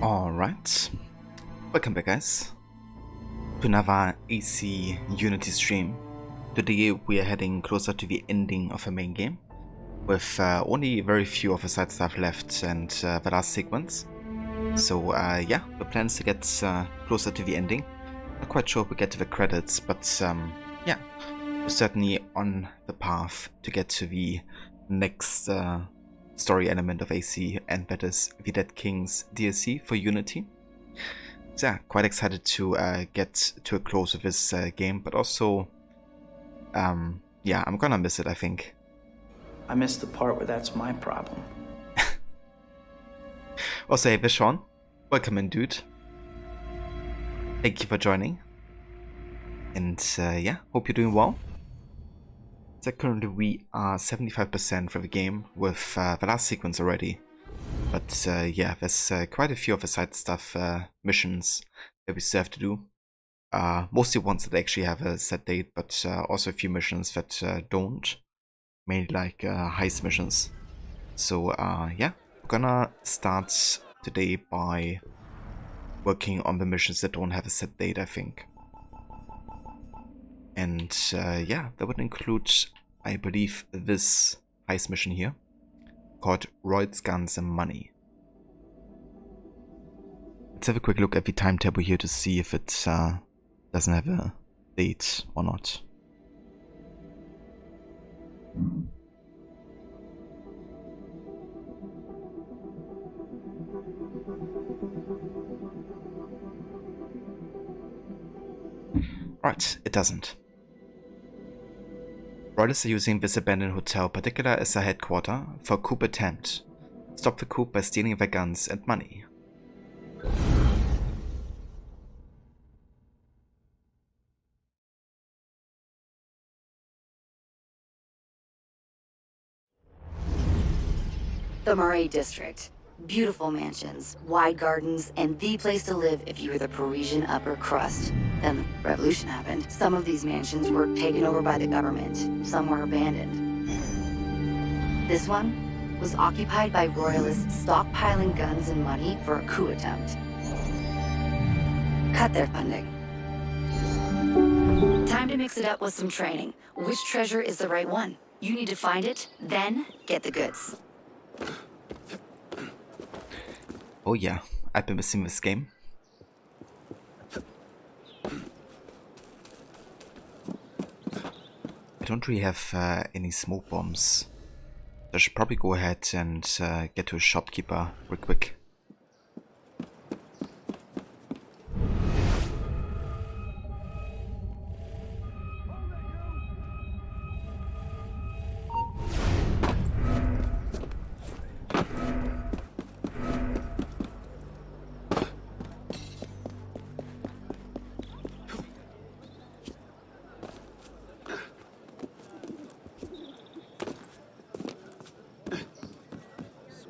Alright, welcome back guys to another AC Unity stream. Today we are heading closer to the ending of the main game with only very few of the side stuff left and the last sequence. So yeah, the plan is to get closer to the ending. Not quite sure if we get to the credits, but yeah, we're certainly on the path to get to the next story element of AC, and that is the Dead Kings DLC for Unity. So yeah, quite excited to get to a close of this game, but also yeah, I'm gonna miss it, I think. I missed the part where that's my problem. Also, hey Vishon, welcome in, dude. Thank you for joining. And yeah, hope you're doing well. So currently we are 75% for the game with the last sequence already. But yeah, there's quite a few of the side stuff missions that we still have to do. Mostly ones that actually have a set date, but also a few missions that don't. Mainly like heist missions. So yeah, we're gonna start today by working on the missions that don't have a set date, I think. And yeah, that would include, I believe, this heist mission here, called Roids, Guns and Money. Let's have a quick look at the timetable here to see if it doesn't have a date or not. Right, it doesn't. Royalists are using this abandoned hotel particular as a headquarters for a coup attempt. Stop the coup by stealing their guns and money. The Marais District. Beautiful mansions, wide gardens, and the place to live if you were the Parisian upper crust. Then the revolution happened. Some of these mansions were taken over by the government. Some were abandoned. This one was occupied by royalists stockpiling guns and money for a coup attempt. Cut their funding. Time to mix it up with some training. Which treasure is the right one? You need to find it, then get the goods. Oh yeah, I've been missing this game. I don't really have any smoke bombs. I should probably go ahead and get to a shopkeeper real quick.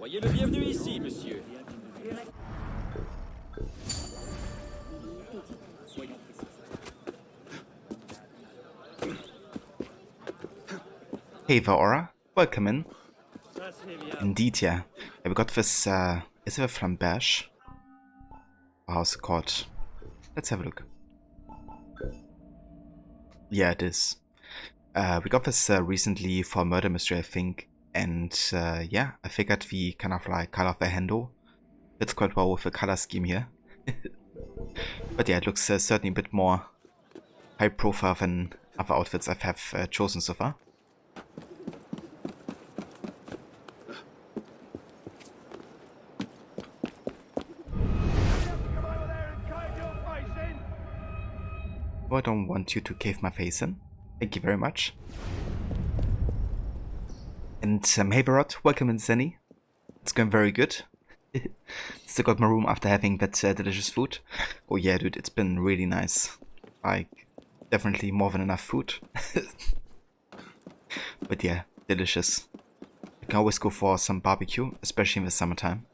Soyez le bienvenu ici, monsieur. Hey Vaora, welcome in. Indeed, yeah. We got this, is it a flamberge? Or how's it called? Let's have a look. Yeah, it is. We got this recently for a murder mystery, I think. And yeah, I figured we kind of like cut off the handle. Fits quite well with the color scheme here. But yeah, it looks certainly a bit more high profile than other outfits I have chosen so far. Oh, I don't want you to cave my face in. Thank you very much. And hey Varot, welcome in Zenny. It's going very good. Still got my room after having that delicious food. Oh yeah, dude, it's been really nice. Like, definitely more than enough food. But yeah, delicious. You can always go for some barbecue, especially in the summertime.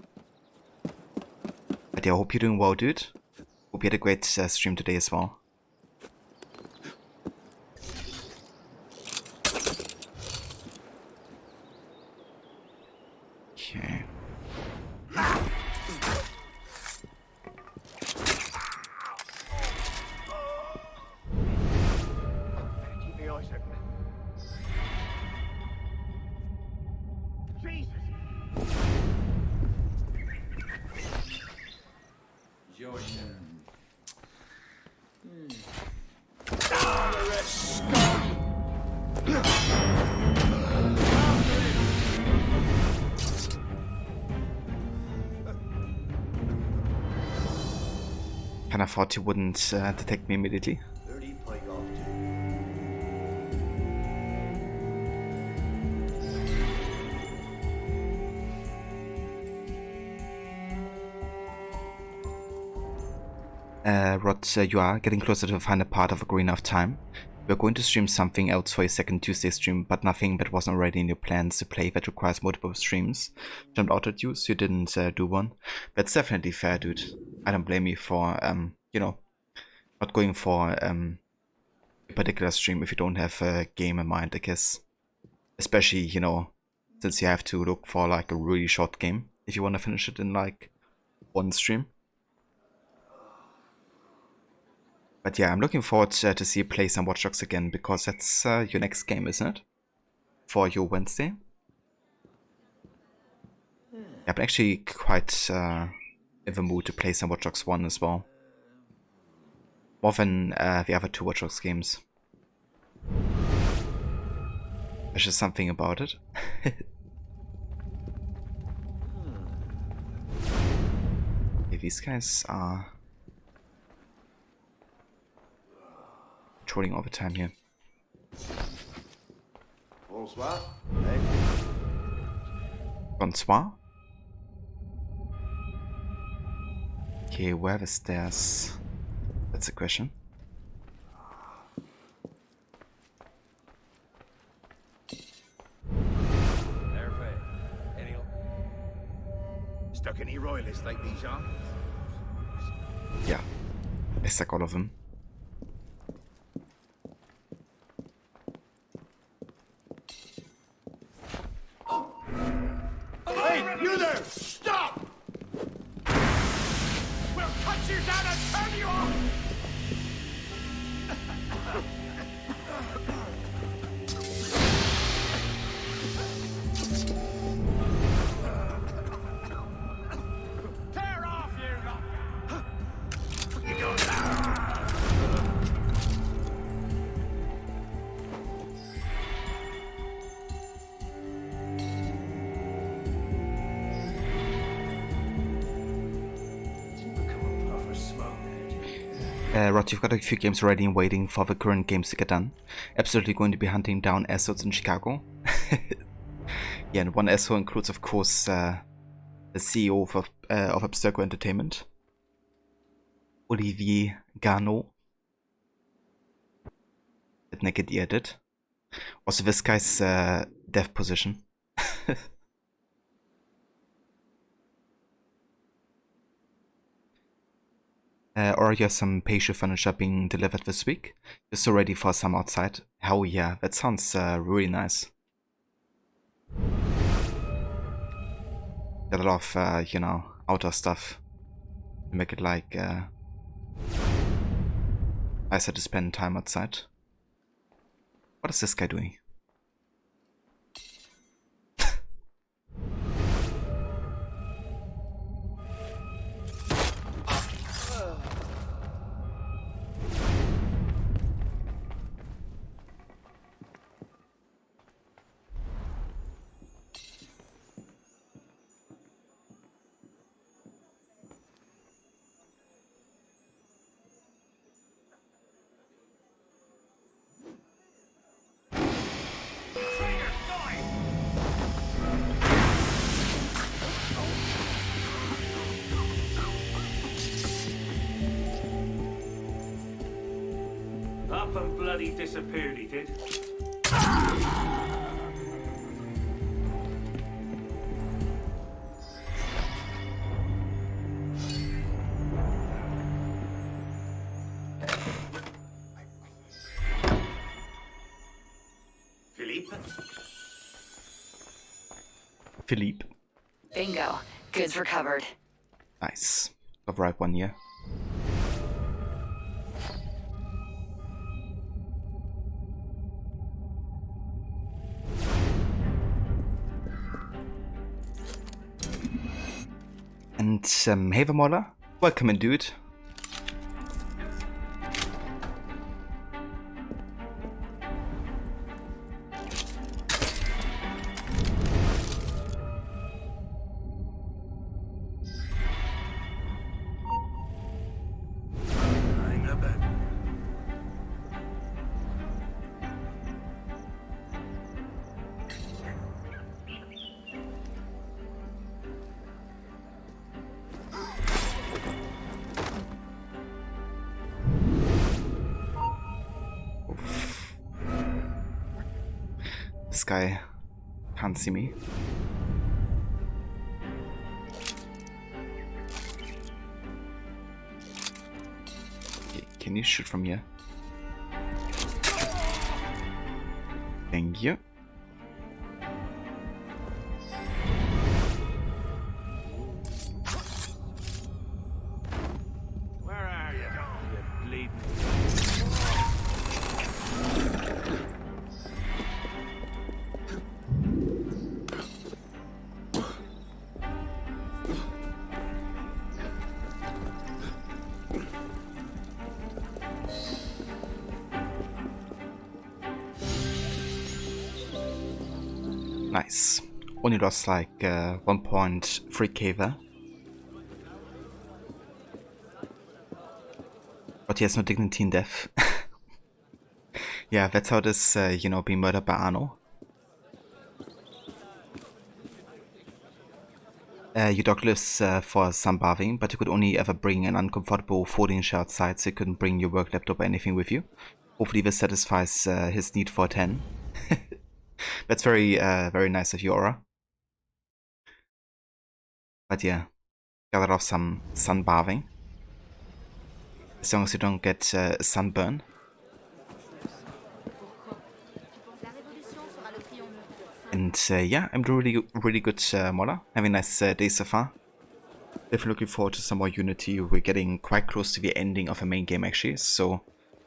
But yeah, I hope you're doing well, dude. Hope you had a great stream today as well. Okay. Kinda thought he wouldn't detect me immediately. Rod, you are getting closer to the final part of a green enough time. We're going to stream something else for your second Tuesday stream, but nothing that wasn't already in your plans to play that requires multiple streams. Jumped out at you, so you didn't do one. That's definitely fair, dude. I don't blame you for, you know, not going for a particular stream if you don't have a game in mind, I guess. Especially, you know, since you have to look for like a really short game if you want to finish it in like one stream. But yeah, I'm looking forward to see you play some Watch Dogs again, because that's your next game, isn't it? For your Wednesday. Yeah, I'm actually quite in the mood to play some Watch Dogs 1 as well. More than the other two Watch Dogs games. There's just something about it. Okay, these guys are trolling all the time here. Bonsoir. Bonsoir. Okay, where are the stairs? That's the question. Stuck any royalists like these, huh? Yeah, I stuck all of them. Hey, you there! Stop! We'll cut you down and turn you off! Tear off, you lot! You go down! Rod, you've got a few games ready and waiting for the current games to get done. Absolutely going to be hunting down assholes in Chicago. Yeah, and one asshole includes, of course, the CEO of Abstergo Entertainment, Olivier Garneau. That naked ear did. Also, this guy's deaf position. Or you have some patio furniture being delivered this week. You're so ready for some outside. Hell yeah, that sounds really nice. Got a lot of, you know, outdoor stuff to make it like nicer to spend time outside. What is this guy doing? Up and bloody disappeared, he did. Philippe? Philippe. Bingo. Goods recovered. Nice. Got the right one here. And hey Vermola, welcome in, dude. This guy can't see me. Okay, Can you shoot from here? Thank you. Where are you? You bleeding. Nice. Only lost like 1.3k there. But he has no dignity in death. Yeah, that's how this, you know, being murdered by Arno. Your dog lives for sunbathing, but you could only ever bring an uncomfortable 14-inch outside, so you couldn't bring your work laptop or anything with you. Hopefully this satisfies his need for a 10. That's very, very nice of you, Aura. But yeah, gather off some sunbathing. As long as you don't get sunburn. And yeah, I'm doing really good, Mola. Having a nice day so far. Definitely looking forward to some more Unity. We're getting quite close to the ending of the main game actually. So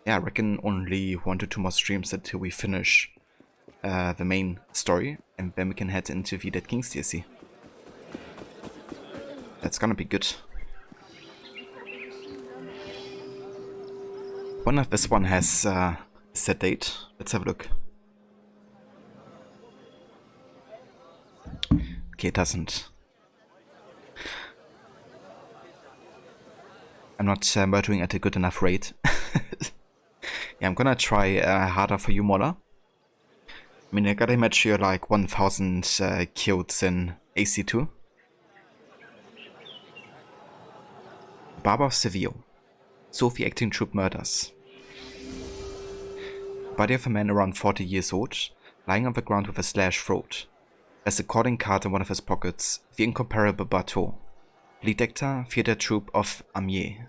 yeah, I reckon only 1 to 2 more streams until we finish the main story. And then we can head into the Dead Kings DLC. That's gonna be good. Wonder if this one has a set date. Let's have a look. Okay, it doesn't. I'm not murdering at a good enough rate. Yeah, I'm gonna try harder for you, Mola. I mean, I gotta imagine you're like 1000 kills in AC2. Barber of Seville. Sophie acting troop murders. Body of a man around 40 years old, lying on the ground with a slashed throat. There's a calling card in one of his pockets, the incomparable Bateau. Lead actor, theater troupe of Amiens.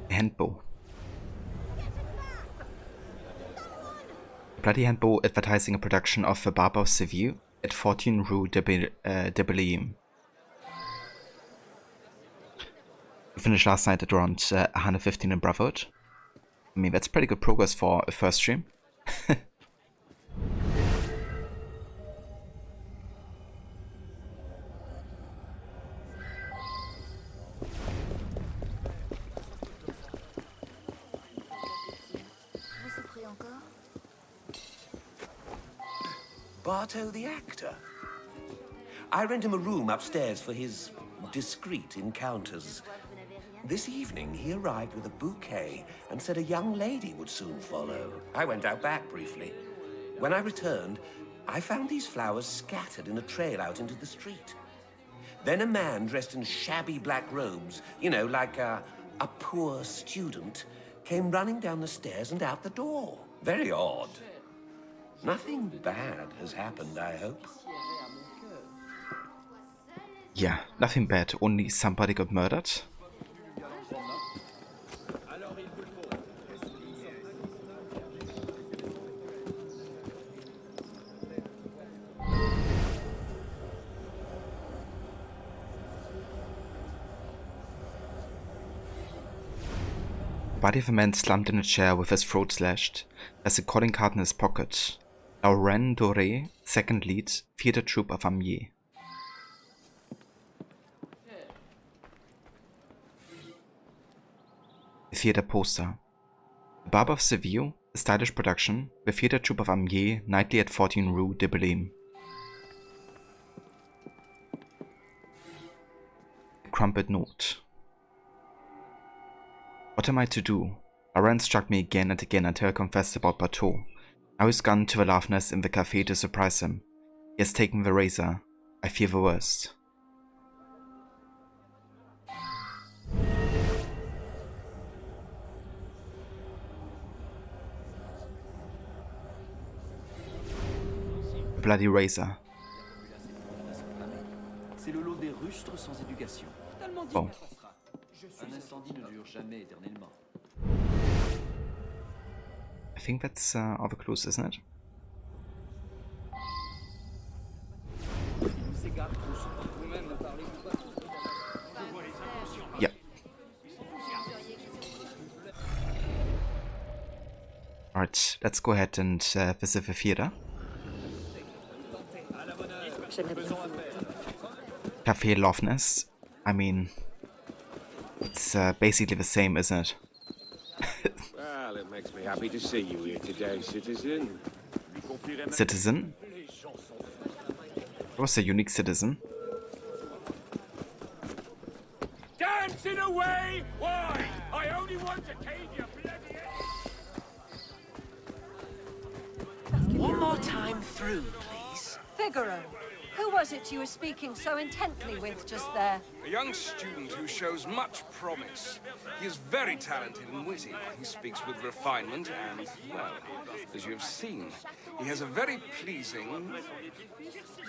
Handbow. Bloody Handbow advertising a production of The Barber of Seville at 14 Rue de Belleville. We finished last night at around 115 in Brotherhood. I mean, that's pretty good progress for a first stream. Bartow the actor? I rent him a room upstairs for his discreet encounters. This evening, he arrived with a bouquet and said a young lady would soon follow. I went out back briefly. When I returned, I found these flowers scattered in a trail out into the street. Then a man dressed in shabby black robes, you know, like a poor student, came running down the stairs and out the door. Very odd. Nothing bad has happened, I hope. Yeah, nothing bad, only somebody got murdered. Body of a man slumped in a chair with his throat slashed. There's a calling card in his pocket. Lauren Doré, second lead, theater troupe of Amiens. Theater poster. The Barber of Seville, a stylish production, the theater troupe of Amiens, nightly at 14 Rue de Belleville. A crumpled note. What am I to do? Lauren struck me again and again until I confessed about Bateau. Now he's gone to the laugh nest in the cafe to surprise him. He has taken the razor. I fear the worst. bloody razor. C'est le lot des rustres sans éducation. Tellement dit Oh. que ça passera. Un incendie ne dure jamais éternellement. I think that's all the clues, isn't it? Yeah. Alright, let's go ahead and visit the theater. Cafe Love Nest. I mean, it's basically the same, isn't it? Well, it makes me happy to see you here today, citizen. Citizen? It was a unique citizen. Dancing away! Why? I only want to cave you bloody One more time through, please. Figaro, who was it you were speaking so intently with just there? A young student who shows much promise. He is very talented and witty. He speaks with refinement and, well, as you have seen, he has a very pleasing...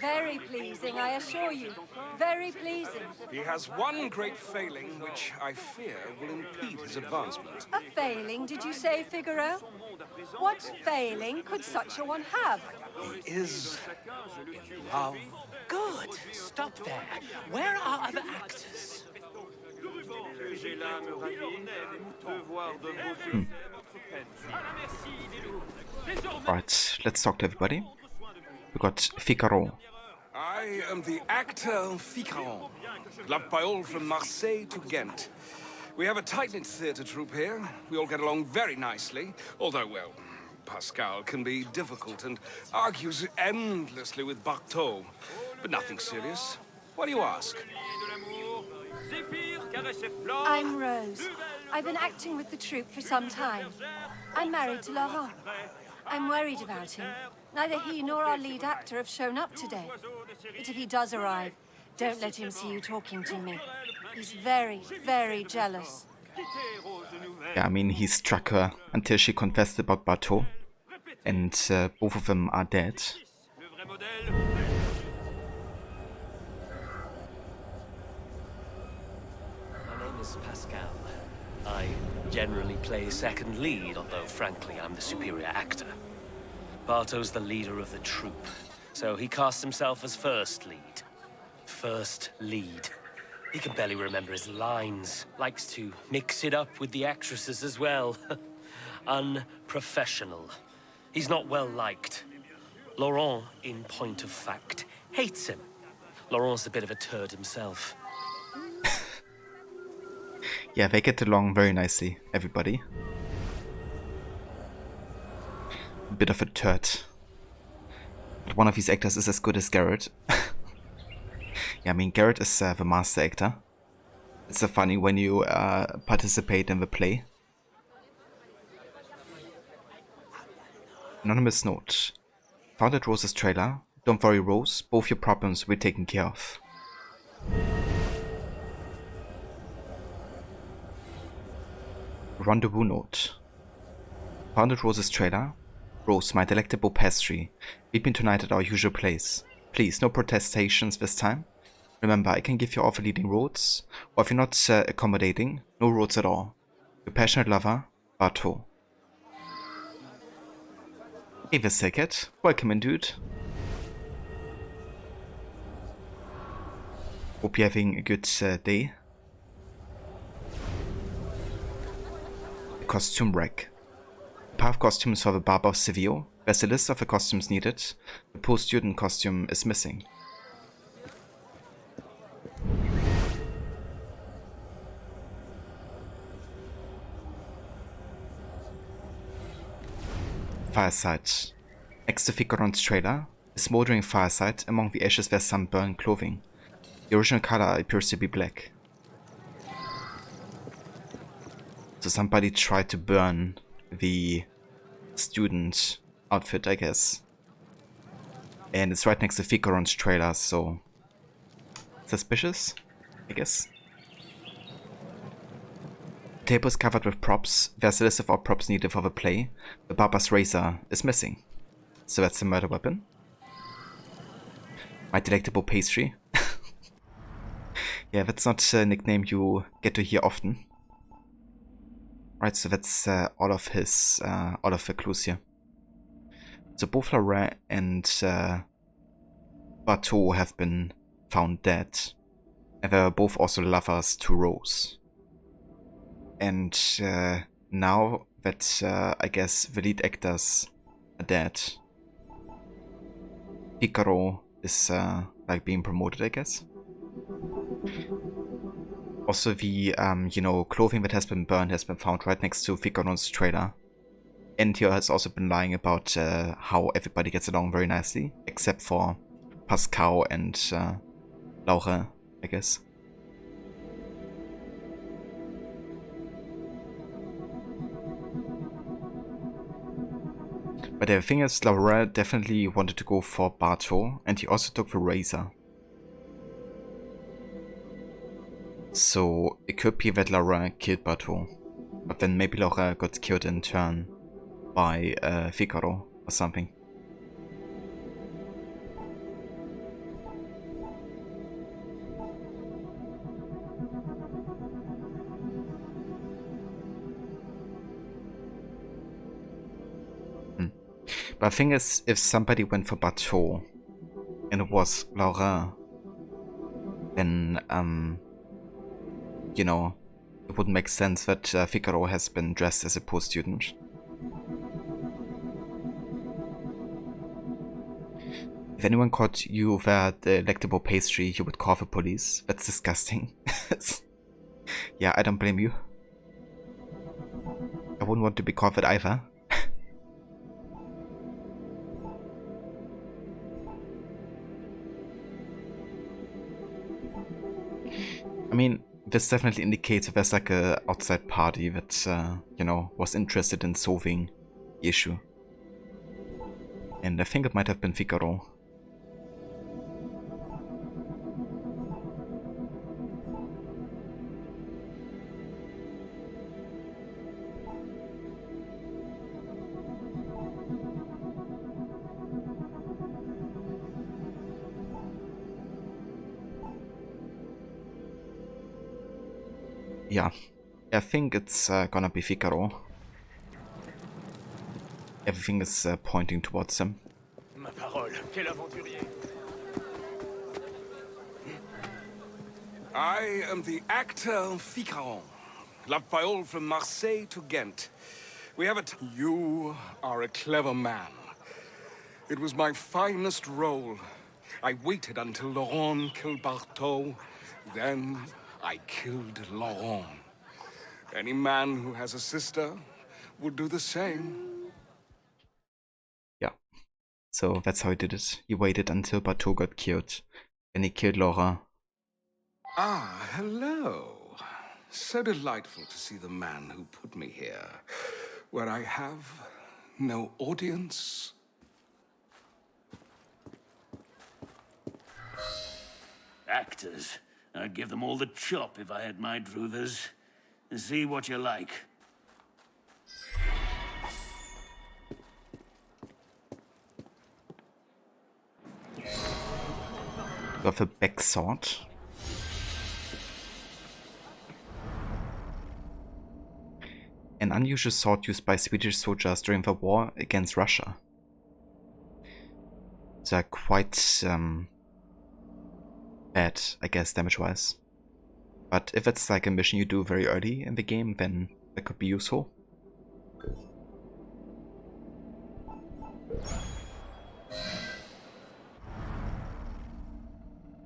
Very pleasing, I assure you. Very pleasing. He has one great failing which I fear will impede his advancement. A failing, did you say, Figaro? What failing could such a one have? He is in love. Good. Stop there. Where are other actors? Right, let's talk to everybody. We got Figaro. I am the actor Ficaron, loved by all from Marseille to Ghent. We have a tight-knit theatre troupe here. We all get along very nicely, although, well, Pascal can be difficult and argues endlessly with Bartaux. But nothing serious. Why do you ask? I'm Rose. I've been acting with the troupe for some time. I'm married to Laurent. I'm worried about him. Neither he nor our lead actor have shown up today. But if he does arrive, don't let him see you talking to me. He's very, very jealous. Yeah, I mean, he struck her until she confessed about Bartaux. And both of them are dead. My name is Pascal. I generally play second lead, although frankly I'm the superior actor. Bartaux's the leader of the troupe, so he casts himself as first lead. First lead. He can barely remember his lines. Likes to mix it up with the actresses as well. Unprofessional. He's not well liked. Laurent, in point of fact, hates him. Laurent's a bit of a turd himself. Yeah, they get along very nicely, everybody. A bit of a turd. But one of these actors is as good as Garrett. Yeah, I mean, Garrett is the master actor. It's so funny when you participate in the play. Anonymous note. Found at Rose's trailer. Don't worry, Rose. Both your problems will be taken care of. Rendezvous note. Found at Rose's trailer. Rose, my delectable pastry. Meet me tonight at our usual place. Please, no protestations this time. Remember, I can give you all the leading roles, or if you're not accommodating, no roles at all. Your passionate lover, Bartaux. Hey there, Sagat. Welcome in, dude. Hope you're having a good day. Costume rack. A pair of costumes for the Barber of Seville. There's a list of the costumes needed. The post-student costume is missing. Fireside. Next to Ficaron's trailer, a smoldering fireside. Among the ashes there's some burned clothing. The original color appears to be black. So somebody tried to burn the student outfit, I guess. And it's right next to Ficaron's trailer, so... suspicious, I guess. The table is covered with props. There's a list of all props needed for the play. The barber's razor is missing. So that's the murder weapon. My delectable pastry. Yeah, that's not a nickname you get to hear often. Right, so that's all of the clues here. So both Laura and Bateau have been found dead, and they were both also lovers to Rose. And now that I guess the lead actors are dead, Figaro is like being promoted, I guess. Also, the clothing that has been burned has been found right next to Figaro's trailer. And he has also been lying about how everybody gets along very nicely, except for Pascal and Laura, I guess. But the thing is, Laura definitely wanted to go for Barto, and he also took the razor. So it could be that Laura killed Barto, but then maybe Laura got killed in turn by Figaro or something. But the thing is, if somebody went for Bateau and it was Laura, then, it wouldn't make sense that Figaro has been dressed as a poor student. If anyone caught you with the delectable pastry, you would call the police. That's disgusting. Yeah, I don't blame you. I wouldn't want to be caught with either. I mean, this definitely indicates that there's like a outside party that, was interested in solving the issue. And I think it might have been Figaro. Yeah, I think it's gonna be Figaro. Everything is pointing towards him. Ma parole, quel aventurier! I am the actor Ficaron, loved by all from Marseille to Ghent. We have You are a clever man. It was my finest role. I waited until Laurent killed Barteau, then I killed Laurent. Any man who has a sister would do the same. Yeah, so that's how he did it. He waited until Bateau got killed, and he killed Laura. Ah, hello. So delightful to see the man who put me here, where I have no audience. Actors. I'd give them all the chop if I had my druthers. See what you like. Got a back sword. An unusual sword used by Swedish soldiers during the war against Russia. They're quite bad, I guess, damage-wise. But if it's like a mission you do very early in the game, then that could be useful.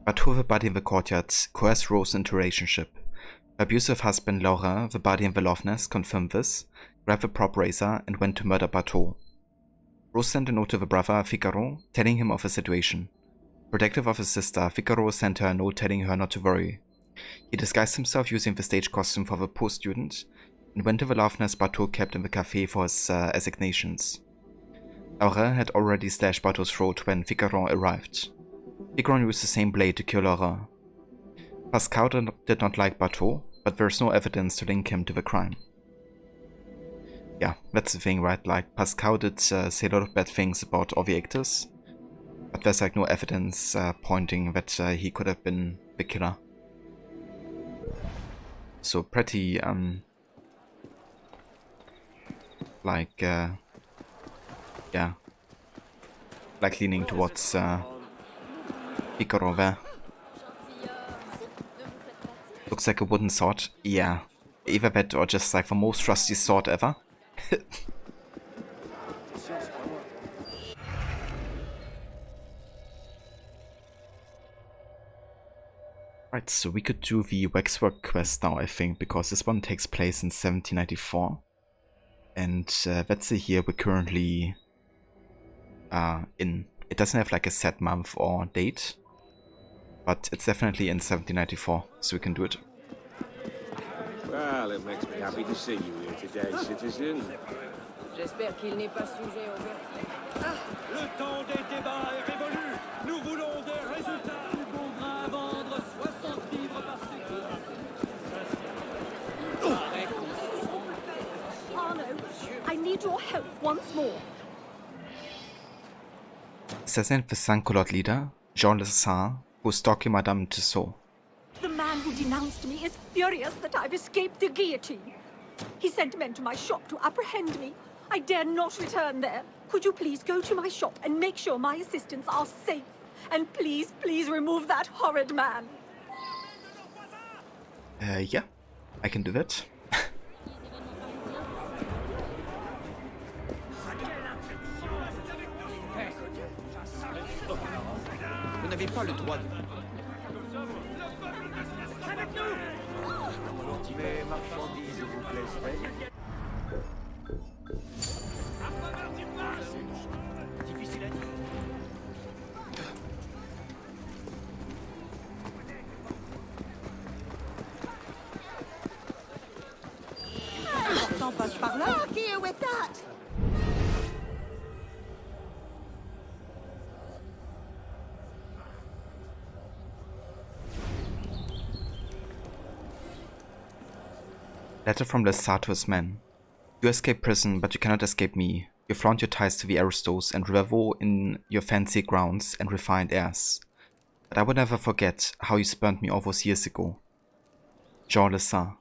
But who the body in the courtyard coerced Rose into a relationship. Her abusive husband Laura, the body in the Loch Ness, confirmed this, grabbed the prop razor and went to murder Bateau. Rose sent a note to the brother Figaro, telling him of the situation. Protective of his sister, Figaro sent her a note telling her not to worry. He disguised himself using the stage costume for the poor student, and went to the Loch Ness Bateau kept in the cafe for his assignations. Laura had already slashed Bateau's throat when Figaro arrived. Figaro used the same blade to kill Laura. Pascal did not like Bateau, but there's no evidence to link him to the crime. Yeah, that's the thing, right? Like, Pascal did say a lot of bad things about all the actors, but there's like no evidence pointing that he could have been the killer. So pretty like yeah, like leaning towards Figaro there. Looks like a wooden sword. Yeah, either that or just like the most rusty sword ever. Right, so we could do the waxwork quest now, I think, because this one takes place in 1794. And that's the year we're currently in. It doesn't have like a set month or date, but it's definitely in 1794, so we can do it. Well, it makes me happy to see you here today, citizen. J'espère qu'il n'est pas sujet au vertige. Le temps des débats est révolu. Nous voulons des résultats. Du bon grain à vendre, 60 livres par séquence. Arno, I need your help once more. Assassin the Sans-Culotte leader, Jean Lessin, who's stalking Madame Tussaud. The man who denounced me is furious that I've escaped the guillotine. He sent men to my shop to apprehend me. I dare not return there. Could you please go to my shop and make sure my assistants are safe? And please, please remove that horrid man. Yeah, I can do that. Vous n'avez pas le droit de... Mes marchandises vous plaisent. Difficile à dire. L'important passe par là. Look here with that! Letter from Lestat to his men. You escape prison, but you cannot escape me. You flaunt your ties to the aristos and revel in your fancy grounds and refined airs. But I will never forget how you spurned me all those years ago. Jean Lestat.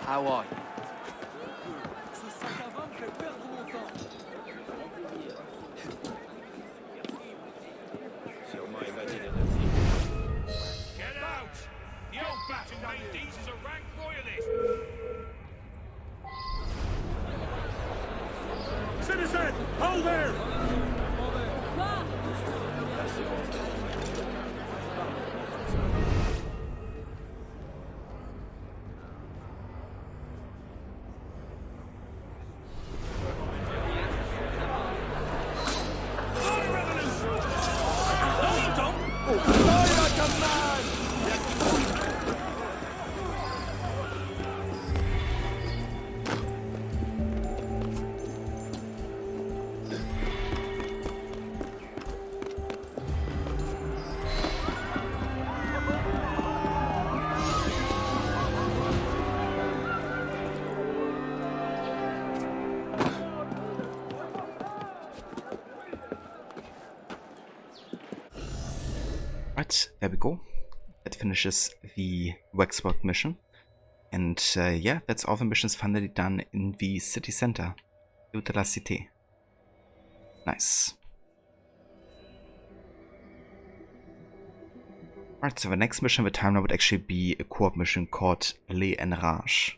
How are you? Get out! The old bat who made these is a rank royalist! Citizen, hold there! Right, there we go. That finishes the waxwork mission. And yeah, that's all the missions finally done in the city center. Rue de la Cité. Nice. Right, so the next mission of the timeline would actually be a co-op mission called Les Enrage.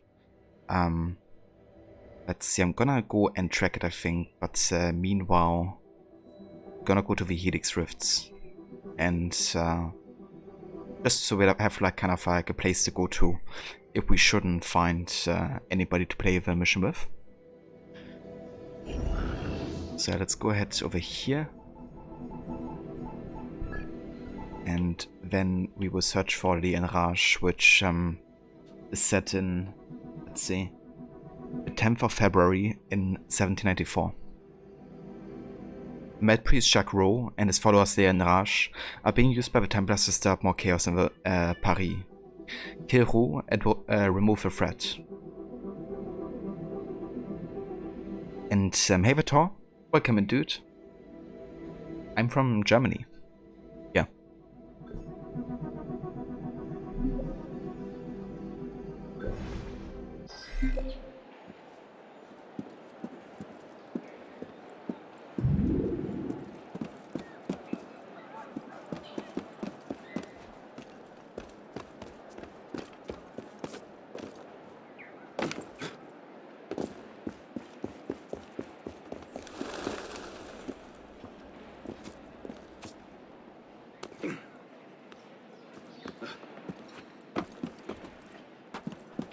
Let's see, I'm gonna go and track it, I think, but meanwhile, I'm gonna go to the Helix Rifts. And just so we have like kind of like a place to go to if we shouldn't find anybody to play the mission with. So let's go ahead over here. And then we will search for the Enrage, which is set in, let's see, the 10th of February in 1794. Mad Priest Jacques Rowe and his followers, the Enrage, are being used by the Templars to stir up more chaos in the Paris. Kill Rowe and remove the threat. And hey Vitor, welcome in, dude. I'm from Germany. Yeah.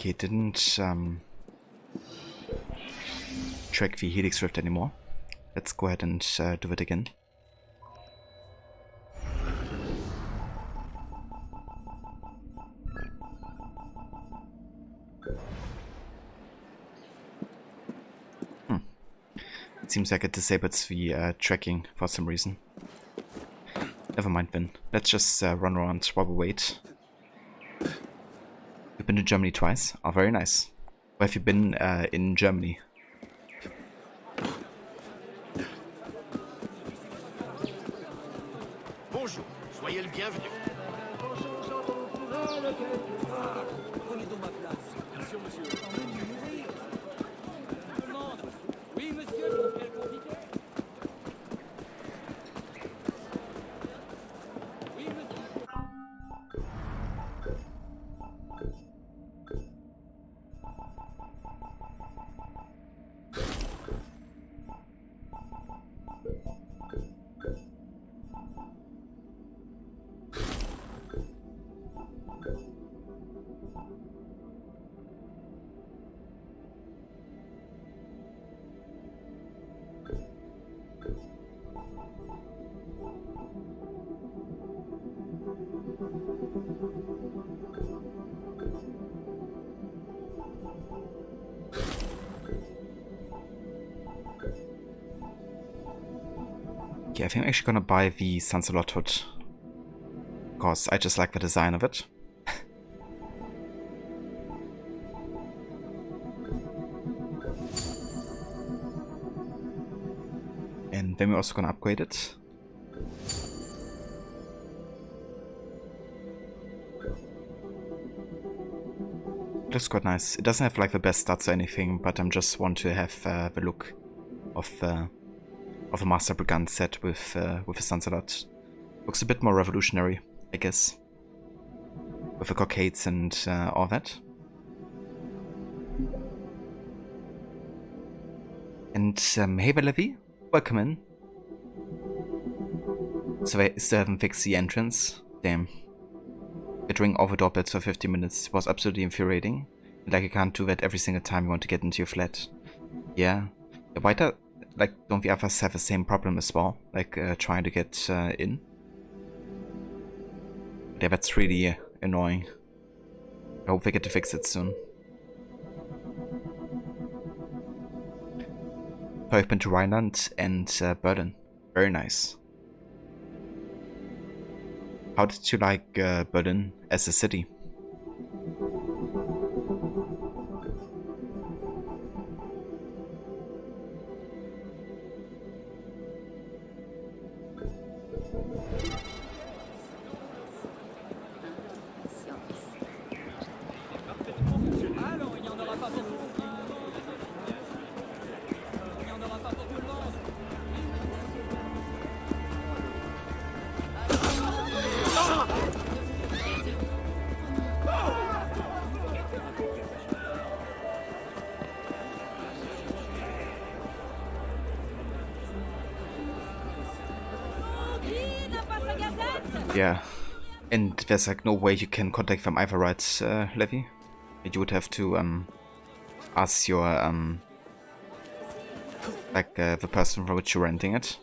Okay, didn't track the Helix Rift anymore. Let's go ahead and do it again. It seems like it disables the tracking for some reason. Never mind then. Let's just run around while we wait. You've been to Germany twice? Oh, very nice. Where have you been in Germany? Bonjour, soyez le bienvenu. Prenez donc ma place. Bien sûr, monsieur. Oui, monsieur, quel compliqué. Oui, monsieur. Yeah, I think I'm actually gonna buy the Sansalot hood, because I just like the design of it. And then we're also gonna upgrade it. It looks quite nice. It doesn't have like the best stats or anything, but I just want to have the look of a Master Brigand set with a Sansalot. Looks a bit more revolutionary, I guess, with the cockades and all that. And hey Levy, welcome in. So I still haven't fixed the entrance. Damn. Getting over doorbells for 50 minutes was absolutely infuriating. Like you can't do that every single time you want to get into your flat. Yeah. Why don't the others have the same problem as well? Like trying to get in? Yeah, that's really annoying. I hope they get to fix it soon. I've been to Rhineland and Berlin. Very nice. How did you like Berlin as a city? Yeah, and there's like no way you can contact them either, right, Levy? you would have to ask your like the person from which you're renting it.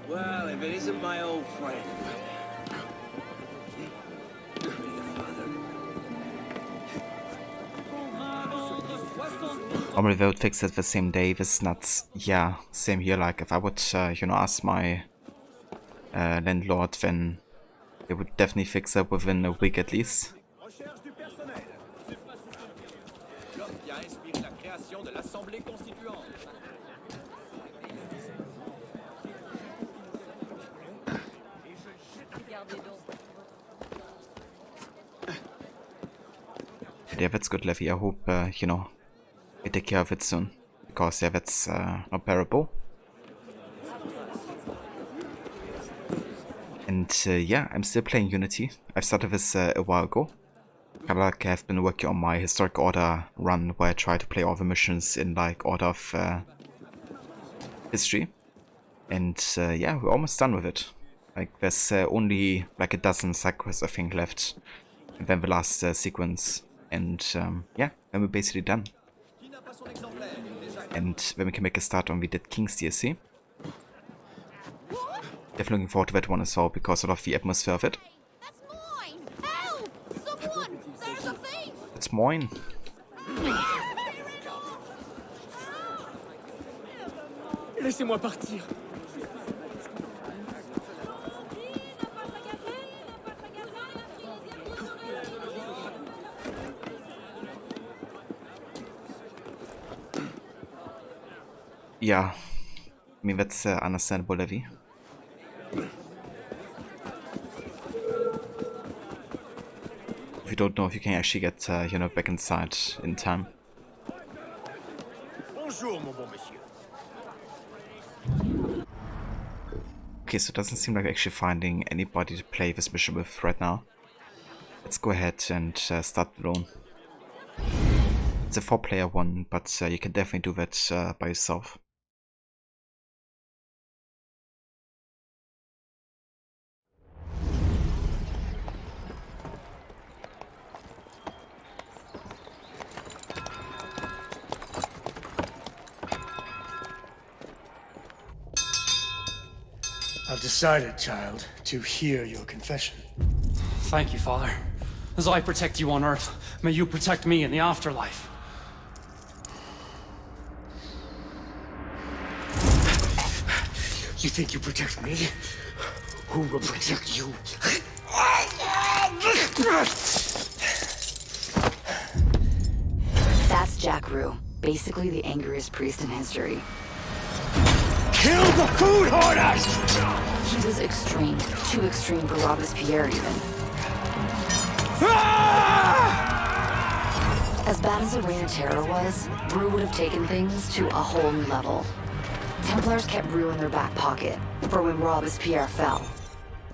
Well, if it isn't my old friend. Normally they would fix it the same day. This is nuts. Yeah, same here. Like if I would, you know, ask my landlord, then they would definitely fix it within a week at least. Yeah, that's good, Levy. I hope, you know, they take care of it soon. Because, yeah, that's not bearable. And, yeah, I'm still playing Unity. I've started this a while ago. Kind of like I've been working on my Historic Order run, where I try to play all the missions in, like, order of history. And, yeah, we're almost done with it. Like, there's only, like, a dozen side quests, I think, left. And then the last sequence. And yeah, then we're basically done. And then we can make a start on the Dead Kings DLC. Definitely looking forward to that one as well, because I love the atmosphere of it. It's mine! Laissez-moi partir. Yeah, I mean, that's understandable, Levy. If you don't know if you can actually get, you know, back inside in time. Bonjour, mon bon monsieur. Okay, so it doesn't seem like we're actually finding anybody to play this mission with right now. Let's go ahead and start alone. It's a 4-player one, but you can definitely do that by yourself. I've decided, child, to hear your confession. Thank you, Father. As I protect you on Earth, may you protect me in the afterlife. You think you protect me? Who will protect you? That's Jack Rue, basically the angriest priest in history. Kill the food hoarders! He was extreme, too extreme for Robespierre even. As bad as the Reign of Terror was, Rue would have taken things to a whole new level. Templars kept Rue in their back pocket for when Robespierre fell.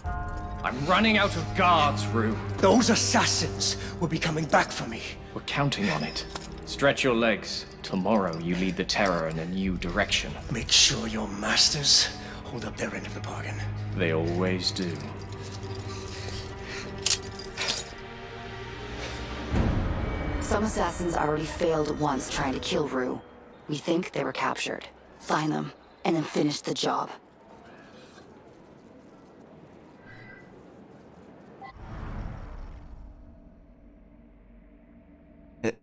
I'm running out of guards, Rue. Those assassins will be coming back for me. We're counting on it. Stretch your legs. Tomorrow you lead the Terror in a new direction. Make sure your masters hold up their end of the bargain. They always do. Some assassins already failed once trying to kill Rue. We think they were captured. Find them, and then finish the job.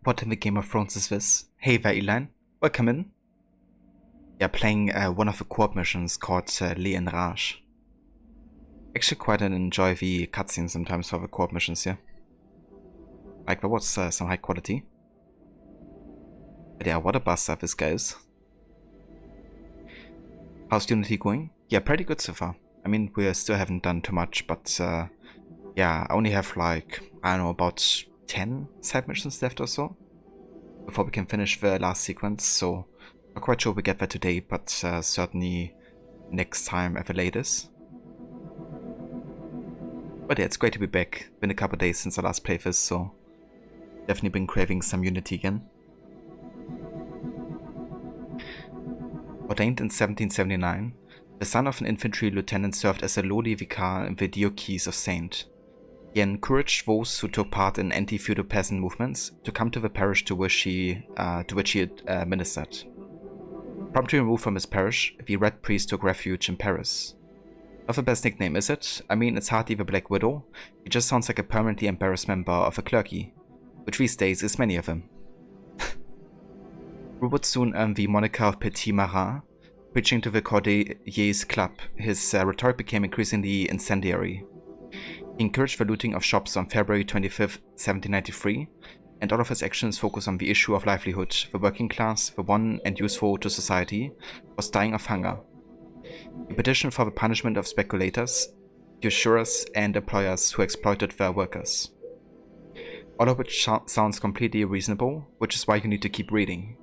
What in the Game of Thrones is this? Hey there, Eline. Welcome in. Yeah, playing one of the co-op missions called Le Enrage. Actually quite enjoy the cutscenes sometimes for the co-op missions here. Like, there was some high quality. But yeah, what a bastard this guy is. How's Unity going? Yeah, pretty good so far. I mean, we still haven't done too much, but yeah, I only have like, I don't know, about 10 side missions left or so before we can finish the last sequence, so not quite sure we get that today, but certainly next time at the latest. But yeah, it's great to be back. Been a couple days since I last played this, so definitely been craving some Unity again. Ordained in 1779, The son of an infantry lieutenant, served as a lowly vicar in the Diocese of Saint. He encouraged those who took part in anti-feudal peasant movements to come to the parish to which he ministered. Promptly removed from his parish, the Red Priest took refuge in Paris. Not the best nickname, is it? I mean, it's hardly the Black Widow. He just sounds like a permanently embarrassed member of a clergy, which these days is many of them. Rue would soon earn the moniker of Petit Marat, preaching to the Cordeliers Club. His rhetoric became increasingly incendiary. He encouraged the looting of shops on February 25, 1793, and all of his actions focused on the issue of livelihood. The working class, the one and useful to society, was dying of hunger. He petitioned for the punishment of speculators, usurers, and employers who exploited their workers. All of which sounds completely reasonable, which is why you need to keep reading.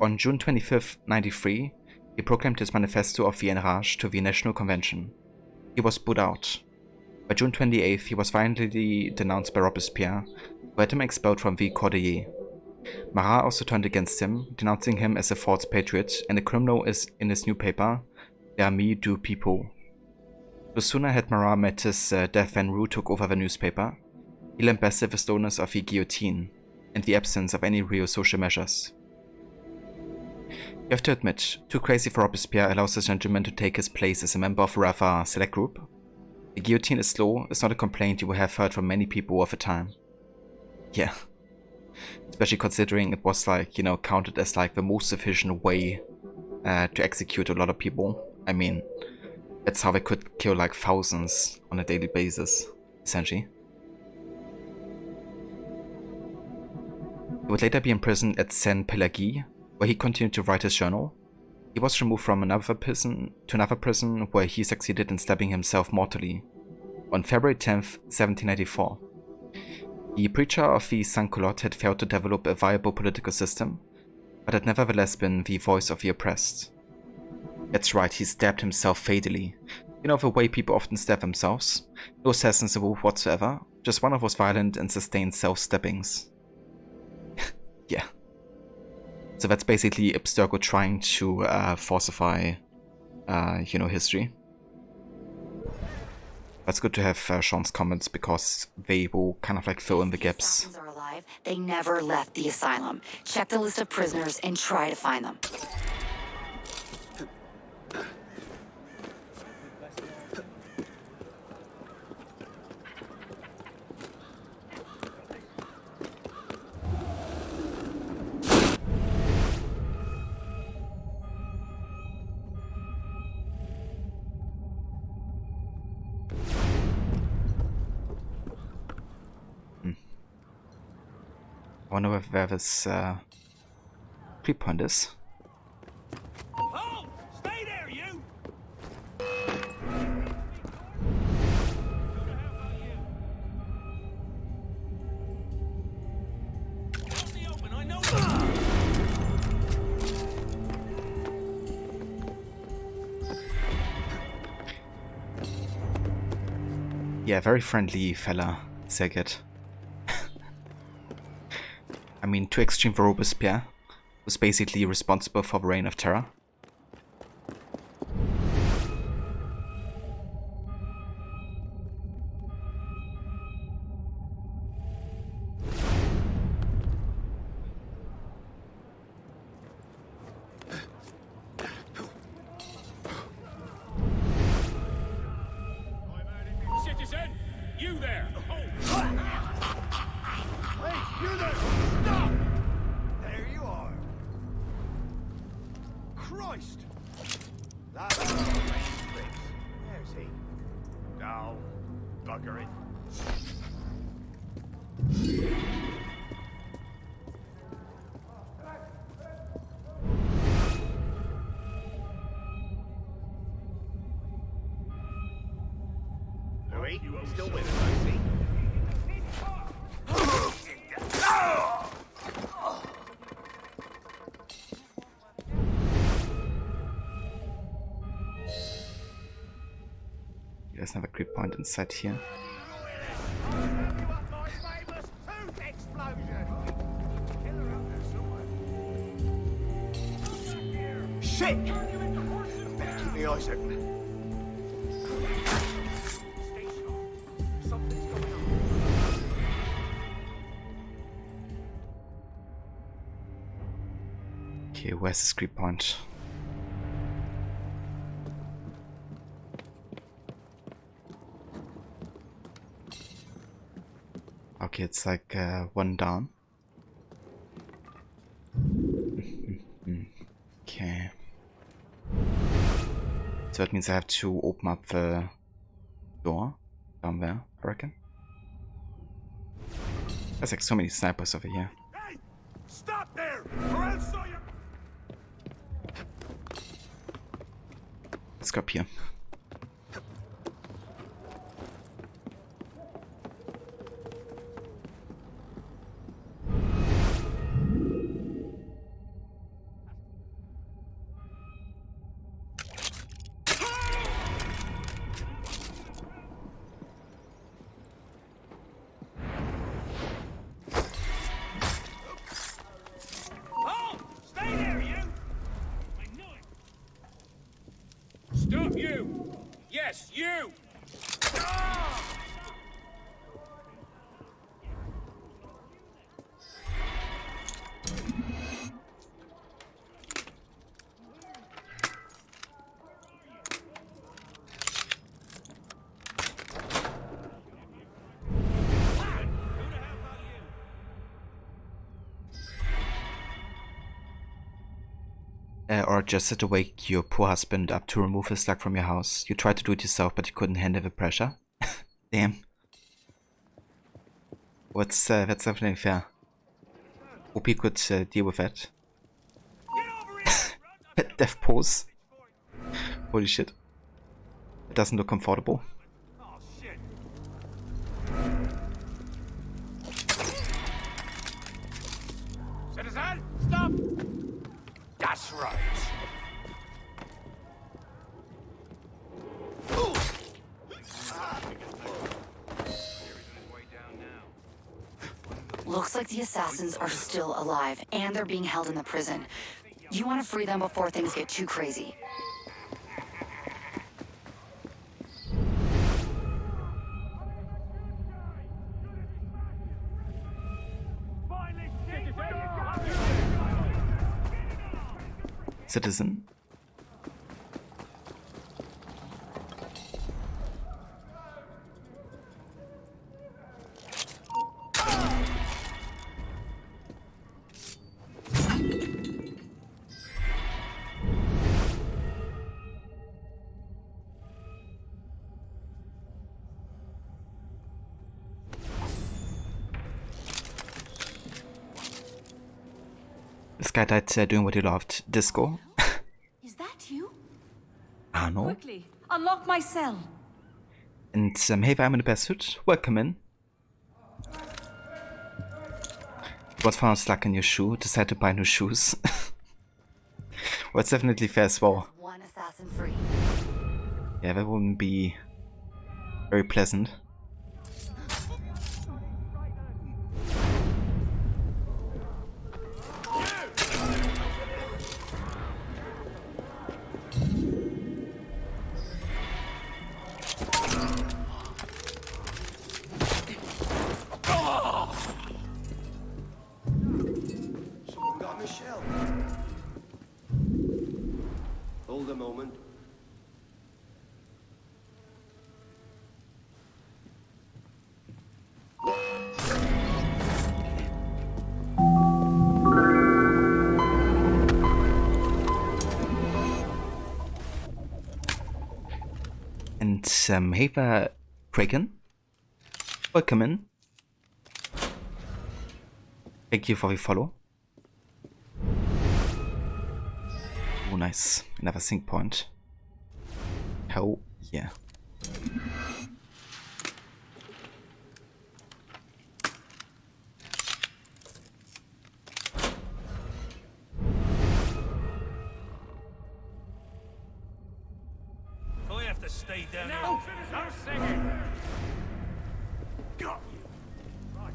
On June 25, 93, he proclaimed his manifesto of the Enraged to the National Convention. He was put out. By June 28th, he was violently denounced by Robespierre, who had him expelled from the Cordeliers. Marat also turned against him, denouncing him as a false patriot and a criminal in his new paper, L'Ami du People. No sooner had Marat met his death than Roux took over the newspaper. He lambasted the slowness of the guillotine and the absence of any real social measures. You have to admit, too crazy for Robespierre allows this gentleman to take his place as a member of a rather select group. The guillotine is slow is not a complaint you will have heard from many people of the time. Yeah. Especially considering it was counted as the most efficient way to execute a lot of people. I mean, that's how they could kill thousands on a daily basis, essentially. He would later be imprisoned at Saint-Pélagie, where he continued to write his journal. He was removed from another prison to another prison, where he succeeded in stabbing himself mortally on February 10th, 1794. The preacher of the Sans-Culottes had failed to develop a viable political system, but had nevertheless been the voice of the oppressed. That's right, he stabbed himself fatally. You know the way people often stab themselves? No assassins involved whatsoever, just one of those violent and sustained self-stabbings. Yeah. So that's basically Abstergo trying to falsify, history. That's good to have Sean's comments because they will kind of fill in the gaps. Assassins are alive. They never left the asylum. Check the list of prisoners and try to find them. I wonder where this creep point is. Oh! Stay there, you! Out in the open, I know. Yeah, very friendly fella, Saga. I mean, too extreme for Robespierre, who's basically responsible for the Reign of Terror. Citizen, you there! Hey, you there! Stop! There you are. Christ! That's There's he. Now, bugger it. Louis, you still with us, I see. There's another creep point inside here. Shit! Better keep me, Isaac. Okay, where's the script point? Okay, it's like one down. Okay. So that means I have to open up the door down there, I reckon. There's like so many snipers over here. Hey! Stop there! Or I'll show you! Let's go up here. Stay there, you! I knew it! Stop you! Yes, you! Or just set to wake your poor husband up to remove his luck from your house. You tried to do it yourself, but you couldn't handle the pressure. Damn. That's definitely fair. Hope he could deal with that. Death pose. Holy shit. It doesn't look comfortable. Citizen, stop! That's right. Looks like the assassins are still alive, and they're being held in the prison. You want to free them before things get too crazy. Citizen. This guy died doing what he loved. Disco. Is that you? I don't know. Quickly, unlock my cell. And hey, I'm in the best suit. Welcome in. Once found a slack in your shoe, decide to buy new shoes. Well, it's definitely fair as well. One assassin free. Yeah, that wouldn't be very pleasant. Michelle. Hold a moment. And hey there, Kraken. Welcome in. Thank you for the follow. Oh, nice. Another sync point. Hell yeah. So we have to stay down here. No singing. Got you. Right.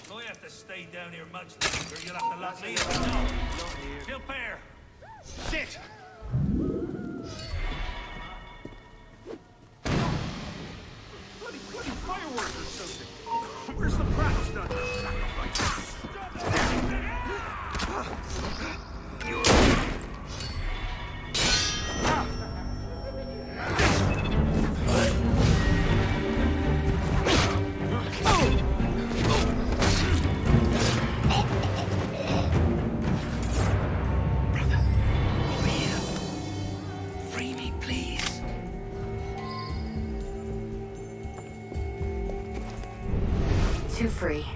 So we have to stay down here much longer. You'll have to let me know. Still pair. Sit. fireworks or something. Where's the practice done? Too free.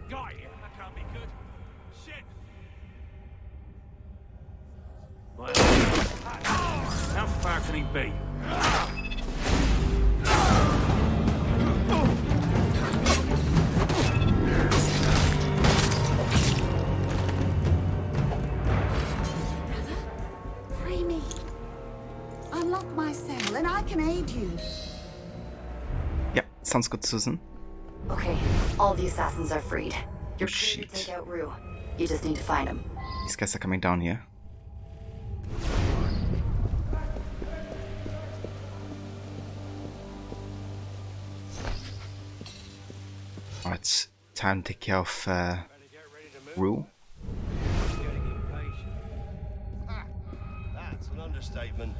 Got you. That can't be good. Shit. How far can he be? Free me. Unlock my cell and I can aid you. Yeah, sounds good, Susan. Okay, all the assassins are freed. You're clear to take out Rue. You just need to find him. These guys are coming down here. Alright, time to take care of Rue. That's an understatement.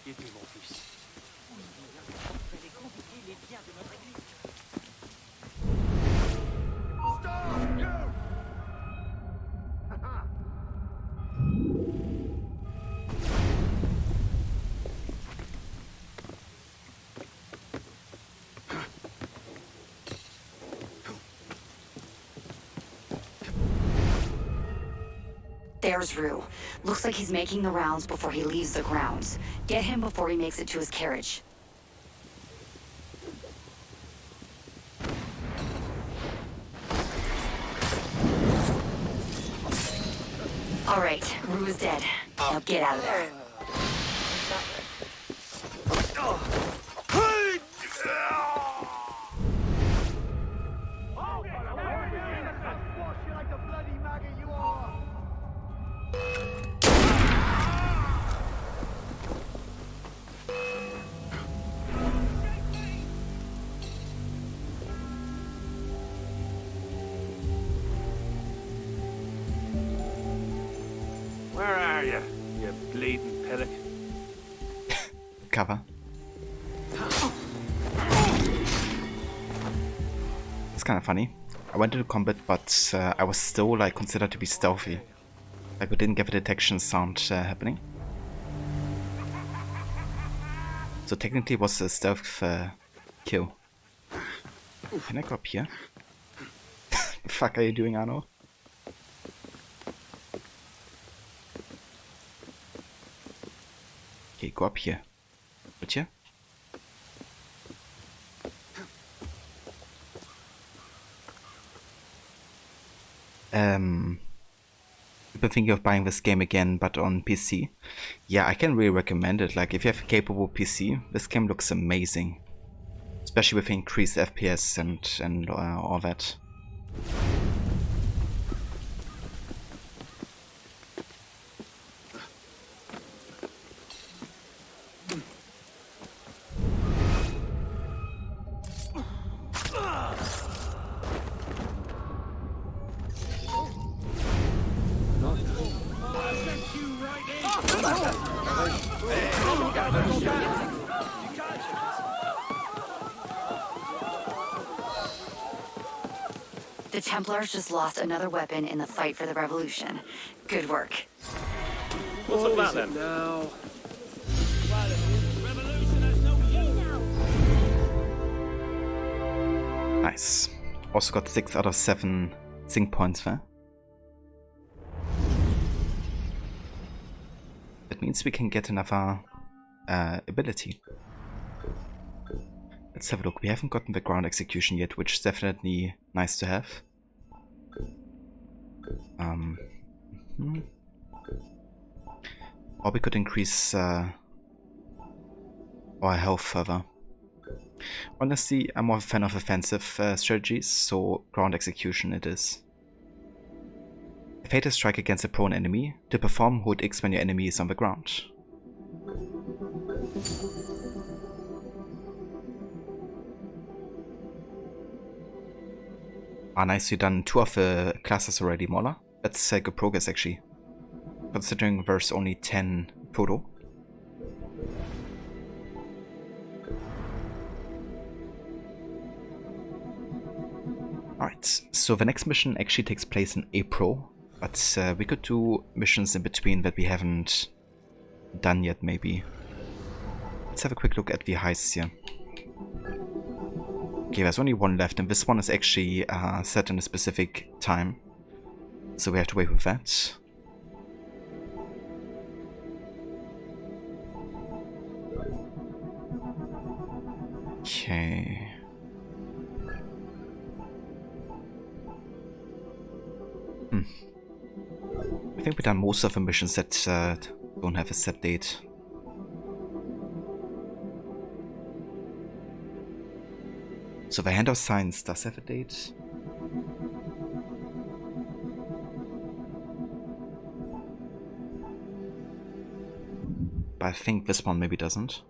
Aidez mon fils. Stop! You! There's Rue. Looks like he's making the rounds before he leaves the grounds. Get him before he makes it to his carriage. All right, Rue is dead. Now get out of there. Where are you, you bleeding pillock? Cover. It's kind of funny. I went into combat, but I was still like considered to be stealthy. Like we didn't get a detection sound happening. So technically it was a stealth kill. Can I go up here? The fuck are you doing, Arno? Okay, go up here. Would you? I've been thinking of buying this game again, but on PC. Yeah, I can really recommend it. Like, if you have a capable PC, this game looks amazing. Especially with increased FPS and all that. The Templars just lost another weapon in the fight for the revolution. Good work. What's all that then? Now. Nice. Also got 6 out of 7 sync points there. That means we can get another ability. Let's have a look. We haven't gotten the ground execution yet, which is definitely nice to have. Or we could increase our health further. Honestly, I'm more a fan of offensive strategies, so ground execution it is. A fatal strike against a prone enemy. To perform, hold X when your enemy is on the ground. Ah, nice, you've done 2 of the classes already, Mola. That's good progress actually, considering there's only 10 total. Alright, so the next mission actually takes place in April, but we could do missions in between that we haven't done yet, maybe. Let's have a quick look at the heists here. Okay, there's only 1 left, and this one is actually set in a specific time, so we have to wait with that. Okay. I think we've done most of the missions that don't have a set date. So the Hand of Science does have a date. But I think this one maybe doesn't.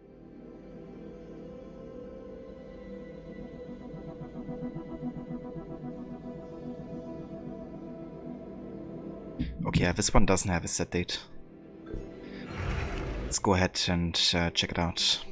Okay, yeah, this one doesn't have a set date. Let's go ahead and check it out.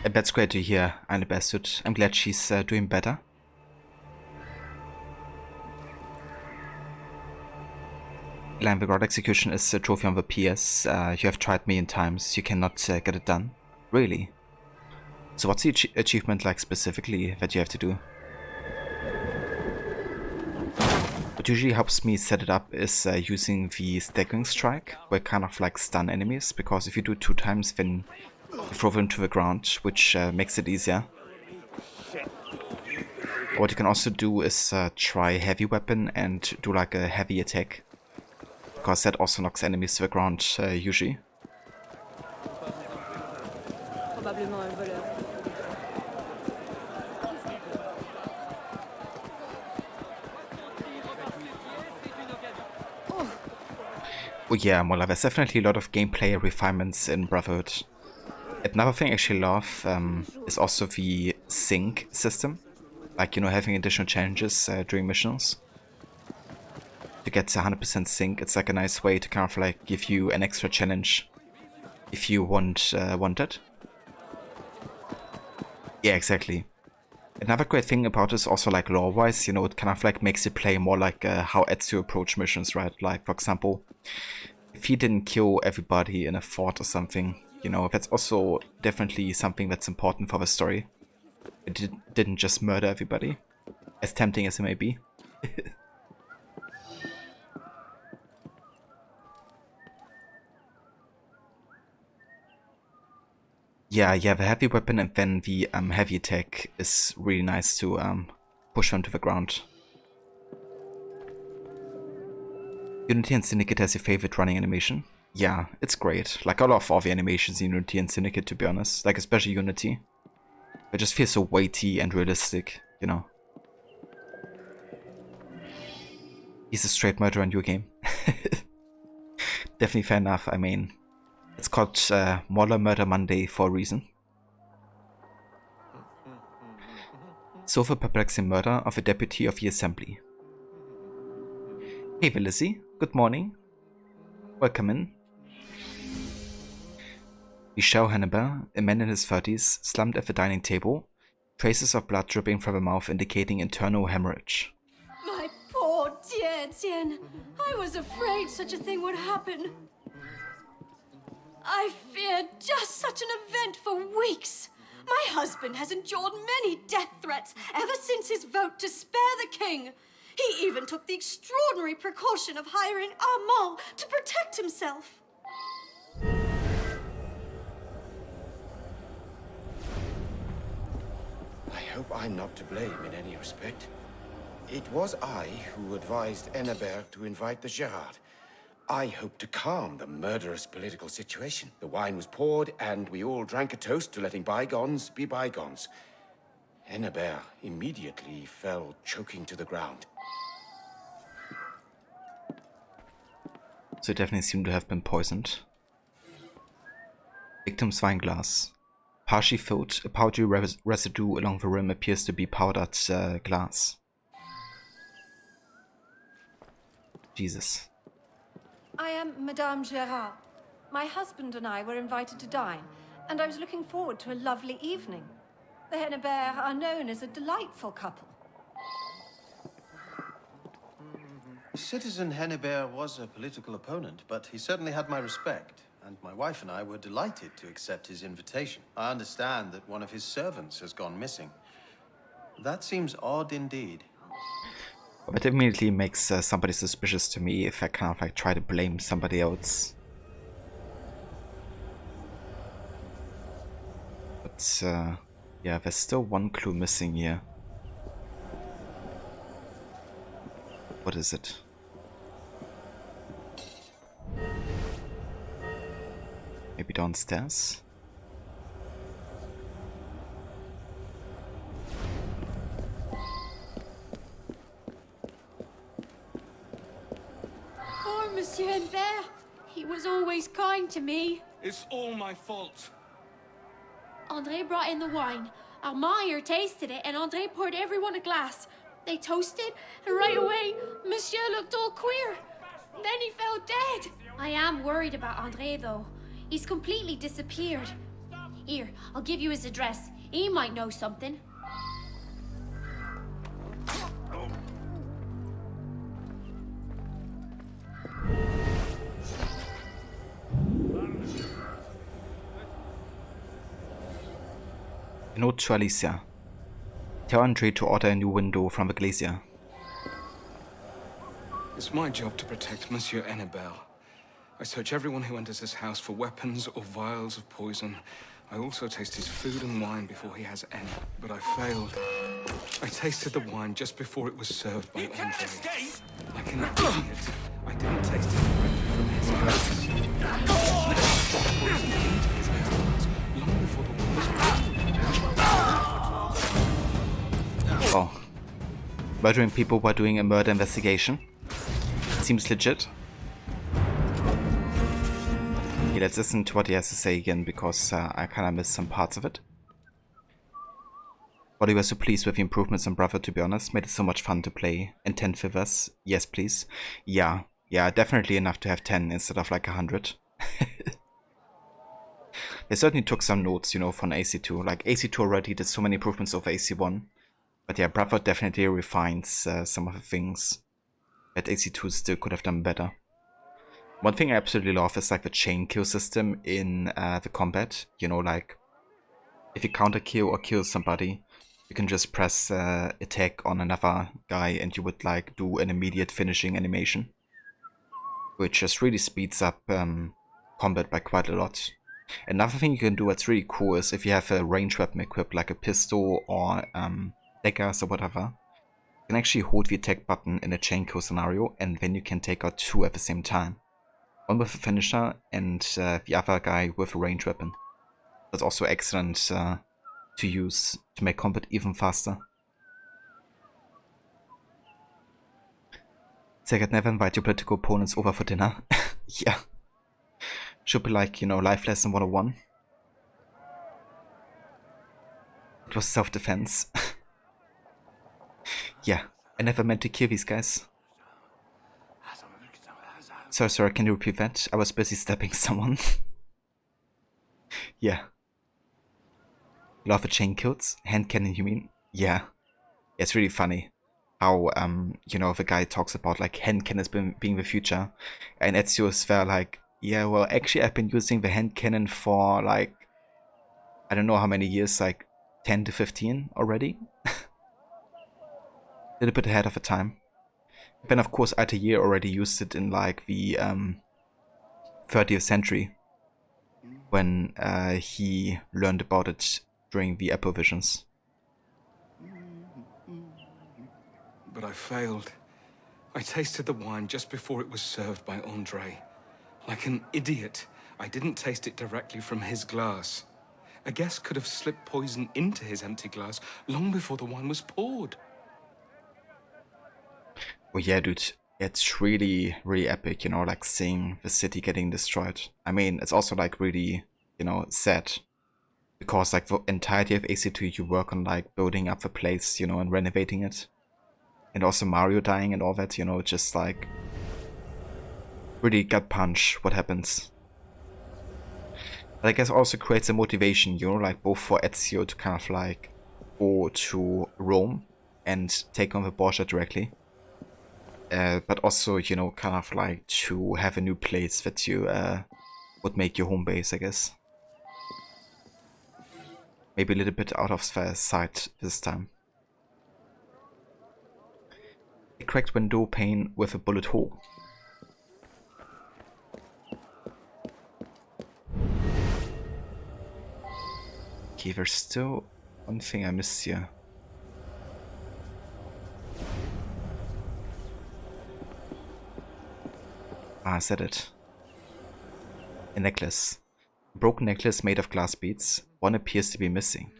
That's great to hear, Eine Bastard. I'm glad she's doing better. Line the Guard Execution is a trophy on the PS. You have tried million times, you cannot get it done. Really? So what's the achievement like specifically that you have to do? What usually helps me set it up is using the staggering strike, where kind of like stun enemies, because if you do it 2 times then you throw them to the ground, which makes it easier. What you can also do is try heavy weapon and do like a heavy attack, because that also knocks enemies to the ground usually. Oh yeah, well, there's definitely a lot of gameplay refinements in Brotherhood. Another thing I actually love is also the sync system. Like, you know, having additional challenges during missions. To get to 100% sync, it's like a nice way to kind of like give you an extra challenge if you want it. Yeah, exactly. Another great thing about it is also like lore-wise, you know, it kind of like makes you play more like how Ezio approach missions, right? Like, for example, if he didn't kill everybody in a fort or something, you know, that's also definitely something that's important for the story. It didn't just murder everybody, as tempting as it may be. Yeah, the heavy weapon and then the heavy attack is really nice to push them to the ground. Unity and Syndicate has your favorite running animation? Yeah, it's great. Like, I love all the animations in Unity and Syndicate, to be honest. Like, especially Unity. It just feels so weighty and realistic, you know. He's a straight murderer in your game. Definitely fair enough. I mean, it's called Moller Murder Monday for a reason. So the perplexing murder of a deputy of the assembly. Hey Lizzie, good morning. Welcome in. Michel Hannibal, a man in his 30s, slumped at the dining table, traces of blood dripping from the mouth indicating internal hemorrhage. My poor dear Tien. I was afraid such a thing would happen. I feared just such an event for weeks. My husband has endured many death threats ever since his vote to spare the king. He even took the extraordinary precaution of hiring Armand to protect himself. I hope I'm not to blame in any respect. It was I who advised Hennebert to invite the Gerard. I hoped to calm the murderous political situation. The wine was poured, and we all drank a toast to letting bygones be bygones. Hennebert immediately fell choking to the ground. So it definitely seemed to have been poisoned. Victim's wine glass. Partially filled, a powdery residue along the rim appears to be powdered glass. Jesus. I am Madame Gerard. My husband and I were invited to dine, and I was looking forward to a lovely evening. The Hennebert are known as a delightful couple. Citizen Hennebert was a political opponent, but he certainly had my respect, and my wife and I were delighted to accept his invitation. I understand that one of his servants has gone missing. That seems odd indeed. But it immediately makes somebody suspicious to me if I kind of like try to blame somebody else. But yeah, there's still one clue missing here. What is it? Maybe downstairs? Poor Monsieur Hennebert. He was always kind to me. It's all my fault. André brought in the wine. Armand here tasted it, and André poured everyone a glass. They toasted, and right away, Monsieur looked all queer. Then he fell dead. I am worried about André, though. He's completely disappeared. Here, I'll give you his address. He might know something. A note to Alicia. Tell Andre to order a new window from the glacier. It's my job to protect Monsieur Hennebert. I search everyone who enters this house for weapons or vials of poison. I also taste his food and wine before he has any, but I failed. I tasted the wine just before it was served by Andre. Like an idiot, I didn't taste it directly from his glass. Poison into his hands long before the wine was poured. Oh. Murdering people while doing a murder investigation. Seems legit. Okay, let's listen to what he has to say again, because I kinda missed some parts of it. But we were so pleased with the improvements on Brother, to be honest. Made it so much fun to play. And 10 fivers. Yes, please. Yeah, definitely enough to have 10 instead of like 100. They certainly took some notes, you know, from AC2. Like, AC2 already did so many improvements over AC1. But yeah, Brother definitely refines some of the things that AC2 still could have done better. One thing I absolutely love is like the chain kill system in the combat. You know, like if you counter kill or kill somebody, you can just press attack on another guy and you would like do an immediate finishing animation, which just really speeds up combat by quite a lot. Another thing you can do that's really cool is if you have a range weapon equipped, like a pistol or daggers or whatever, you can actually hold the attack button in a chain kill scenario, and then you can take out two at the same time. One with a finisher and the other guy with a range weapon. That's also excellent to use to make combat even faster. Saga, never invite your political opponents over for dinner. Yeah. Should be like, you know, life lesson 101. It was self-defense. Yeah, I never meant to kill these guys. Sorry, can you repeat that? I was busy stabbing someone. Yeah. Love the chain kills? Hand cannon, you mean? Yeah. It's really funny how, you know, the guy talks about, like, hand cannons being the future. And Ezio's there like, yeah, well, actually I've been using the hand cannon for, like, I don't know how many years, like 10 to 15 already. A little bit ahead of the time. Then of course Altair already used it in like the 30th century when he learned about it during the Apple visions. But I failed. I tasted the wine just before it was served by Andre. Like an idiot, I didn't taste it directly from his glass. A guest could have slipped poison into his empty glass long before the wine was poured. Oh yeah, dude, it's really, really epic, you know, like seeing the city getting destroyed. I mean, it's also like really, you know, sad. Because like the entirety of AC2 you work on like building up the place, you know, and renovating it. And also Mario dying and all that, you know, just like really gut punch what happens. But I guess also creates a motivation, you know, like both for Ezio to kind of like go to Rome and take on the Borgia directly. But also, you know, kind of like to have a new place that you would make your home base, I guess. Maybe a little bit out of the sight this time. A cracked window pane with a bullet hole. Okay, there's still one thing I missed here. Ah, I said it. A necklace. A broken necklace made of glass beads. One appears to be missing.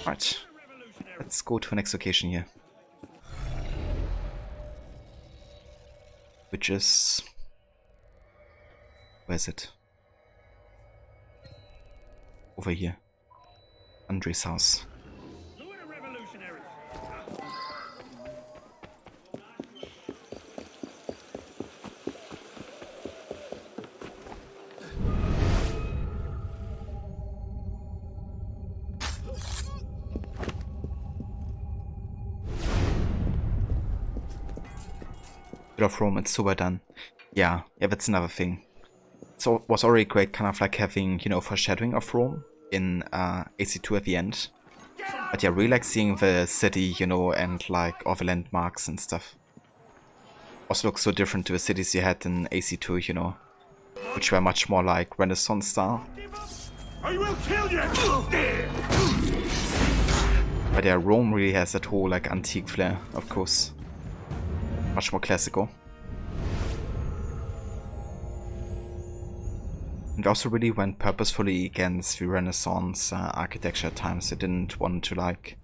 Right. Let's go to the next location here. Which is... where is it? Over here. Andre's house. Bit of Rome, it's super done. Yeah, that's another thing. So it was already great kind of like having, you know, foreshadowing of Rome in AC2 at the end. But yeah, really like seeing the city, you know, and like all the landmarks and stuff. Also looks so different to the cities you had in AC2, you know, which were much more like Renaissance style. I will kill you! But yeah, Rome really has that whole like antique flair, of course. Much more classical. And also really went purposefully against the Renaissance architecture at times. They didn't want to like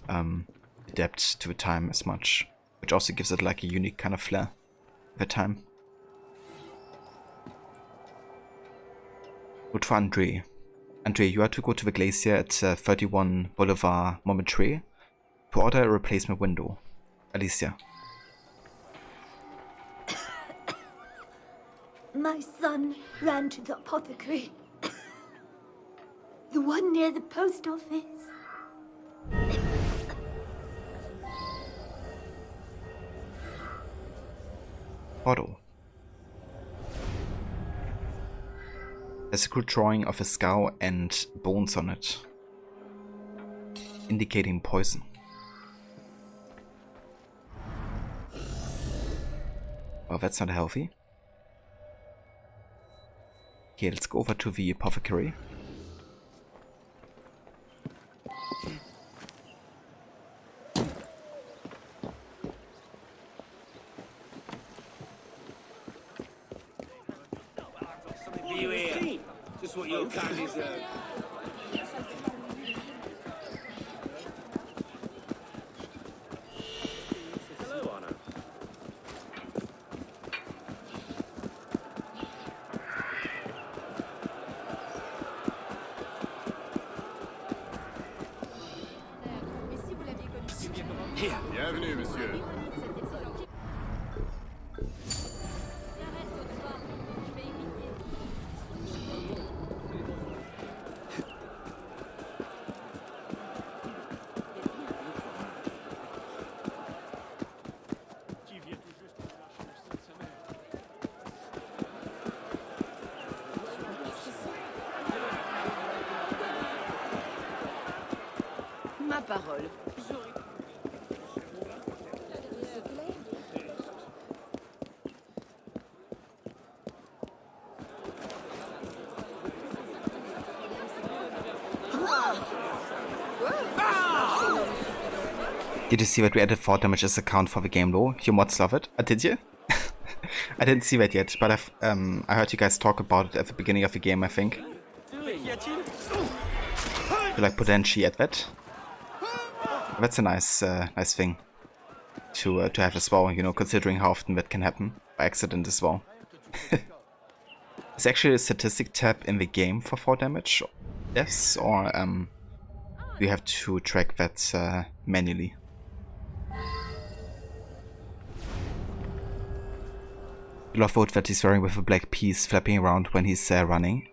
adapt to the time as much, which also gives it like a unique kind of flair at the time. Good for Andre. Andre, you are to go to the glacier at 31 Boulevard Montmartre to order a replacement window. Alicia. My son ran to the apothecary. The one near the post office. Photo. There's a crude drawing of a skull and bones on it, indicating poison. Well, that's not healthy. Okay, let's go over to the apothecary. You here. Just what your kind deserve. Hello, Anna. Here. Bienvenue, monsieur. Did you see that we added 4 damage as a count for the game low? You mods love it. Did you? I didn't see that yet, but I heard you guys talk about it at the beginning of the game, I think. To like potentially add that. That's a nice nice thing to have as well, you know, considering how often that can happen by accident as well. Is actually a statistic tab in the game for 4 damage deaths, or do you have to track that manually? I love that he's wearing with a black piece flapping around when he's running.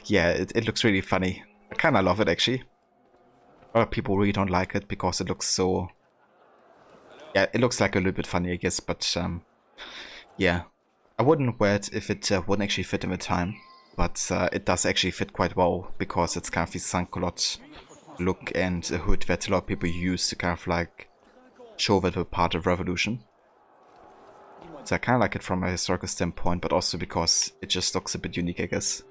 Yeah, it looks really funny. I kinda love it actually. A lot of people really don't like it because it looks so... Yeah, it looks like a little bit funny, I guess, but yeah. I wouldn't wear it if it wouldn't actually fit in the time, but it does actually fit quite well because it's kind of the sans-culotte look and a hood that a lot of people use to kind of like show that we're part of Revolution. So I kind of like it from a historical standpoint, but also because it just looks a bit unique, I guess.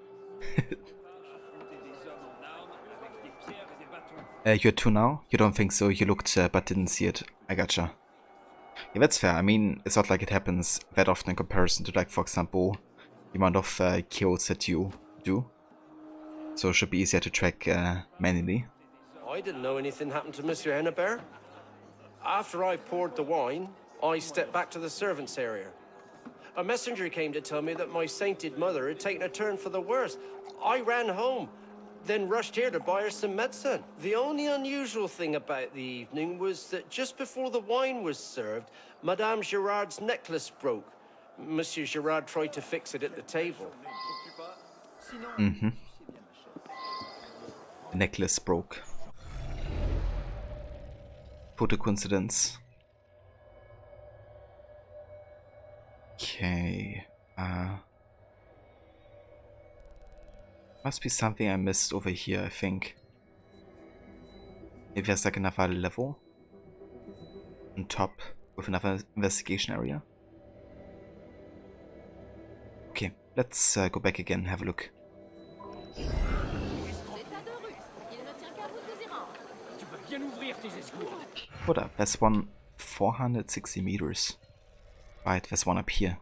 You're 2 now? You don't think so? You looked but didn't see it. I gotcha. Yeah, that's fair. I mean, it's not like it happens that often in comparison to, like, for example, the amount of kills that you do. So it should be easier to track manually. I didn't know anything happened to Monsieur Hennebert. After I poured the wine, I stepped back to the servants' area. A messenger came to tell me that my sainted mother had taken a turn for the worse. I ran home, then rushed here to buy her some medicine. The only unusual thing about the evening was that just before the wine was served, Madame Girard's necklace broke. Monsieur Girard tried to fix it at the table. Mm-hmm. The necklace broke. What a coincidence. Okay. Must be something I missed over here, I think. Maybe there's like another level on top with another investigation area. Okay, let's go back again and have a look. Hold up, there's one 460 meters. Right, there's one up here.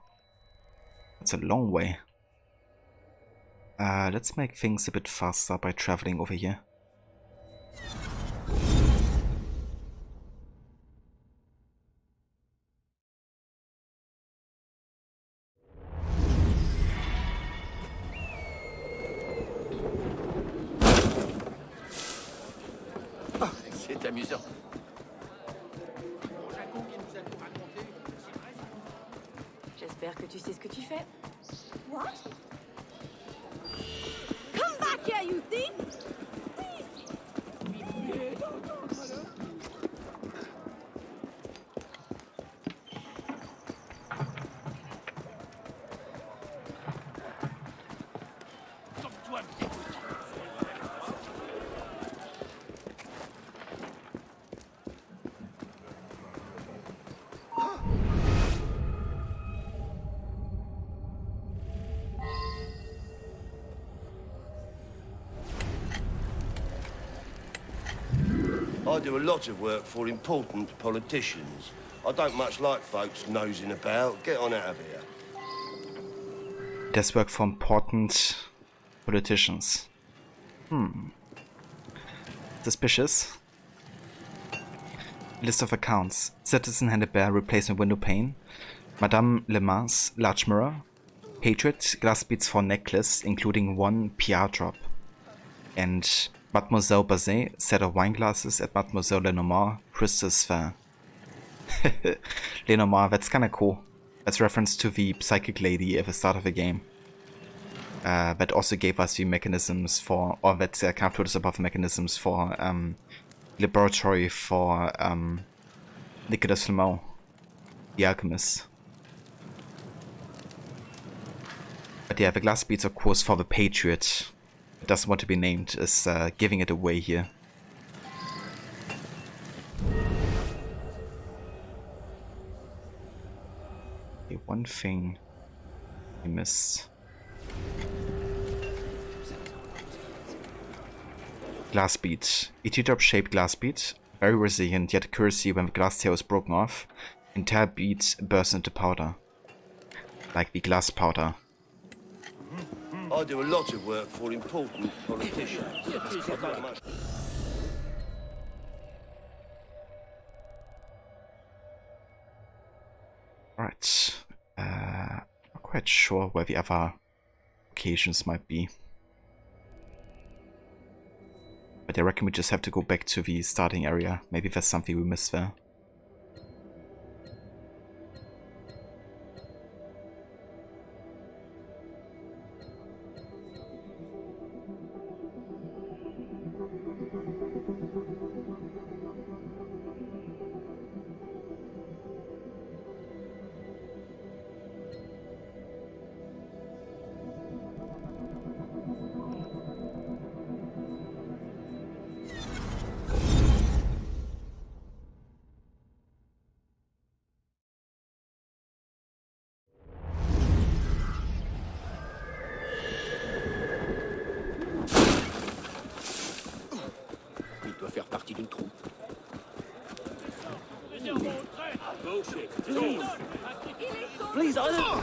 That's a long way. Let's make things a bit faster by traveling over here. C'est amusant. J'espère que tu sais ce que tu fais. What? Come back here, you thief! I do a lot of work for important politicians. I don't much like folks nosing about. Get on out of here. Does work for important politicians. Suspicious. List of accounts. Citizen Hennebert replacement window pane. Madame Le Mans large mirror. Patriot glass beads for necklace, including 1 PR drop. And Mademoiselle Bazet set of wine glasses at Mademoiselle Lenormand crystal sphere. Lenormand, that's kinda cool. That's reference to the psychic lady at the start of the game. That also gave us the mechanisms for, or that kind of told us about the mechanisms for laboratory for Nicolas Flamel, the alchemist. But yeah, the glass beads of course for the Patriot. It doesn't want to be named, is giving it away here. Okay, one thing we missed. Glass bead. A teardrop shaped glass bead. Very resilient, yet accuracy when the glass tail is broken off. Entire beads burst into powder. Like the glass powder. I do a lot of work for important politicians. I've not much. Right. Not quite sure where the other locations might be. But I reckon we just have to go back to the starting area. Maybe there's something we missed there. Il doit faire partie d'une troupe. Please, I don't...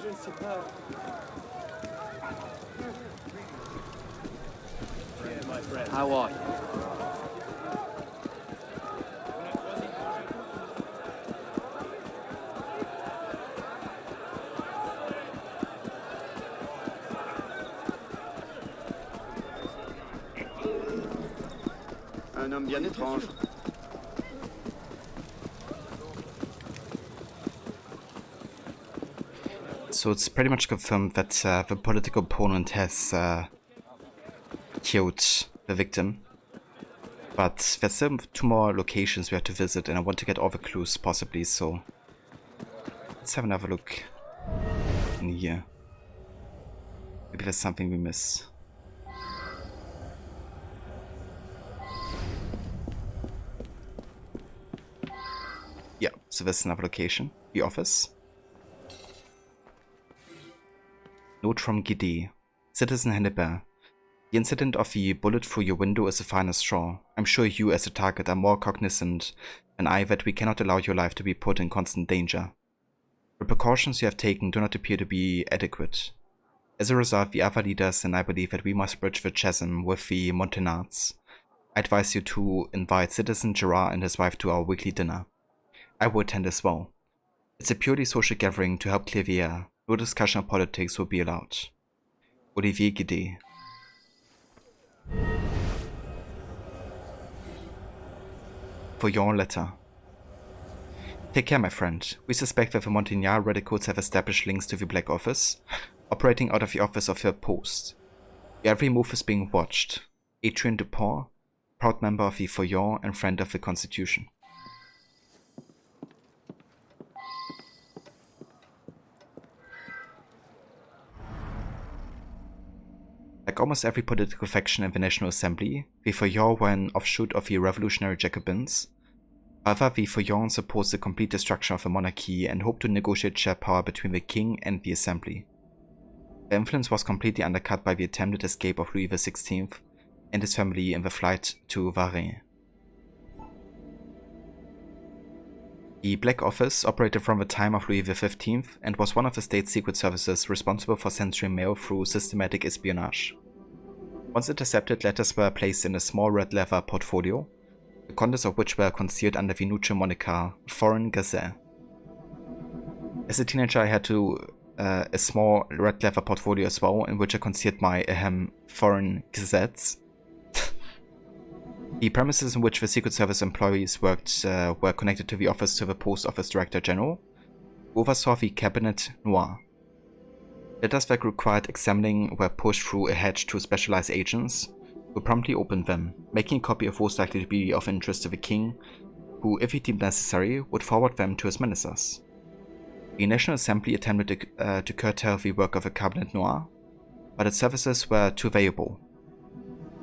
Je ne sais pas. How are you? Un homme bien étrange. So it's pretty much confirmed that the political opponent has killed the victim. But there's still 2 more locations we have to visit, and I want to get all the clues possibly, so let's have another look in here. Maybe there's something we miss. Yeah, so there's another location. The office. Note from Gide. Citizen Hannibal. The incident of the bullet through your window is a finer straw. I'm sure you as a target are more cognizant than I that we cannot allow your life to be put in constant danger. The precautions you have taken do not appear to be adequate. As a result, the other leaders and I believe that we must bridge the chasm with the Montagnards. I advise you to invite Citizen Gerard and his wife to our weekly dinner. I will attend as well. It's a purely social gathering to help clear the air. No discussion of politics will be allowed. Olivier Gide. For your letter. Take care, my friend. We suspect that the Montagnard radicals have established links to the Black Office, operating out of the office of your post. Your every move is being watched. Adrien Dupont, proud member of the Feuillon and friend of the Constitution. Like almost every political faction in the National Assembly, the Feuillon were an offshoot of the revolutionary Jacobins. However, the Feuillon supports the complete destruction of the monarchy and hoped to negotiate shared power between the king and the assembly. Their influence was completely undercut by the attempted escape of Louis XVI and his family in the flight to Varennes. The Black Office operated from the time of Louis XV and was one of the state's secret services responsible for censoring mail through systematic espionage. Once intercepted, letters were placed in a small red leather portfolio, the contents of which were concealed under the neutral moniker Foreign Gazette. As a teenager, I had a small red leather portfolio as well, in which I concealed my foreign gazettes. The premises in which the Secret Service employees worked were connected to the office of the Post Office Director General, who oversaw the Cabinet Noir. Letters that required examining were pushed through a hedge to specialized agents, who promptly opened them, making a copy of those likely to be of interest to the king, who, if he deemed necessary, would forward them to his ministers. The National Assembly attempted to curtail the work of the Cabinet Noir, but its services were too valuable.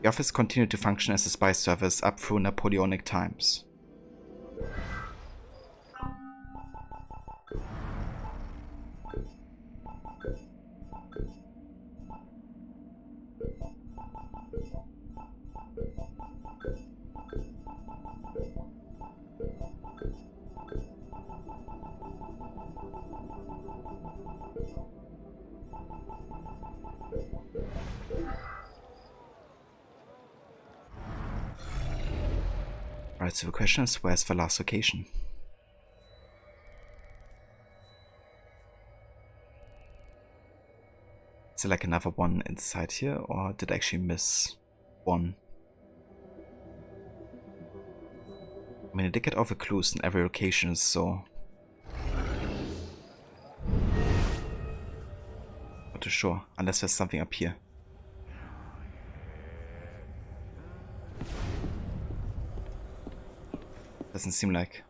The office continued to function as a spy service up through Napoleonic times. Right, so the question is, where's the last location? Is there like another one inside here, or did I actually miss one? I mean, I did get all the clues in every location, so... not too sure, unless there's something up here. Doesn't seem like.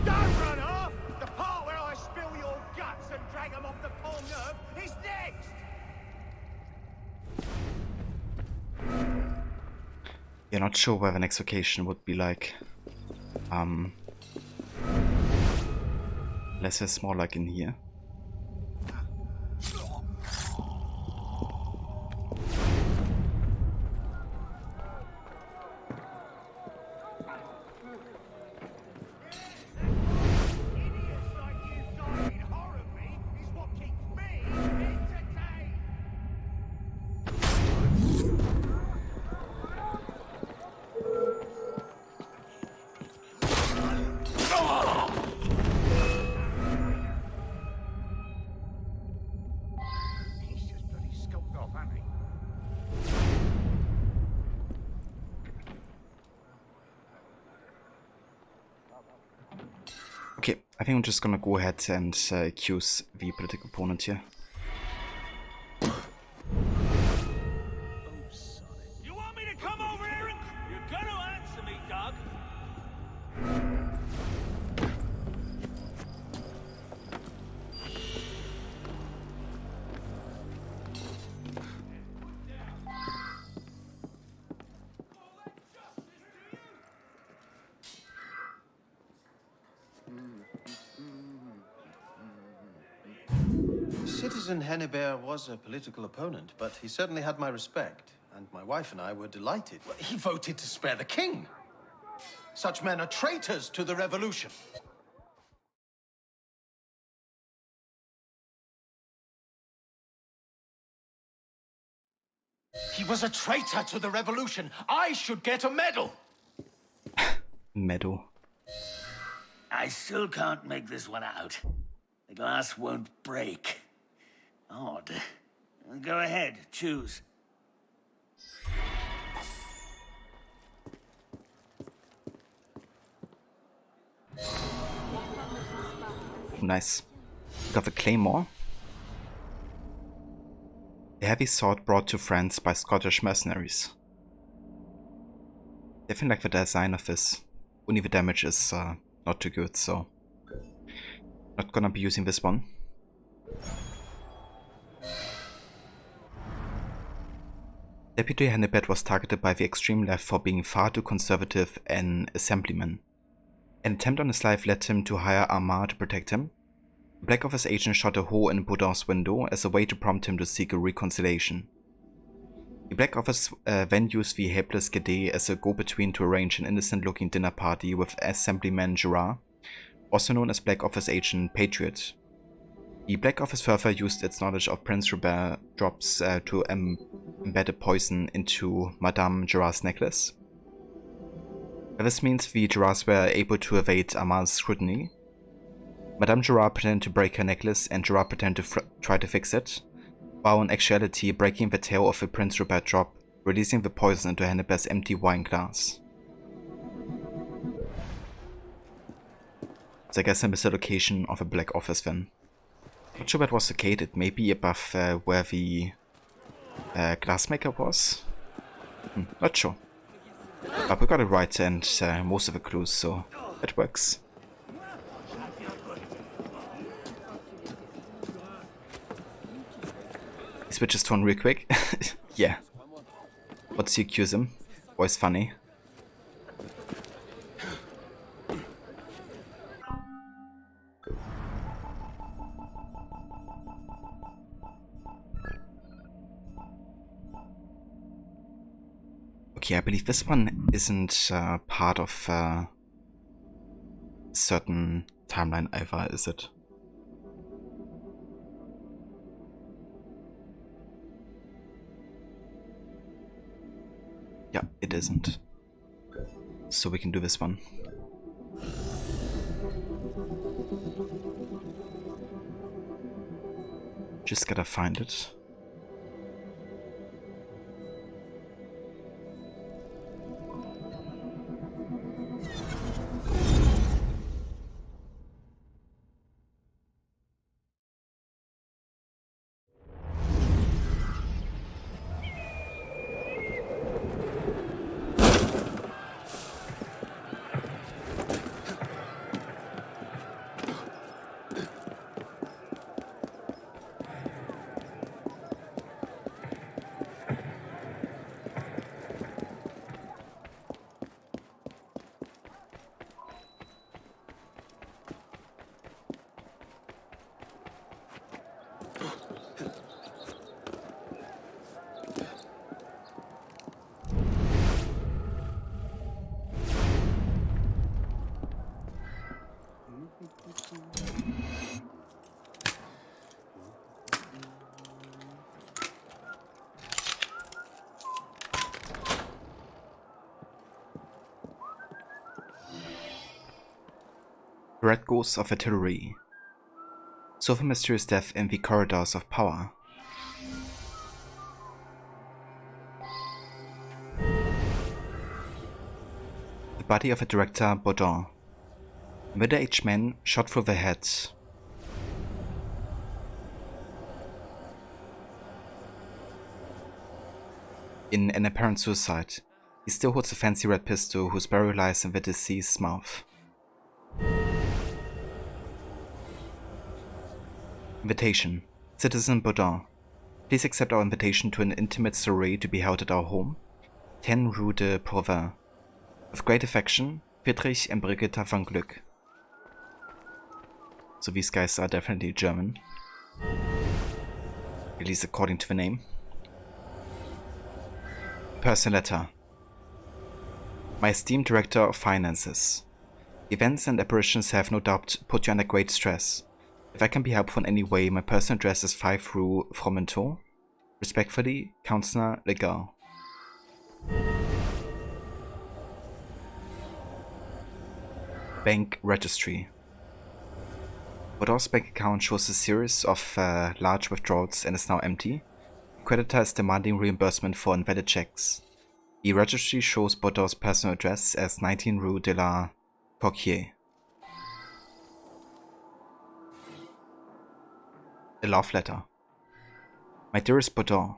Don't run off! The part where I spill your guts and drag them off the Pont Neuf is next! You're not sure where the next location would be like. Unless it's more like in here. Okay, I think I'm just gonna go ahead and accuse the political opponent here. You want me to come over here and... You're gonna answer me, Doug. Citizen Hennebert was a political opponent, but he certainly had my respect, and my wife and I were delighted. Well, he voted to spare the king. Such men are traitors to the revolution. He was a traitor to the revolution. I should get a medal. Medal. I still can't make this one out. The glass won't break. Odd. Go ahead, choose. Nice. Got the claymore. A heavy sword brought to France by Scottish mercenaries. Definitely like the design of this. Only the damage is not too good, so not gonna be using this one. Deputy Hennebert was targeted by the extreme left for being far too conservative an assemblyman. An attempt on his life led him to hire Armand to protect him. The Black Office agent shot a hole in Baudin's window as a way to prompt him to seek a reconciliation. The Black Office then used the helpless Cadet as a go-between to arrange an innocent-looking dinner party with Assemblyman Gerard, also known as Black Office agent Patriot. The Black Office further used its knowledge of Prince Robert drops to embed a poison into Madame Gerard's necklace. This means the Gerards were able to evade Armand's scrutiny. Madame Gerard pretended to break her necklace and Gerard pretended to try to fix it, while in actuality breaking the tail of the Prince Robert drop, releasing the poison into Hennebert's empty wine glass. So I guess I missed the location of a Black Office then. Not sure where it was located, maybe above where the glassmaker was? Not sure. But we got it right and most of the clues, so it works. He switches tone real quick. Yeah. What's you accuse him? Always funny. Okay, I believe this one isn't part of a certain timeline either, is it? Yeah, it isn't. So we can do this one. Just gotta find it. Red Ghosts of Artillery. So for mysterious death in the corridors of power. The body of a director, Baudin. A middle-aged man shot through the head. In an apparent suicide, he still holds a fancy red pistol whose barrel lies in the deceased's mouth. Invitation. Citizen Baudin, please accept our invitation to an intimate soiree to be held at our home, 10 Rue de Provins. With great affection, Friedrich and Brigitta von Glück. So these guys are definitely German. At least according to the name. Personal letter. My esteemed Director of Finances. Events and apparitions have no doubt put you under great stress. If I can be helpful in any way, my personal address is 5 Rue Fromenteau. Respectfully, Councillor Legal. Bank Registry. Baudin's bank account shows a series of large withdrawals and is now empty. The creditor is demanding reimbursement for invalid checks. The registry shows Baudin's personal address as 19 Rue de la Coquille. A love letter. My dearest Baudin,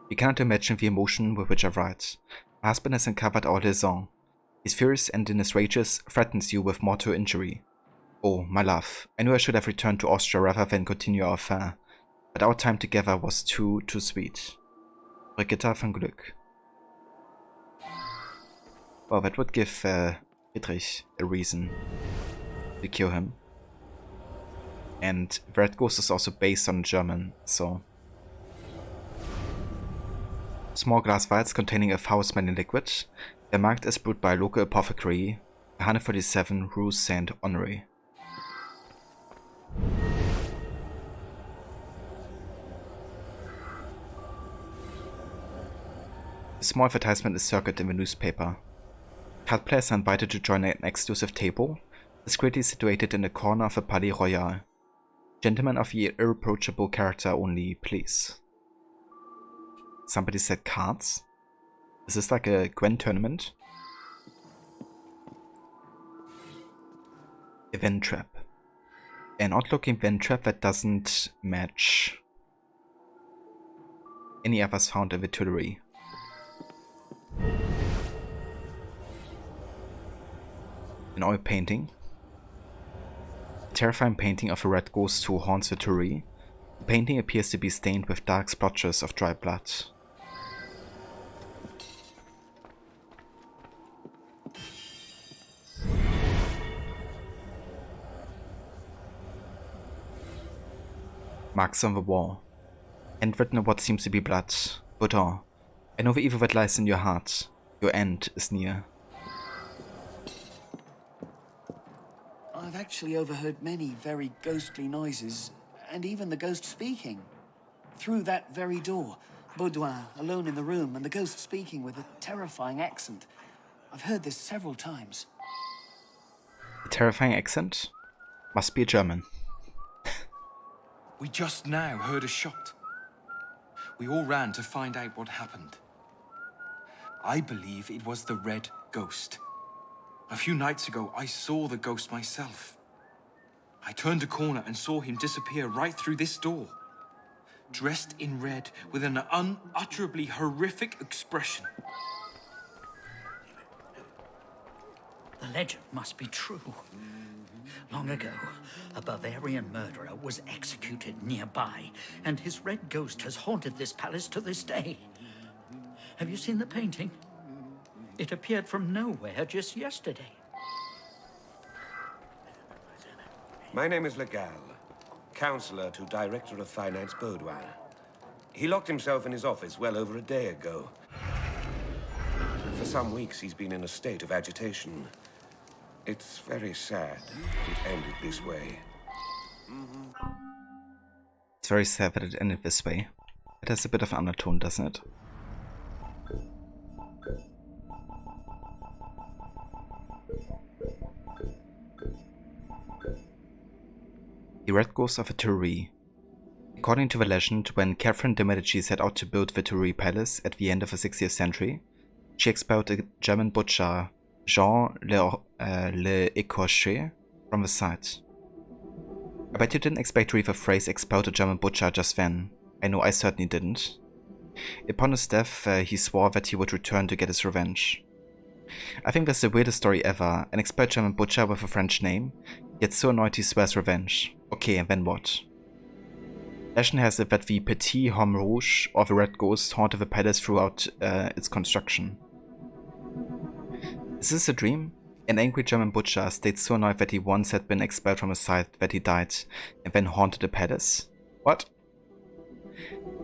you cannot imagine the emotion with which I write. My husband has uncovered our liaison. He's furious and in his rages threatens you with mortal injury. Oh, my love, I knew I should have returned to Austria rather than continue our affair, but our time together was too sweet. Brigitta von Glück. Well, that would give Friedrich a reason to kill him. And Red Ghost is also based on German, so... Small glass vials containing a foul-smelling liquid. They're marked as brewed by a local apothecary, 147 Rue Saint-Honoré. A small advertisement is circulated in the newspaper. Card players are invited to join an exclusive table, discreetly situated in the corner of the Palais Royal. Gentlemen of the irreproachable character only, please. Somebody said cards? Is this like a Gwen tournament? Event trap. An odd looking event trap that doesn't match any others found in the Tuileries. An oil painting. A terrifying painting of a red ghost who haunts the Tuileries. The painting appears to be stained with dark splotches of dry blood. Marks on the wall. Handwritten in what seems to be blood. Baudin, I know the evil that lies in your heart. Your end is near. I've actually overheard many very ghostly noises, and even the ghost speaking. Through that very door, Baudouin alone in the room, and the ghost speaking with a terrifying accent. I've heard this several times. A terrifying accent? Must be a German. We just now heard a shot. We all ran to find out what happened. I believe it was the Red Ghost. A few nights ago, I saw the ghost myself. I turned a corner and saw him disappear right through this door. Dressed in red with an unutterably horrific expression. The legend must be true. Long ago, a Bavarian murderer was executed nearby, and his red ghost has haunted this palace to this day. Have you seen the painting? It appeared from nowhere just yesterday. My name is Legal, counselor to Director of Finance Baudouin. He locked himself in his office well over a day ago. For some weeks, he's been in a state of agitation. It's very sad it ended this way. It's very sad that it ended this way. It has a bit of undertone, doesn't it? The Red Ghost of the Tuileries. According to the legend, when Catherine de' Medici set out to build the Tuileries Palace at the end of the 16th century, she expelled a German butcher, Jean l'Écorché, from the site. I bet you didn't expect to read the phrase expelled a German butcher just then. I know I certainly didn't. Upon his death, he swore that he would return to get his revenge. I think that's the weirdest story ever. An expelled German butcher with a French name, yet so annoyed he swears revenge. Okay, and then what? Legend has it that the Petit Homme Rouge, or the Red Ghost, haunted the palace throughout its construction. Is this a dream? An angry German butcher stayed so annoyed that he once had been expelled from a site that he died, and then haunted the palace? What?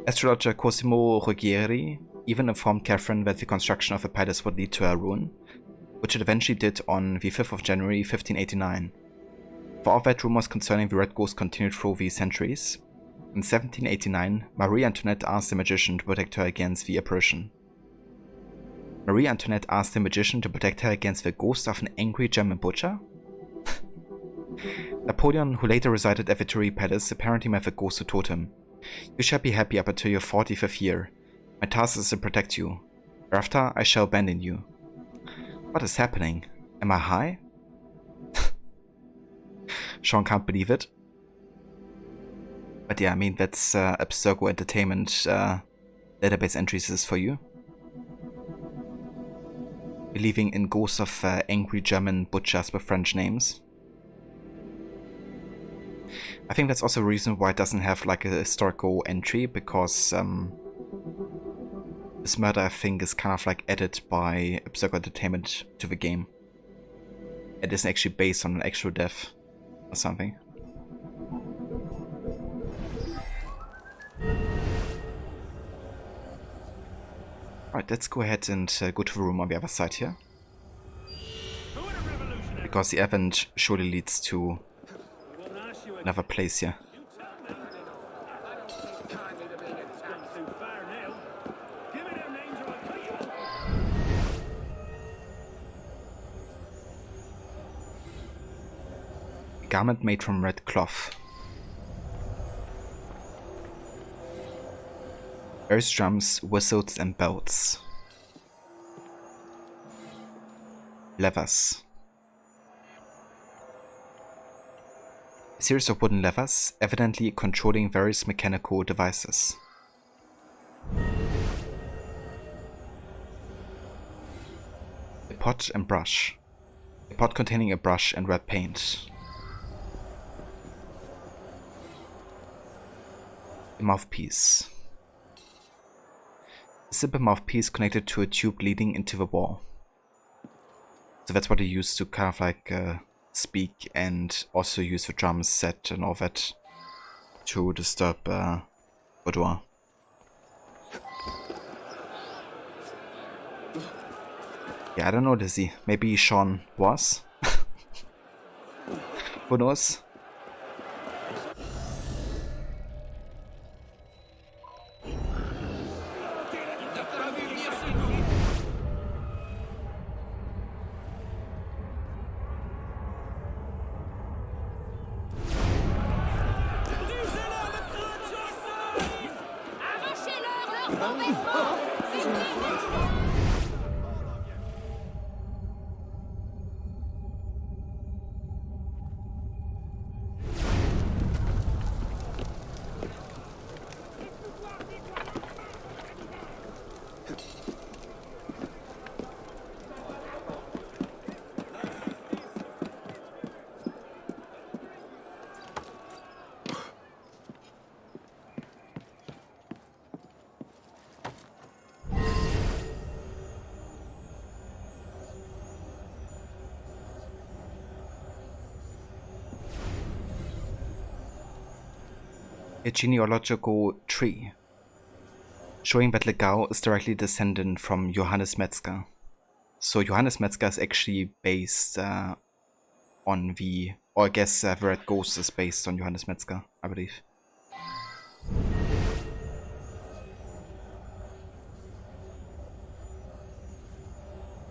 Astrologer Cosimo Ruggieri even informed Catherine that the construction of the palace would lead to her ruin, which it eventually did on the 5th of January 1589. For all that, rumors concerning the Red Ghost continued through the centuries. In 1789, Marie Antoinette asked the magician to protect her against the apparition. Marie Antoinette asked the magician to protect her against the ghost of an angry German butcher? Napoleon, who later resided at the Tuileries Palace, apparently met the ghost who told him, "You shall be happy up until your 45th year. My task is to protect you. Thereafter, I shall abandon you." What is happening? Am I high? Sean can't believe it. But yeah, I mean, that's Abstergo Entertainment database entries for you. Believing in ghosts of angry German butchers with French names. I think that's also a reason why it doesn't have like a historical entry, because this murder, I think, is kind of like added by Abstergo Entertainment to the game. It isn't actually based on an actual death or something. Alright, let's go ahead and go to the room on the other side here. Because the event surely leads to another place here. A garment made from red cloth. Various drums, whistles and bells. Levers. A series of wooden levers, evidently controlling various mechanical devices. A pot and brush. A pot containing a brush and red paint. A mouthpiece. A simple mouthpiece connected to a tube leading into the wall. So that's what they use to kind of like speak, and also use the drum set and all that to disturb Boudoir. Yeah, I don't know, Lizzie. Maybe Sean was? Who knows? A genealogical tree, showing that Legao is directly descendant from Johannes Metzger. So Johannes Metzger is actually based on the, or I guess the Red Ghost is based on Johannes Metzger, I believe.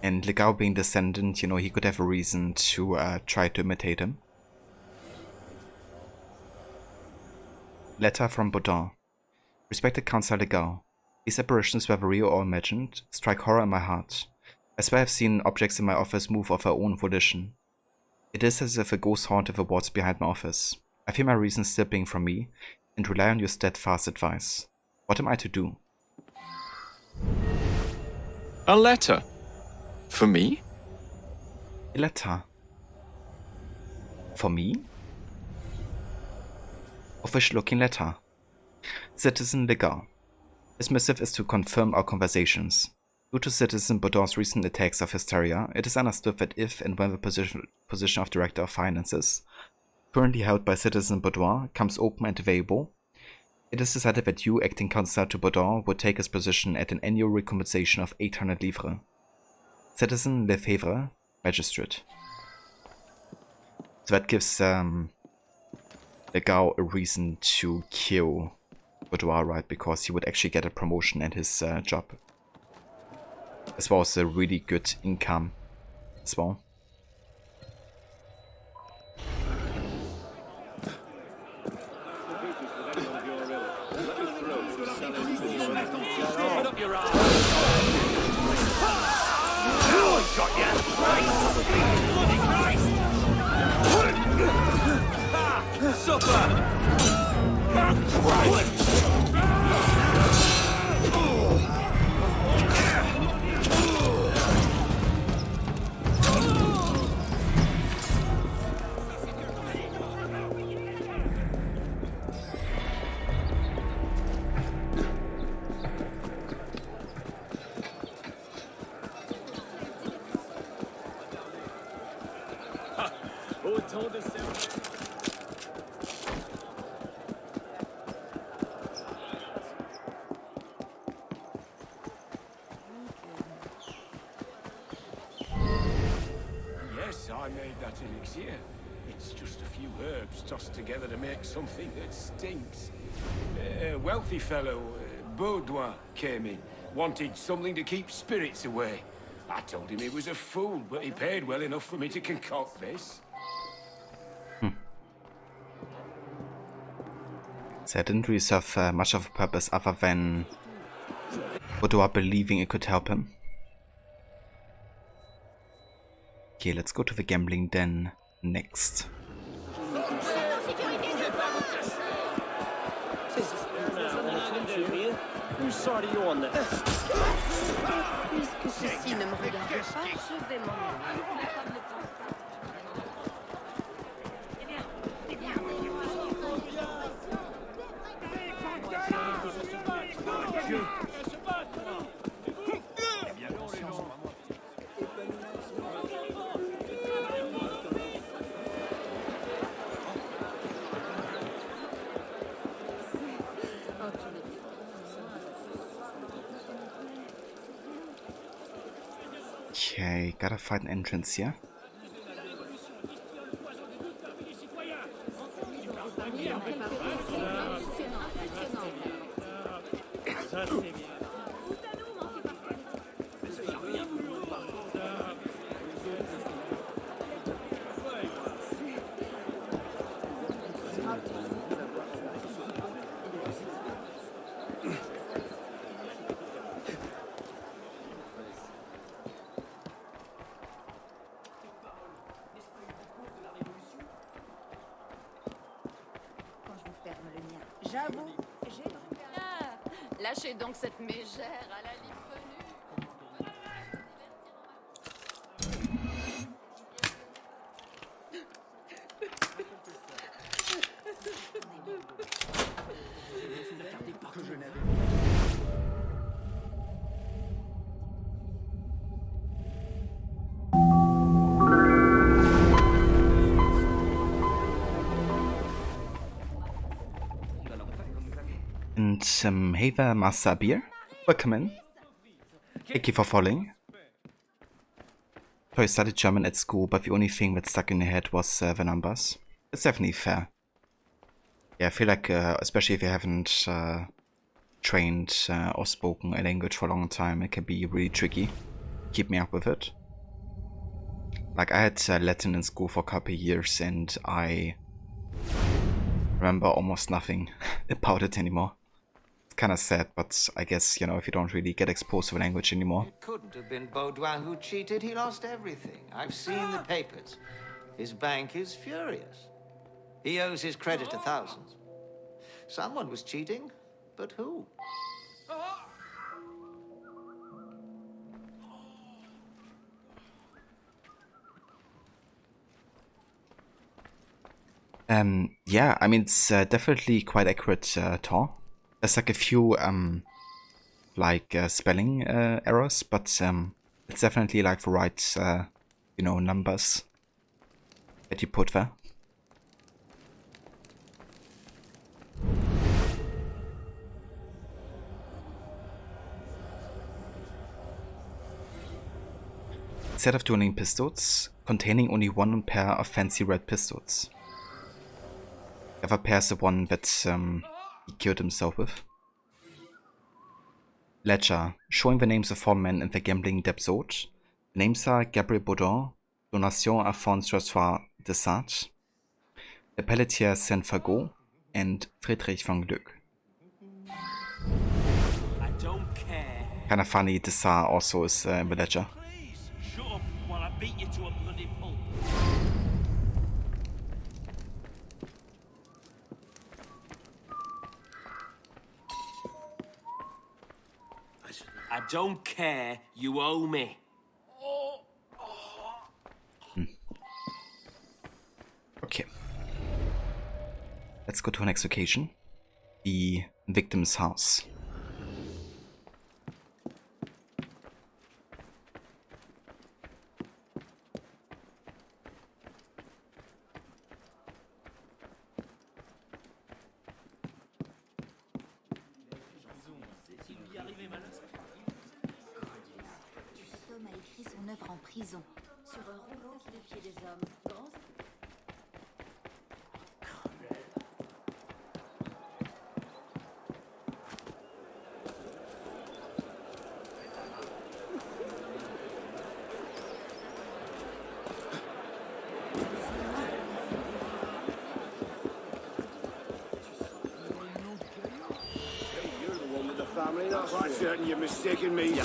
And Legao being descendant, you know, he could have a reason to try to imitate him. Letter from Baudin. Respected Councillor Legao, these apparitions, whether real or imagined, strike horror in my heart. I swear I've seen objects in my office move of their own volition. It is as if a ghost haunted the walls behind my office. I feel my reason slipping from me, and rely on your steadfast advice. What am I to do? A letter? For me? A letter? For me? Official-looking letter. Citizen Legao. This missive is to confirm our conversations. Due to Citizen Baudin's recent attacks of hysteria, it is understood that if and when the position of Director of Finances, currently held by Citizen Baudin, comes open and available, it is decided that you, acting councillor to Baudin, would take his position at an annual recompensation of 800 livres. Citizen Lefebvre, Magistrate. So that gives Legao a reason to kill Boudoir, right? Because he would actually get a promotion and his job, as well as a really good income as well. Yes, I made that elixir. It's just a few herbs tossed together to make something that stinks. A wealthy fellow, Baudouin, came in. Wanted something to keep spirits away. I told him he was a fool, but he paid well enough for me to concoct this. So it didn't really serve much of a purpose other than Boudoir believing it could help him. Okay, let's go to the gambling den next. Whose side are you on then? Puisque ceci ne me regarde pas, je vais m'en aller. Okay, gotta find an entrance here. J'avoue, j'ai... Ah, lâchez donc cette mégère à la libre venue. And hey there, Master Beer. Welcome in. Thank you for following. So I studied German at school, but the only thing that stuck in your head was the numbers. It's definitely fair. Yeah, I feel like, especially if you haven't trained or spoken a language for a long time, it can be really tricky. Keep me up with it. Like, I had Latin in school for a couple of years, and I remember almost nothing about it anymore. It's kind of sad, but I guess, you know, if you don't really get exposed to the language anymore. It couldn't have been Baudouin who cheated. He lost everything. I've seen the papers. His bank is furious. He owes his credit to thousands. Someone was cheating, but who? Yeah, I mean, it's definitely quite accurate, Tor. There's like a few, spelling errors, but it's definitely like the right, you know, numbers that you put there. Set of dueling pistols, containing only one pair of fancy red pistols. The other pair is the one that he killed himself with. Ledger, showing the names of 4 men in the gambling episode. The names are Gabriel Baudin, Donation Alphonse Jossois de Sade, Le Pelletier Saint-Fagot, and Friedrich von Gluck. I don't care. Kinda funny, de Sade also is in the ledger. Please, shut up while I beat you to a bloody pulp. I don't care. You owe me. Okay. Let's go to our next location. The victim's house. Cet homme a écrit son œuvre en prison, sur un rouleau qui défiait les hommes. Grands... Quite certain you're mistaken me.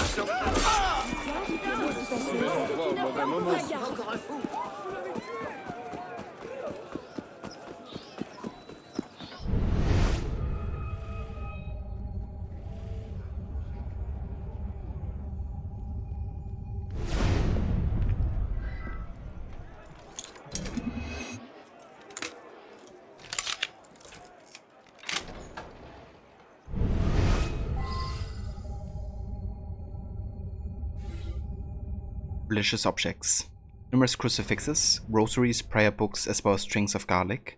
religious objects. Numerous crucifixes, rosaries, prayer books, as well as strings of garlic,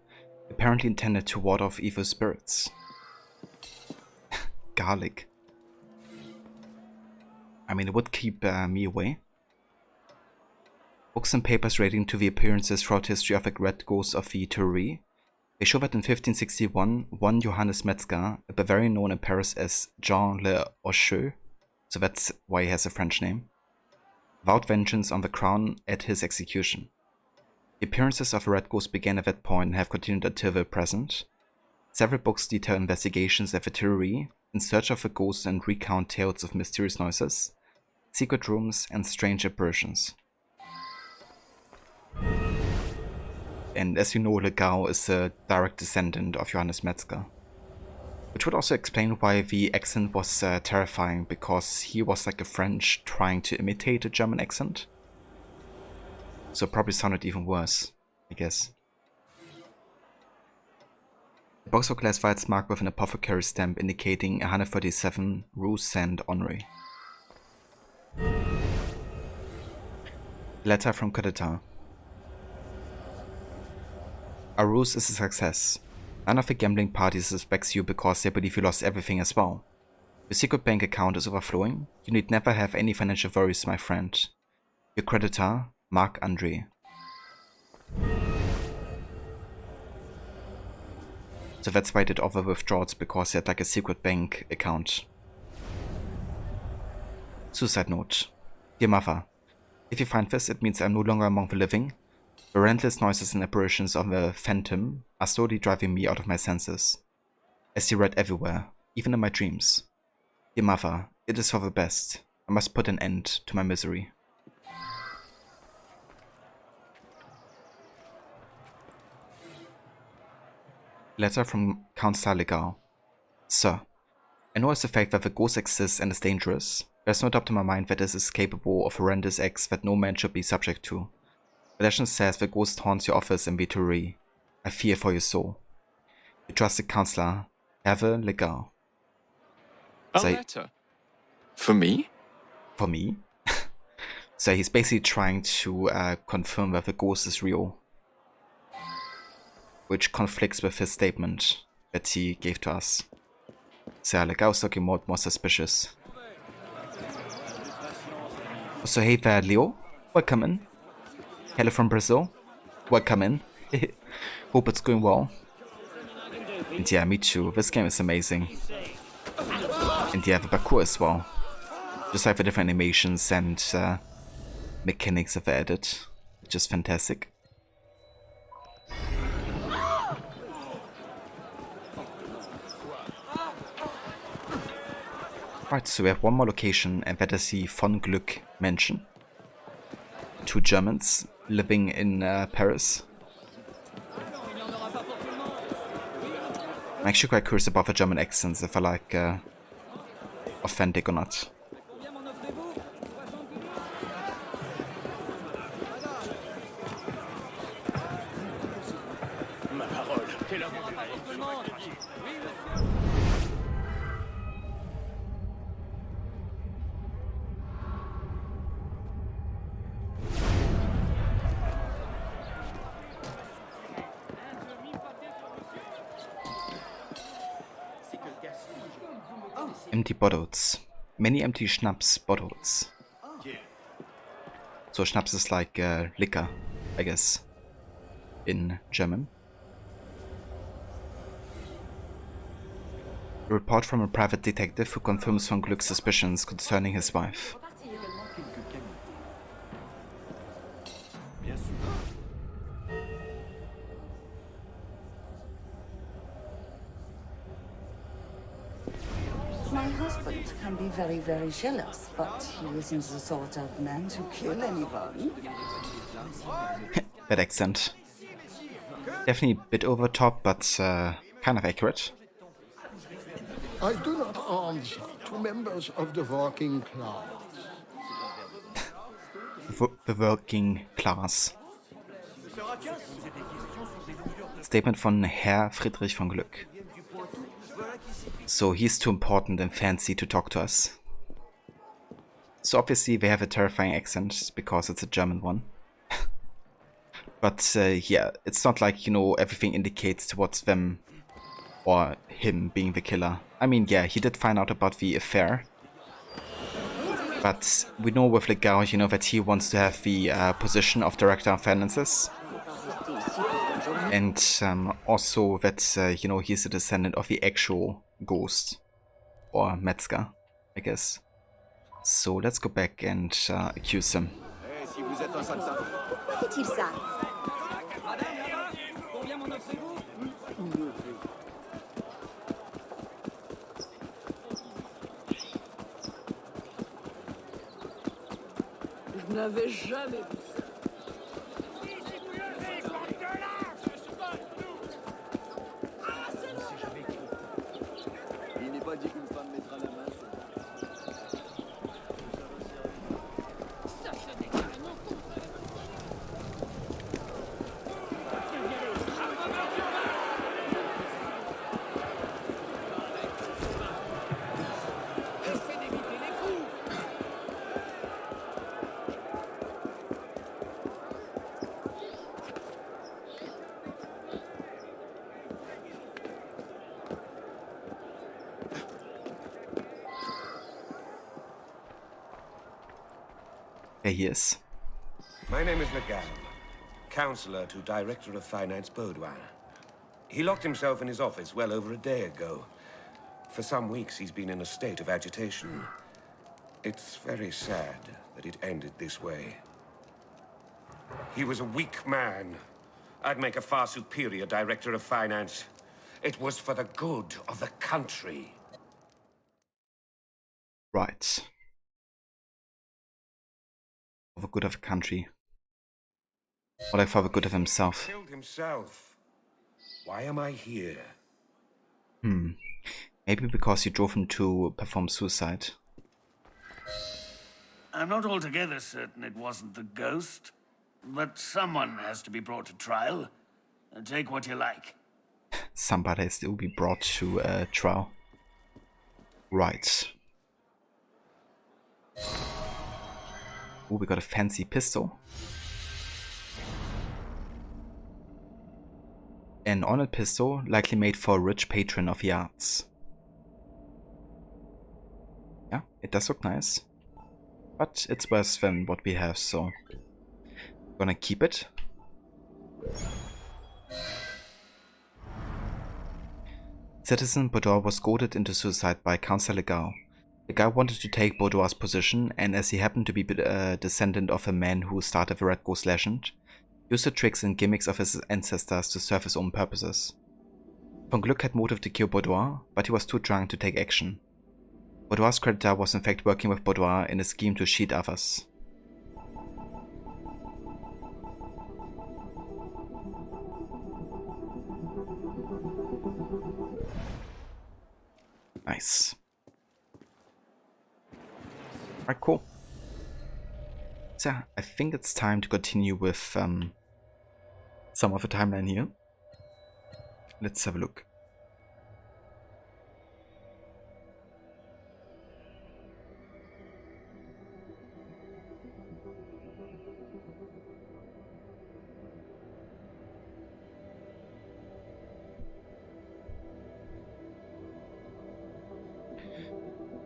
apparently intended to ward off evil spirits. Garlic. I mean, it would keep me away. Books and papers relating to the appearances throughout history of the Red Ghost of the Tuileries. They show that in 1561, one Johannes Metzger, a Bavarian known in Paris as Jean le Hocheux, so that's why he has a French name, vowed vengeance on the crown at his execution. The appearances of the Red Ghost began at that point and have continued until the present. Several books detail investigations at the Tuileries in search of the ghost and recount tales of mysterious noises, secret rooms, and strange apparitions. And as you know, Le Gau is a direct descendant of Johannes Metzger. Which would also explain why the accent was terrifying, because he was like a French trying to imitate a German accent. So it probably sounded even worse, I guess. The box of glass vials marked with an apothecary stamp indicating 137 Rue Saint-Honoré. Letter from Codetta. Our ruse is a success. None of the gambling parties suspects you because they believe you lost everything as well. Your secret bank account is overflowing. You need never have any financial worries, my friend. Your creditor, Marc André. So that's why I did offer withdrawals, because he had like a secret bank account. Suicide note. Dear mother, if you find this, it means I'm no longer among the living. The relentless noises and apparitions of the phantom are slowly driving me out of my senses. I see red everywhere, even in my dreams. Dear mother, it is for the best. I must put an end to my misery. Letter from Councillor Legal. Sir, I know as a fact that the ghost exists and is dangerous. There is no doubt in my mind that it is capable of horrendous acts that no man should be subject to. The legend says the ghost haunts your office in Tuileries. I fear for your soul. Your trusted counselor, Hervé Legal. A letter? For me? For me? So he's basically trying to confirm that the ghost is real. Which conflicts with his statement that he gave to us. So Legal is looking more suspicious. So hey there, Leo. Welcome in. Hello from Brazil. Welcome in. Hope it's going well. And yeah, me too. This game is amazing. And yeah, the parkour as well. Just like the different animations and mechanics of the edit. Just fantastic. Right, so we have one more location, and that is the Von Glück mansion. Two Germans living in Paris. I'm actually quite curious about the German accents, if I like authentic or not. Empty bottles. Many empty schnapps bottles. So schnapps is like liquor, I guess, in German. A report from a private detective who confirms Von Glück's suspicions concerning his wife. My husband can be very, very jealous, but he isn't the sort of man to kill anyone. That accent. Definitely a bit over top, but kind of accurate. I do not answer to members of the working class. The working class. Statement von Herr Friedrich von Glück. So he's too important and fancy to talk to us. So obviously they have a terrifying accent because it's a German one. But yeah, it's not like, you know, everything indicates towards them or him being the killer. I mean, yeah, he did find out about the affair. But we know with Legao, you know, that he wants to have the position of Director of Finances. And also that, you know, he's a descendant of the actual ghost. Or Metzger, I guess. So let's go back and accuse him. Pourquoi fait-il ça? Je n'avais jamais vu ça. Il n'est pas dit qu'une femme mettra la main sur... There he is. My name is Legal, counselor to Director of Finance Baudouin. He locked himself in his office well over a day ago. For some weeks, he's been in a state of agitation. It's very sad that it ended this way. He was a weak man. I'd make a far superior Director of Finance. It was for the good of the country. Right. For the good of the country. Or like for the good of himself. Killed himself. Why am I here? Maybe because you drove him to perform suicide. I'm not altogether certain it wasn't the ghost, but someone has to be brought to trial. Take what you like. Somebody has to be brought to trial. Right. Oh, we got a fancy pistol. An ornate pistol, likely made for a rich patron of the arts. Yeah, it does look nice. But it's worse than what we have, so I'm gonna keep it. Citizen Baudouin was goaded into suicide by Councillor Legal. The guy wanted to take Baudouin's position, and as he happened to be a descendant of a man who started the Red Ghost legend, used the tricks and gimmicks of his ancestors to serve his own purposes. Von Gluck had motive to kill Baudouin, but he was too drunk to take action. Baudouin's creditor was in fact working with Baudouin in a scheme to cheat others. Nice. Alright, cool. So I think it's time to continue with some of the timeline here. Let's have a look.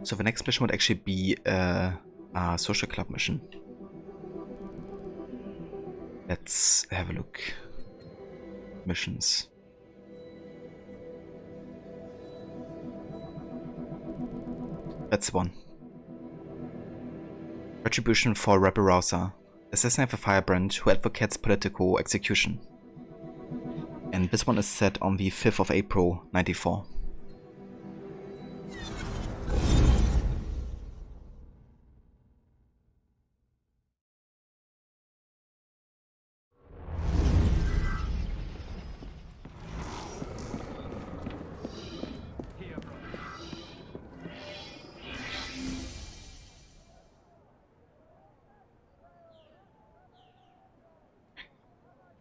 So the next mission would actually be a social club mission. Let's have a look. Missions. That's one. Retribution for Rebel Rouser. Assassinate the firebrand who advocates political execution. And this one is set on the 5th of April, 94.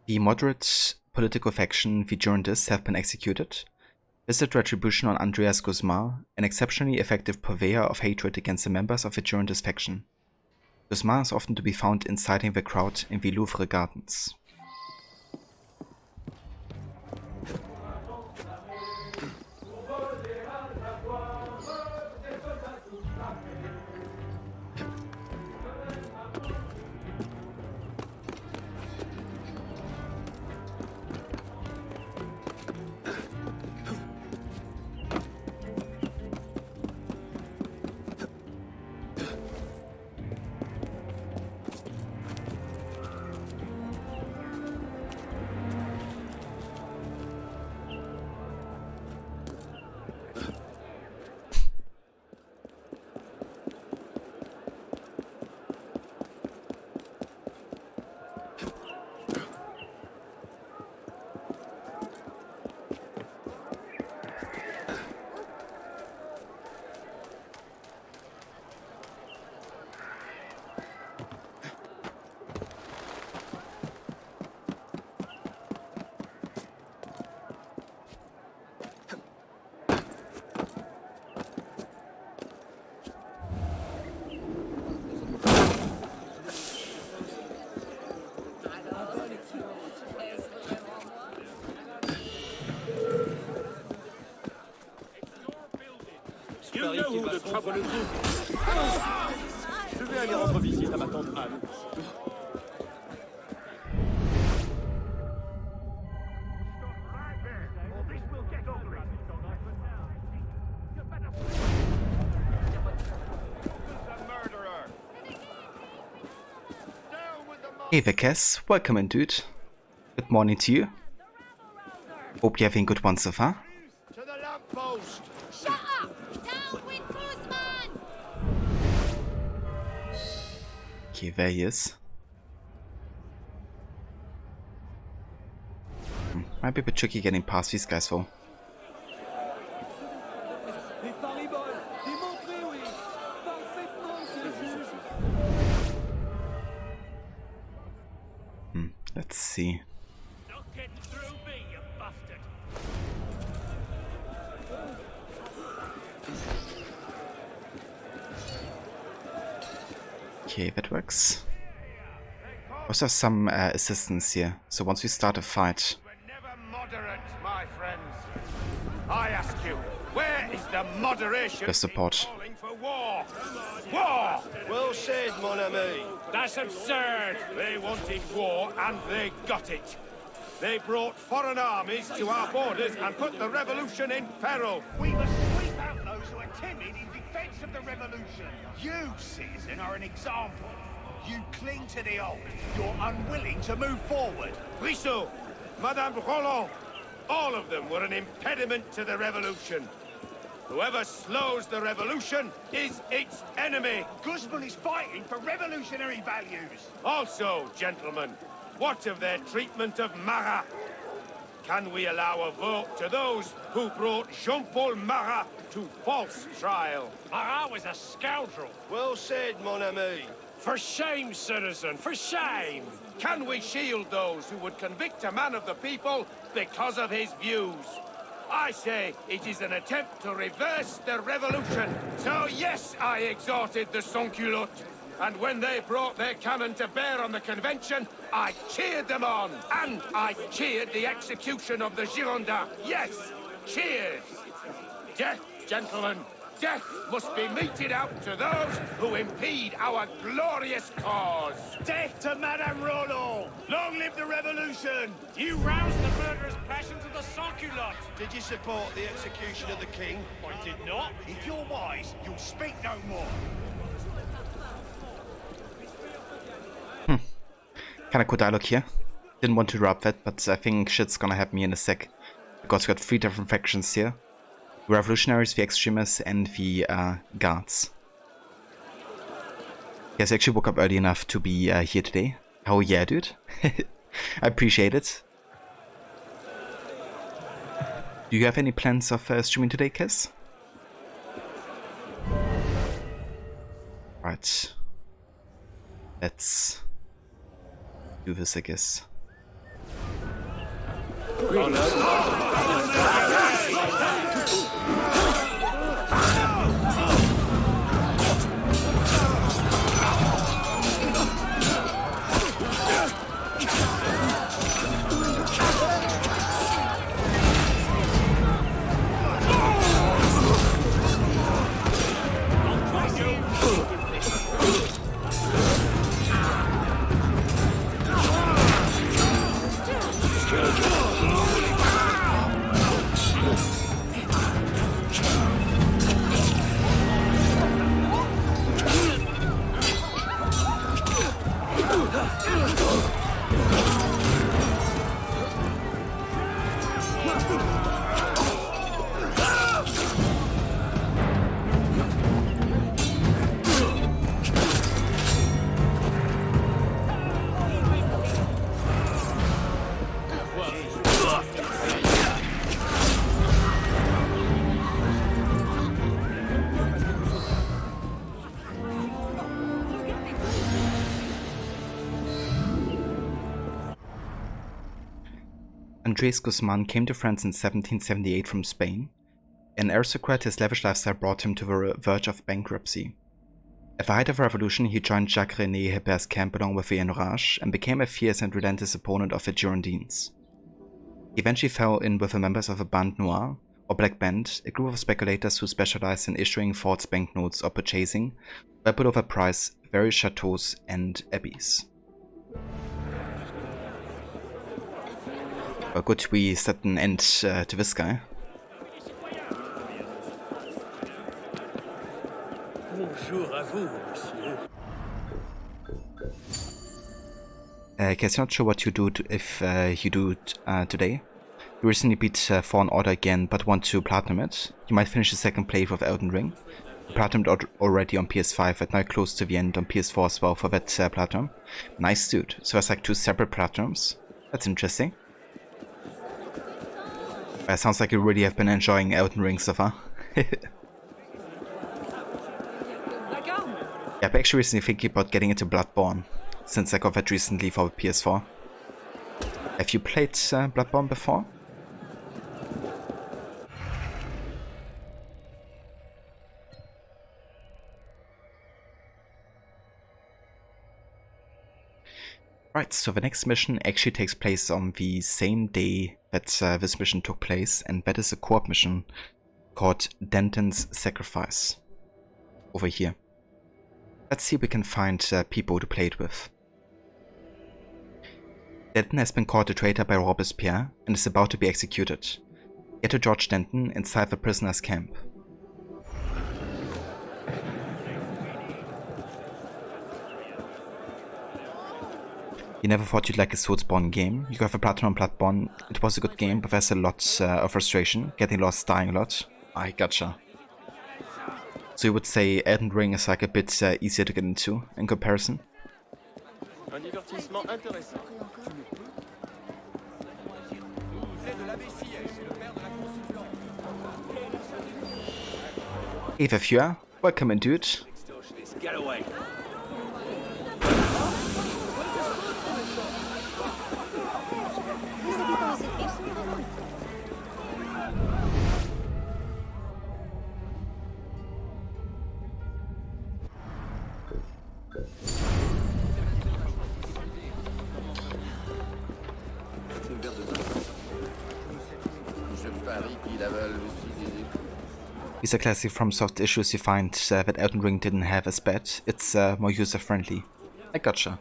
The moderate political faction, the Girondists, have been executed. Visit retribution on Andreas Guzmán, an exceptionally effective purveyor of hatred against the members of the Girondist faction. Guzman is often to be found inciting the crowd in the Louvre gardens. You know who the trouble is. Je vais aller rendre visite à ma tante Anne. Hey Vickers, welcome in, dude. Good morning to you. Hope you're having a good one so far. To the lamppost. Shut up! Down with Guzman! Okay, there he is. Might be a bit tricky getting past these guys though. Let's see. Okay, that works. Also have some assistance here, so once we start a fight... Moderate, my friends. I ask you, where is the moderation? The support. Calling for war? War! Well said, mon ami. That's absurd. They wanted war and they got it. They brought foreign armies to our borders and put the revolution in peril. We must sweep out those who are timid in defense of the revolution. You, citizen, are an example. You cling to the old. You're unwilling to move forward. Brissot, Madame Roland, all of them were an impediment to the revolution. Whoever slows the revolution is its enemy. Guzman is fighting for revolutionary values. Also, gentlemen, what of their treatment of Marat? Can we allow a vote to those who brought Jean-Paul Marat to false trial? Marat was a scoundrel. Well said, mon ami. For shame, citizen, for shame! Can we shield those who would convict a man of the people because of his views? I say it is an attempt to reverse the revolution. So yes, I exhorted the sans-culottes. And when they brought their cannon to bear on the convention, I cheered them on. And I cheered the execution of the Girondins. Yes, cheered. Death, gentlemen, death must be meted out to those who impede our glorious cause. Death to Madame Roland! Long live the revolution! You roused the murderous passions of the sans-culottes! Did you support the execution of the king? I did not. If you're wise, you'll speak no more. Kinda cool dialogue here. Didn't want to interrupt that, but I think shit's gonna happen me in a sec. Because we got 3 different factions here. The revolutionaries, the extremists, and the guards. Yes, I actually woke up early enough to be here today. Oh yeah, dude. I appreciate it. Do you have any plans of streaming today, Kiss? Right. Let's do this, I guess. Andres Guzman came to France in 1778 from Spain. An aristocrat, his lavish lifestyle brought him to the verge of bankruptcy. At the height of the revolution, he joined Jacques-René Hébert's camp along with the Enragés and became a fierce and relentless opponent of the Girondins. He eventually fell in with the members of a Bande Noire, or Black Band, a group of speculators who specialized in issuing false banknotes or purchasing, well below the price, various chateaux and abbeys. Well, good, we set an end to this guy. Bonjour à vous, monsieur. Guess not sure what you do if you do today. You recently beat Fallen Order again, but want to platinum it. You might finish the second playthrough of Elden Ring. You platinumed already on PS5, and now close to the end on PS4 as well for that platinum. Nice, dude. So that's like 2 separate platinums. That's interesting. Sounds like you really have been enjoying Elden Ring so far. Yeah, I'm actually recently thinking about getting into Bloodborne, since I got that recently for PS4. Have you played Bloodborne before? Right, so the next mission actually takes place on the same day that this mission took place, and that is a co-op mission called Denton's Sacrifice. Over here. Let's see if we can find people to play it with. Denton has been caught a traitor by Robespierre and is about to be executed. Get to George Denton inside the prisoner's camp. You never thought you'd like a Soulsborne game? You got the Platinum on Bloodborne. It was a good game, but there's a lot of frustration, getting lost, dying a lot. I gotcha. So you would say Elden Ring is like a bit easier to get into in comparison? Un divertissement intéressant. Hey there, viewer. Welcome in, dude. Get away. These are classic FromSoft issues you find that Elden Ring didn't have as bad. It's more user-friendly. I gotcha.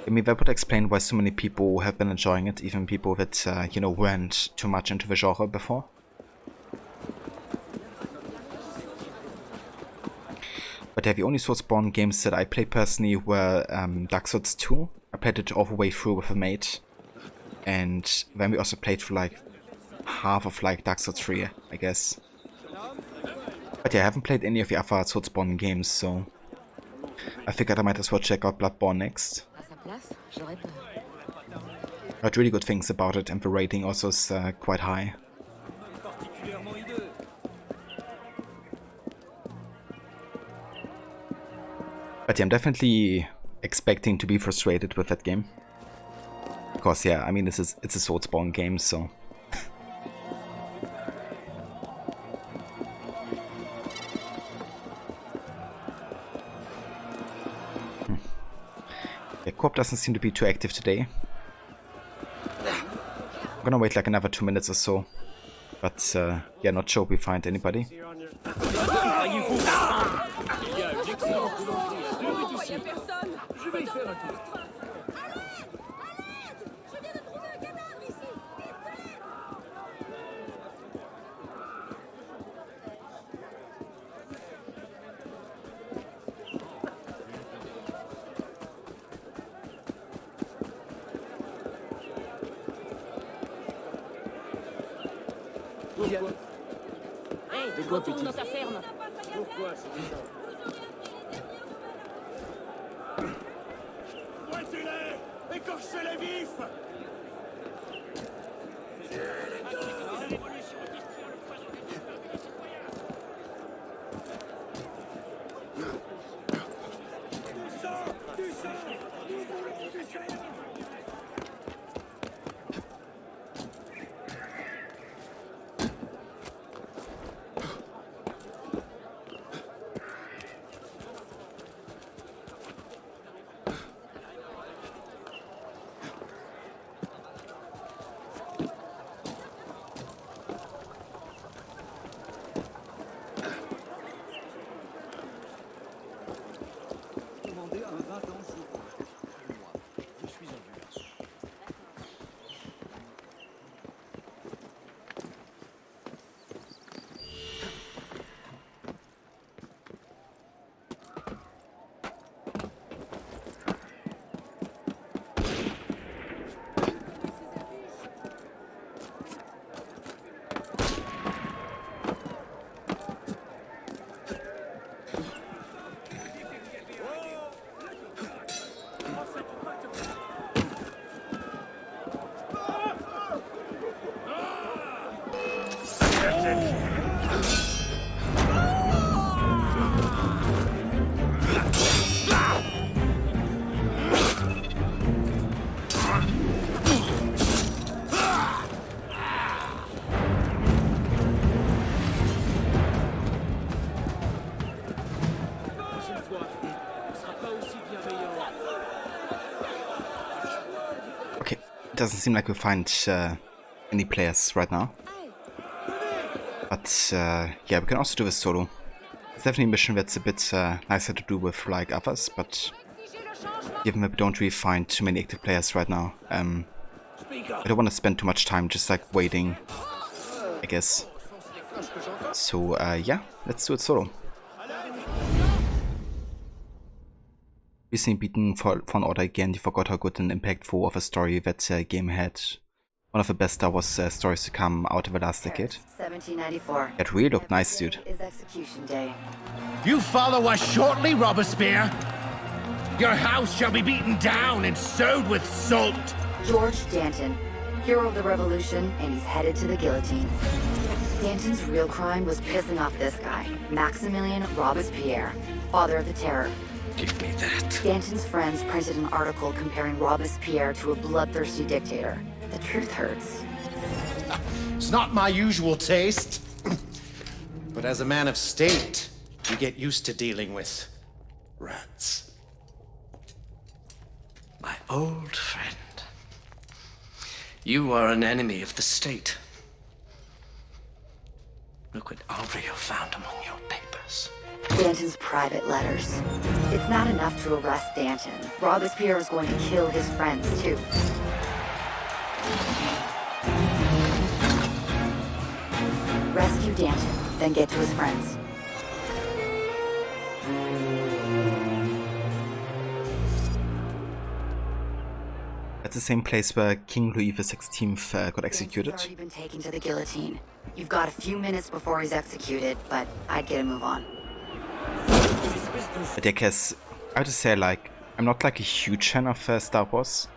I mean, that would explain why so many people have been enjoying it, even people that, you know, weren't too much into the genre before. But yeah, the only Soulsborne games that I played personally were Dark Souls 2. I played it all the way through with a mate. And then we also played for like half of like Dark Souls 3, I guess. But yeah, I haven't played any of the other Soulsborne games, so I figured I might as well check out Bloodborne next. I heard really good things about it, and the rating also is quite high. But yeah, I'm definitely expecting to be frustrated with that game. Because yeah, I mean, it's a Soulsborne game, so... Yeah, co-op doesn't seem to be too active today. I'm gonna wait like another 2 minutes or so. But yeah, not sure if we find anybody. Hey, retourne dans ta ferme. Pourquoi c'est ça? Boitez-les! Écorchez-les vifs! doesn't seem like we find any players right now. But yeah, we can also do this solo. It's definitely a mission that's a bit nicer to do with like others, but given that we don't really find too many active players right now, I don't want to spend too much time just like waiting, I guess. So yeah, let's do it solo. Recently beaten Fallen Order again, you forgot how good and impactful of a story that game had. One of the best Star Wars stories to come out of the last decade. 1794. It really looked nice, dude. Is execution day. You follow us shortly, Robespierre. Your house shall be beaten down and sowed with salt. George Danton, hero of the revolution, and he's headed to the guillotine. Danton's real crime was pissing off this guy, Maximilien Robespierre, father of the Terror. Give me that. Danton's friends printed an article comparing Robespierre to a bloodthirsty dictator. The truth hurts. It's not my usual taste. But as a man of state, you get used to dealing with rats. My old friend, you are an enemy of the state. Look what Aureo found among your papers. Danton's private letters. It's not enough to arrest Danton. Robespierre is going to kill his friends, too. Rescue Danton, then get to his friends. That's the same place where King Louis XVI got executed. He's already been taken to the guillotine. You've got a few minutes before he's executed, but I'd get a move on. But I guess I have to say, like, I'm not like a huge fan of Star Wars,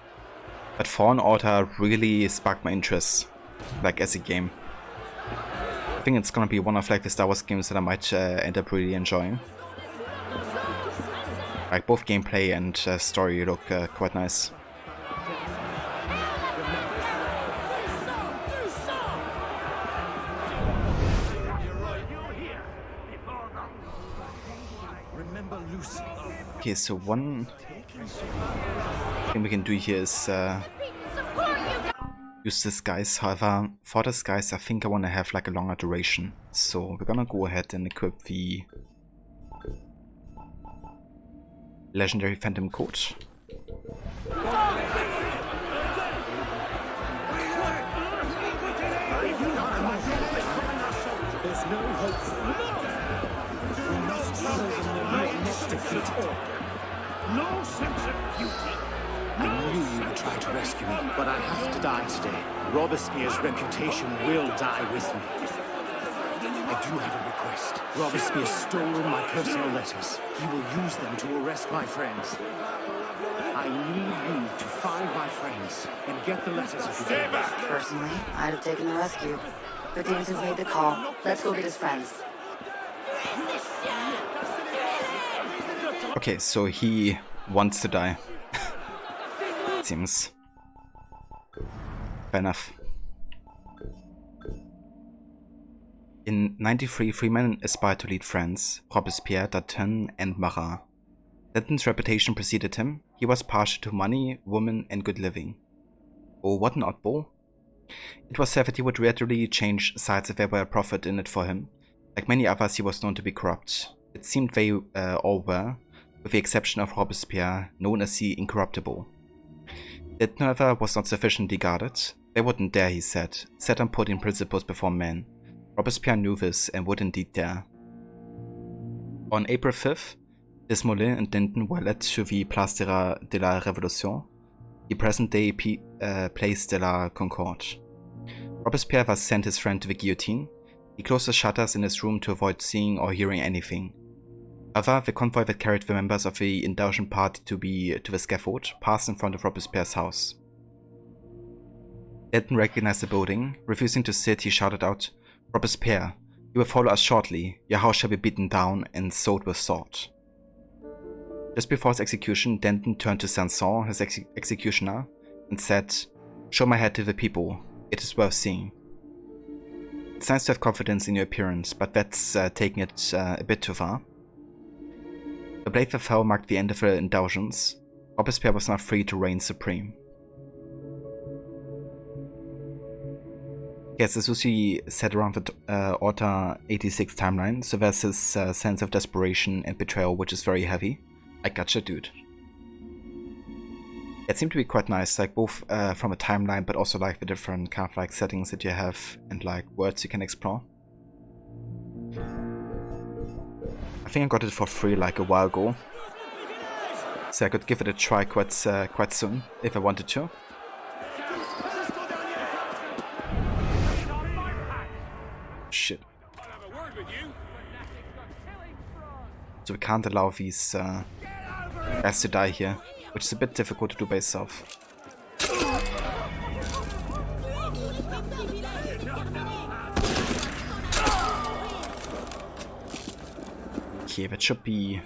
but Fallen Order really sparked my interest, like as a game. I think it's gonna be one of like the Star Wars games that I might end up really enjoying. Like both gameplay and story look quite nice. Okay, so one thing we can do here is use disguise. However, for disguise I think I want to have like a longer duration. So we're gonna go ahead and equip the legendary phantom coat. There's no hope for me. We must show them that we are not defeated. No sense of beauty. I knew you would try to rescue me, but I have to die today. Robespierre's reputation will die with me. I do have a request. Robespierre stole my personal letters. He will use them to arrest my friends. I need you to find my friends and get the letters if you can. Personally, I'd have taken the rescue. But Danton's made the call. Let's go get his friends. Okay, so he wants to die. Seems fair enough. In 93, three men aspired to lead France: Robespierre, Danton, and Marat. Danton's reputation preceded him. He was partial to money, women, and good living. Oh, what an oddball. It was said that he would readily change sides if there were a profit in it for him. Like many others, he was known to be corrupt. It seemed they all were, with the exception of Robespierre, known as the Incorruptible. Danton, however, was not sufficiently guarded. They wouldn't dare, he said, set on putting principles before men. Robespierre knew this and would indeed dare. On April 5th, Desmoulins and Danton were led to the Place de la Révolution, the present-day Place de la Concorde. Robespierre thus sent his friend to the guillotine. He closed the shutters in his room to avoid seeing or hearing anything. However, the convoy that carried the members of the indulgent party to the scaffold passed in front of Robespierre's house. Danton recognized the building. Refusing to sit, he shouted out, "Robespierre, you will follow us shortly. Your house shall be beaten down and sowed with salt." Just before his execution, Danton turned to Sanson, his executioner, and said, "Show my head to the people. It is worth seeing." It's nice to have confidence in your appearance, but that's taking it a bit too far. The blade that fell marked the end of the indulgence. Robespierre was not free to reign supreme. Yes, this was set around the Orta 86 timeline, so there's this sense of desperation and betrayal, which is very heavy. I gotcha, dude. It seemed to be quite nice, like both from a timeline, but also like the different kind of like settings that you have and like worlds you can explore. I think I got it for free like a while ago, so I could give it a try quite soon if I wanted to. Shit. So we can't allow these guys to die here, which is a bit difficult to do by yourself. Okay, that should be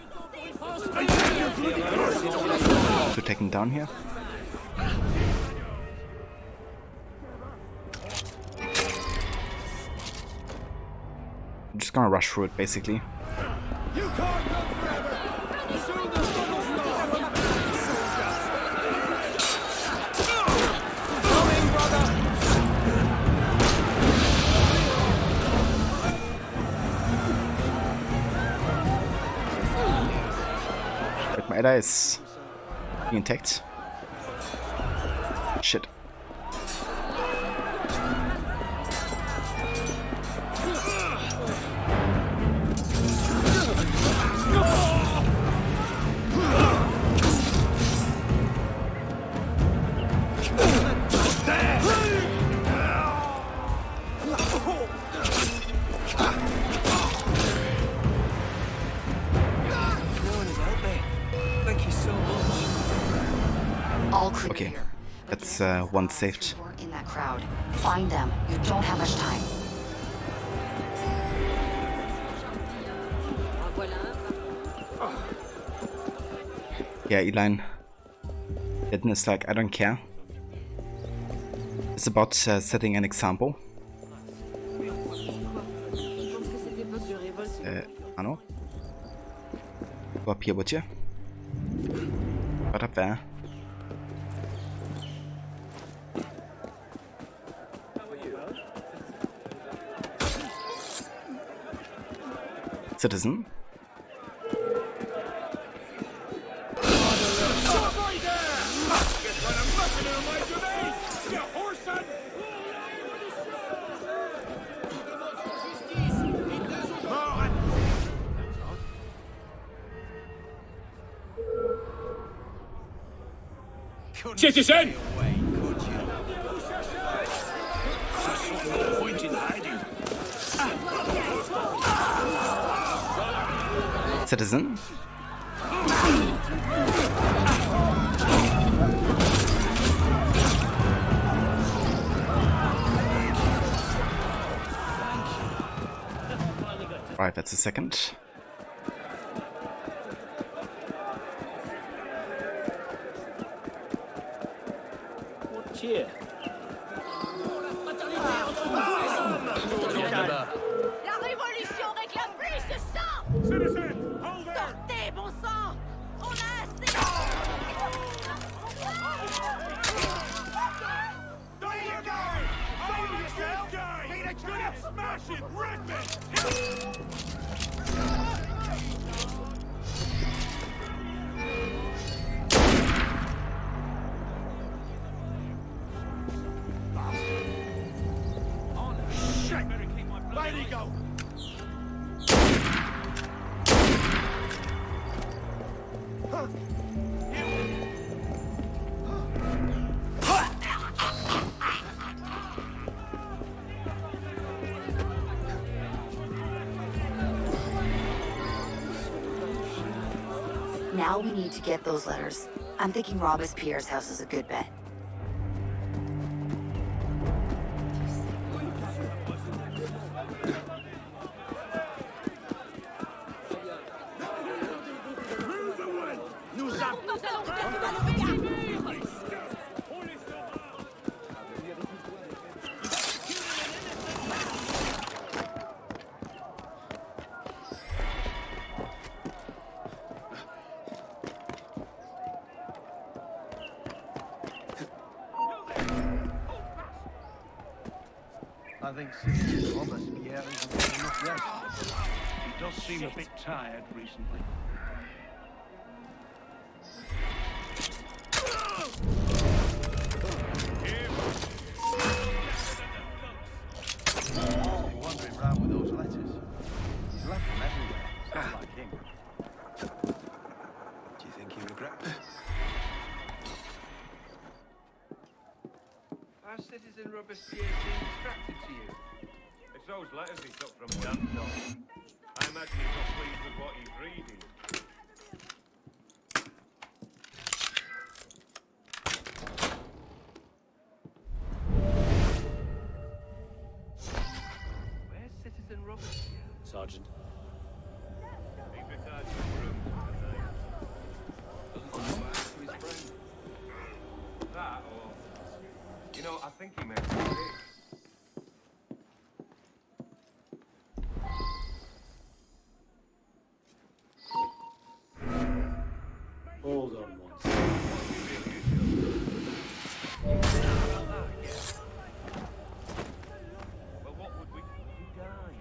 to take him down here. I'm just gonna rush through it basically. But my Ella is intact. Shit. Okay, that's one saved. In that crowd. Find them. You don't have much time. Yeah, Eline. Eden is like, I don't care. It's about setting an example. Anno? Go up here, would you? Right up there. Citizen. Citizen! Citizen. Right, that's a second. What's here? La révolution réclame plus de sang! Sortez, bon sang! On a assez! There you go! Hold yourself! Be the good at smashing Redman! Where'd he go? Now we need to get those letters. I'm thinking Robespierre's house is a good bet. I think Citizen Robespierre isn't getting enough rest. He does seem a bit tired recently. He's wandering around with those letters. He's left them everywhere. It's not like him. Do you think he regrets it? Our Citizen Robespierre seemed distracted to you. It's those letters he took from Danton. I imagine he's not pleased with what he's reading. Where's Citizen Robespierre? Sergeant. He's retired to his room tonight. Doesn't come back to his friend. That, or... You know, I think he meant this. Hold on one Well, what would we... He died.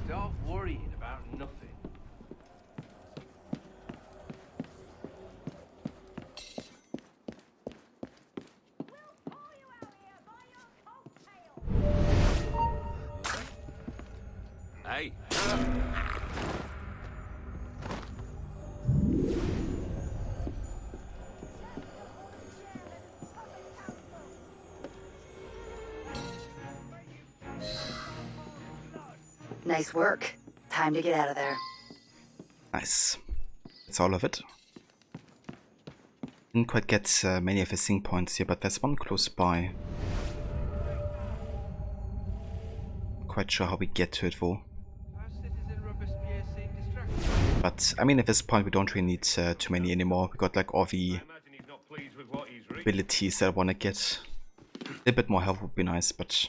Stop worrying about nothing. Hey. Nice work. Time to get out of there. Nice. That's all of it. Didn't quite get many of his sync points here, but there's one close by. Quite sure how we get to it though. But I mean, at this point we don't really need too many anymore. We got like all the abilities that I want to get. A bit more health would be nice, but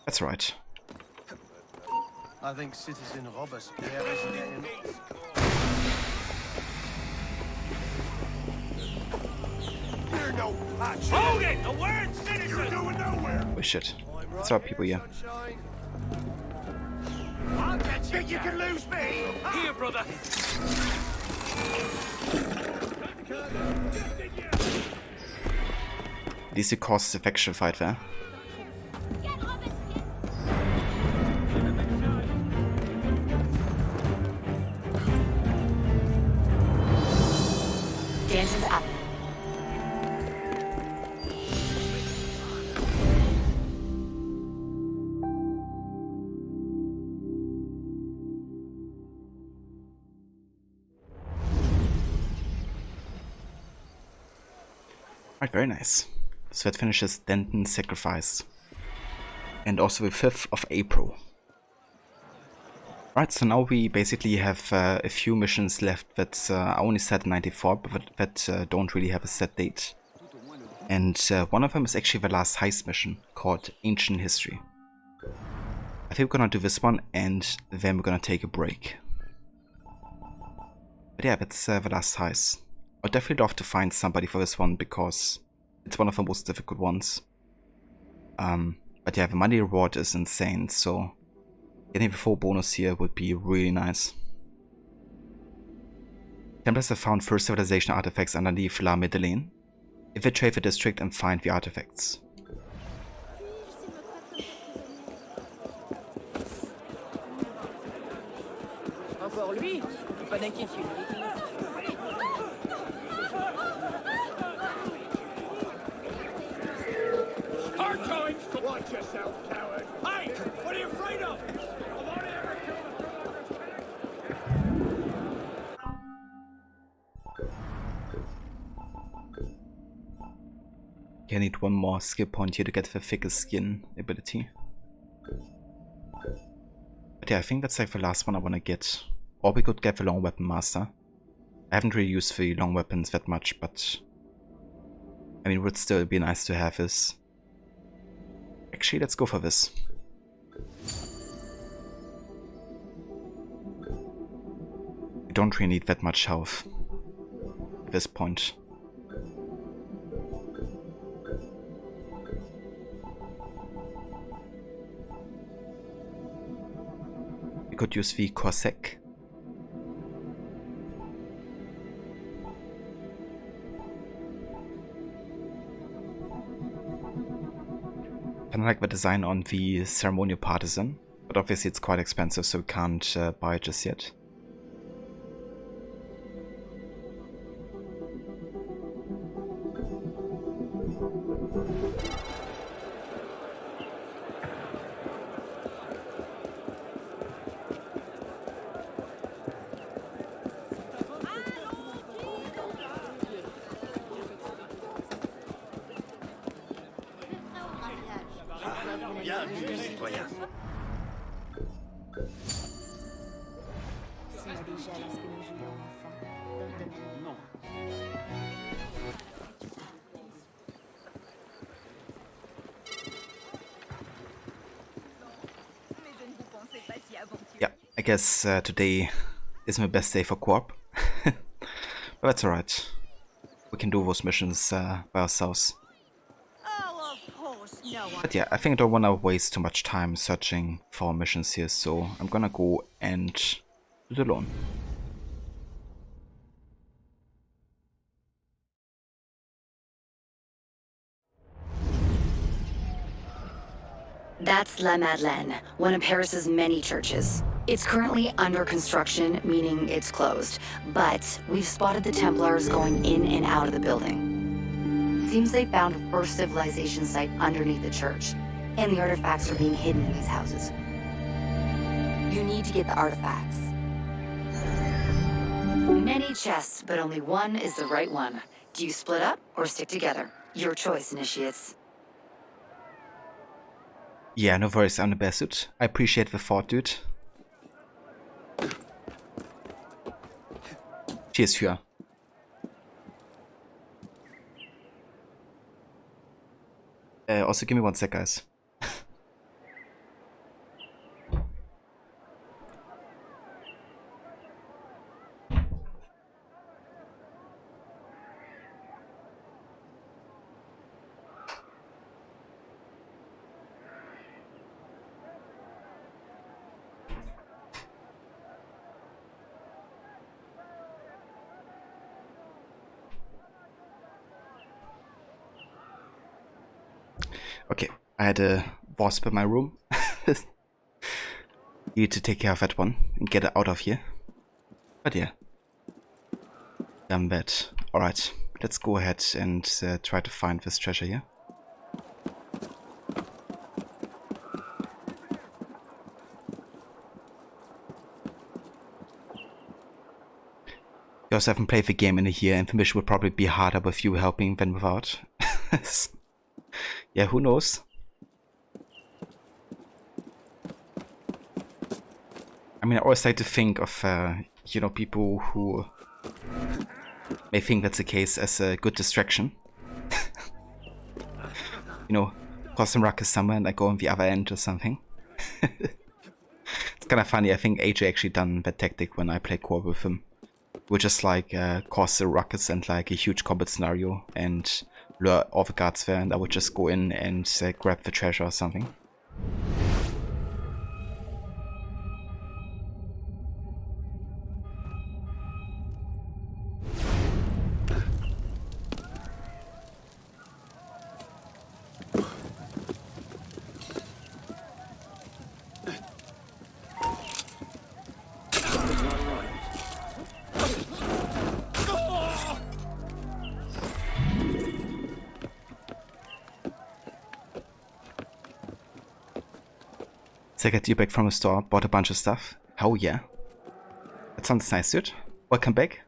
that's right. I think Citizen Robespierre isn't getting... You're no patch. Hold it! The word citizen! You're going nowhere! Oh shit. That's our people here. I'll get you. Think you can lose me? Here, brother. At least it caused a faction fight there. Dances up. Right, very nice. So that finishes Denton's Sacrifice. And also the 5th of April. Right, so now we basically have a few missions left that are only set in 94, but that don't really have a set date. And one of them is actually the last heist mission, called Ancient History. I think we're gonna do this one, and then we're gonna take a break. But yeah, that's the last heist. I'd definitely love to find somebody for this one, because it's one of the most difficult ones. But yeah, the money reward is insane, so getting the full bonus here would be really nice. Templars have found first civilization artifacts underneath La Madeleine. Infiltrate the district and find the artifacts. Encore lui? Pas d'inquiétude. Hard times! Watch yourself, coward! Hey! What are you afraid of? Okay, I need one more skill point here to get the thickest skin ability. But yeah, I think that's like the last one I want to get. Or we could get the long weapon master. I haven't really used the long weapons that much, but I mean, it would still be nice to have this. Actually, let's go for this. We don't really need that much health at this point. could use the Corsac. I like the design on the Ceremonial Partisan, but obviously it's quite expensive, so we can't buy it just yet. Bienvenue, citoyen. Yeah, I guess today isn't the best day for co-op, but that's alright. We can do those missions by ourselves. But yeah, I think I don't want to waste too much time searching for missions here, so I'm gonna go and do it alone. That's La Madeleine, one of Paris's many churches. It's currently under construction, meaning it's closed, but we've spotted the Templars going in and out of the building. Seems they found a first civilization site underneath the church, and the artifacts are being hidden in these houses. You need to get the artifacts. Many chests, but only one is the right one. Do you split up or stick together? Your choice, initiates. Yeah, no worries, I'm the best suit. I appreciate the thought, dude. Cheers für. Also, give me one sec, guys. Okay, I had a wasp in my room. Need to take care of that one and get it out of here. But yeah. Damn that. Alright, let's go ahead and try to find this treasure here. I also haven't played the game in a year, and the mission would probably be harder with you helping than without. Yeah, who knows? I mean, I always like to think of, you know, people who may think that's the case as a good distraction. You know, cause some ruckus somewhere and I go on the other end or something. It's kind of funny, I think AJ actually done that tactic when I play co-op with him. We'll just like cause a ruckus and like a huge combat scenario and lure all the guards there, and I would just go in and grab the treasure or something. So I got you back from the store, bought a bunch of stuff. Oh yeah. That sounds nice, dude. Welcome back.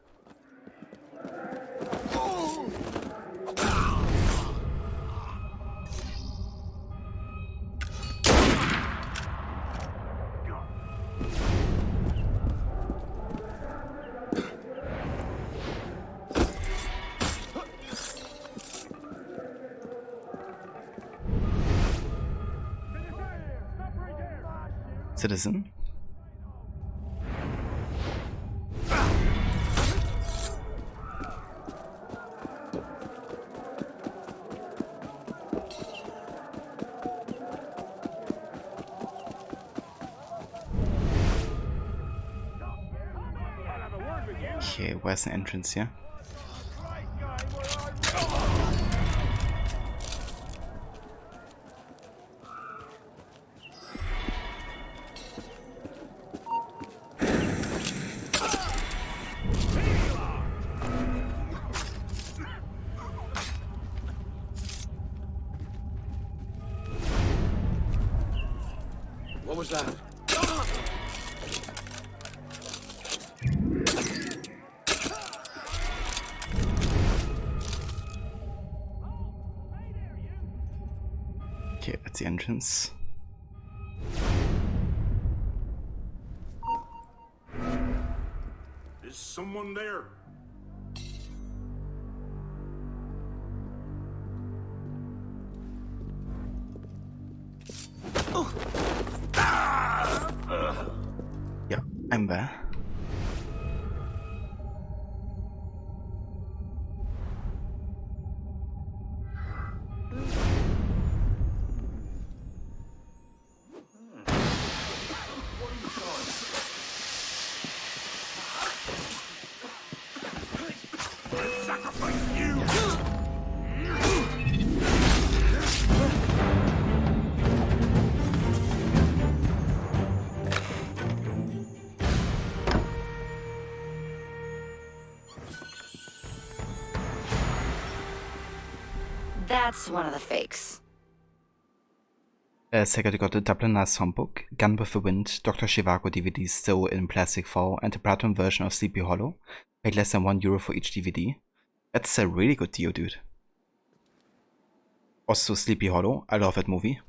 Citizen. where's an entrance here? What was that? Okay, that's the entrance. Is someone there? Yeah, I'm there. That's one of the fakes. Saga got the Dublin Nice Songbook, Gun with the Wind, Dr. Zhivago DVD still in plastic foil, and the Platinum version of Sleepy Hollow. Paid less than €1 for each DVD. That's a really good deal, dude. Also, Sleepy Hollow, I love that movie.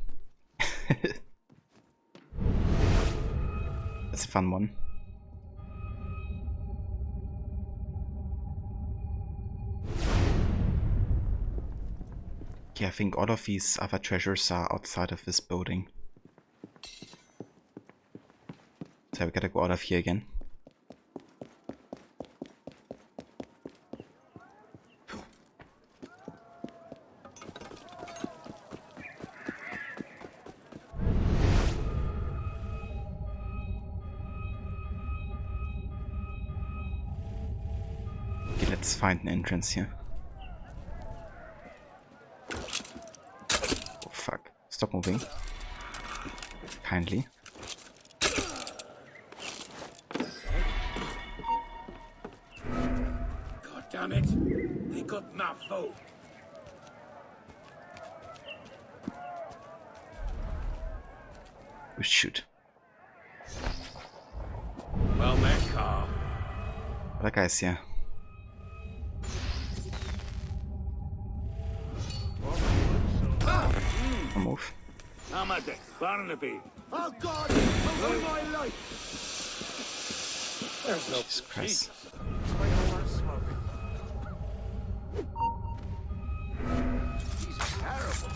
That's a fun one. Okay, I think all of these other treasures are outside of this building. So we gotta go out of here again. Okay, let's find an entrance here. Oh fuck. Stop moving. Kindly. God damn it! They got my vote. Oh shoot. Well met, Carl. Other guys here. I'll move. Amadeus, Barnaby. Oh God! Over my life! There's no Jesus Christ. He's terrible.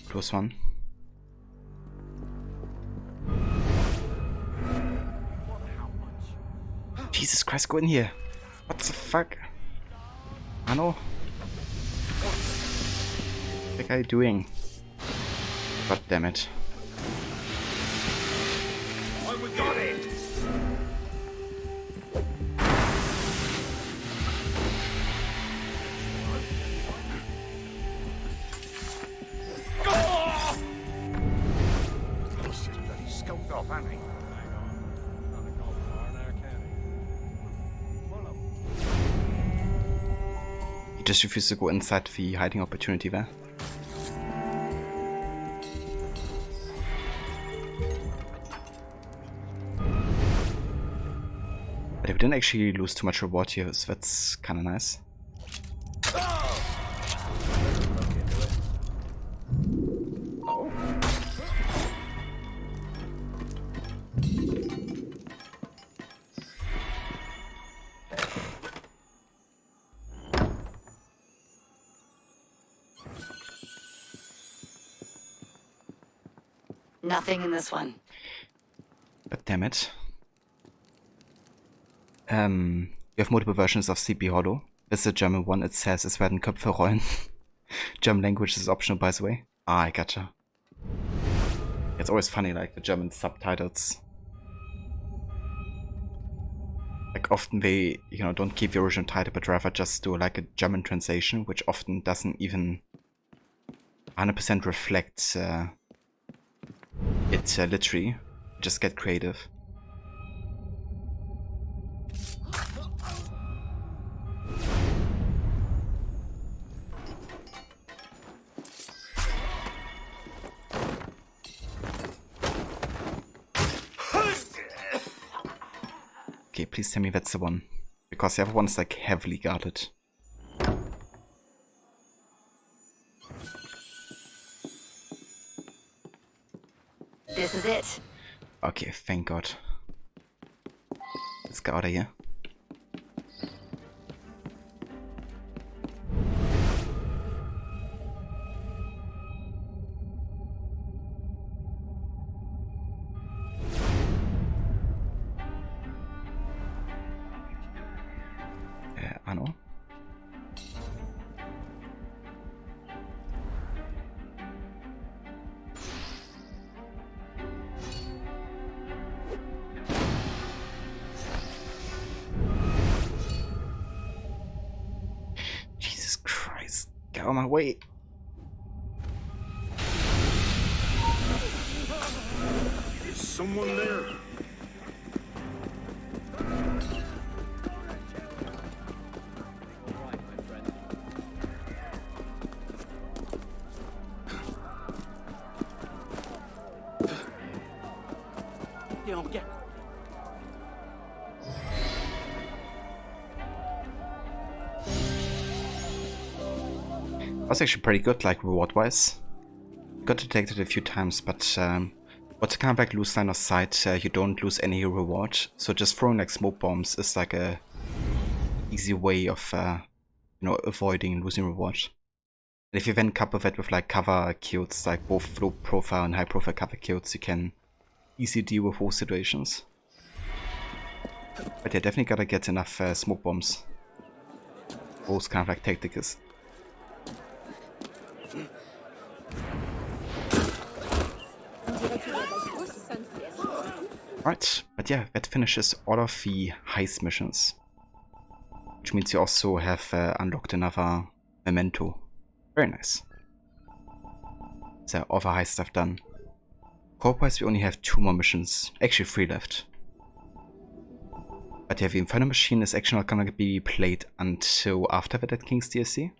Close one. Jesus Christ, go in here. What the fuck? Anno? What the heck are you doing? God damn it. Oh, we got it! He's just bloody skunked off, hasn't he? He just refused to go inside the hiding opportunity there. But we didn't actually lose too much reward here, so that's kinda nice. Nothing in this one. God damn it. We have multiple versions of Sleepy Hollow. This is the German one. It says, es werden Köpfe rollen. German language is optional, by the way. Ah, I gotcha. It's always funny, like the German subtitles. Like often they, you know, don't keep the original title, but rather just do like a German translation, which often doesn't even 100% reflect it literally. Just get creative. Okay, please tell me that's the one. Because the other one is like heavily guarded. This is it. Okay, thank God. Let's get out of here. Anno. Jesus Christ, get out of my way. Is someone there? That's actually pretty good, like reward-wise. Got detected a few times, but what's kind of like lose line of sight, you don't lose any reward. So just throwing like smoke bombs is like a easy way of you know, avoiding losing reward. And if you then couple that with like cover kills, like both low profile and high profile cover kills, you can easily deal with those situations. But yeah, definitely gotta get enough smoke bombs. Those kind of like tactics. Right, but yeah, that finishes all of the heist missions. Which means you also have unlocked another memento. Very nice. So all the heist stuff done. Corp-wise, we only have 2 more missions. Actually 3 left. But yeah, the Inferno Machine is actually not gonna be played until after the Dead Kings DLC.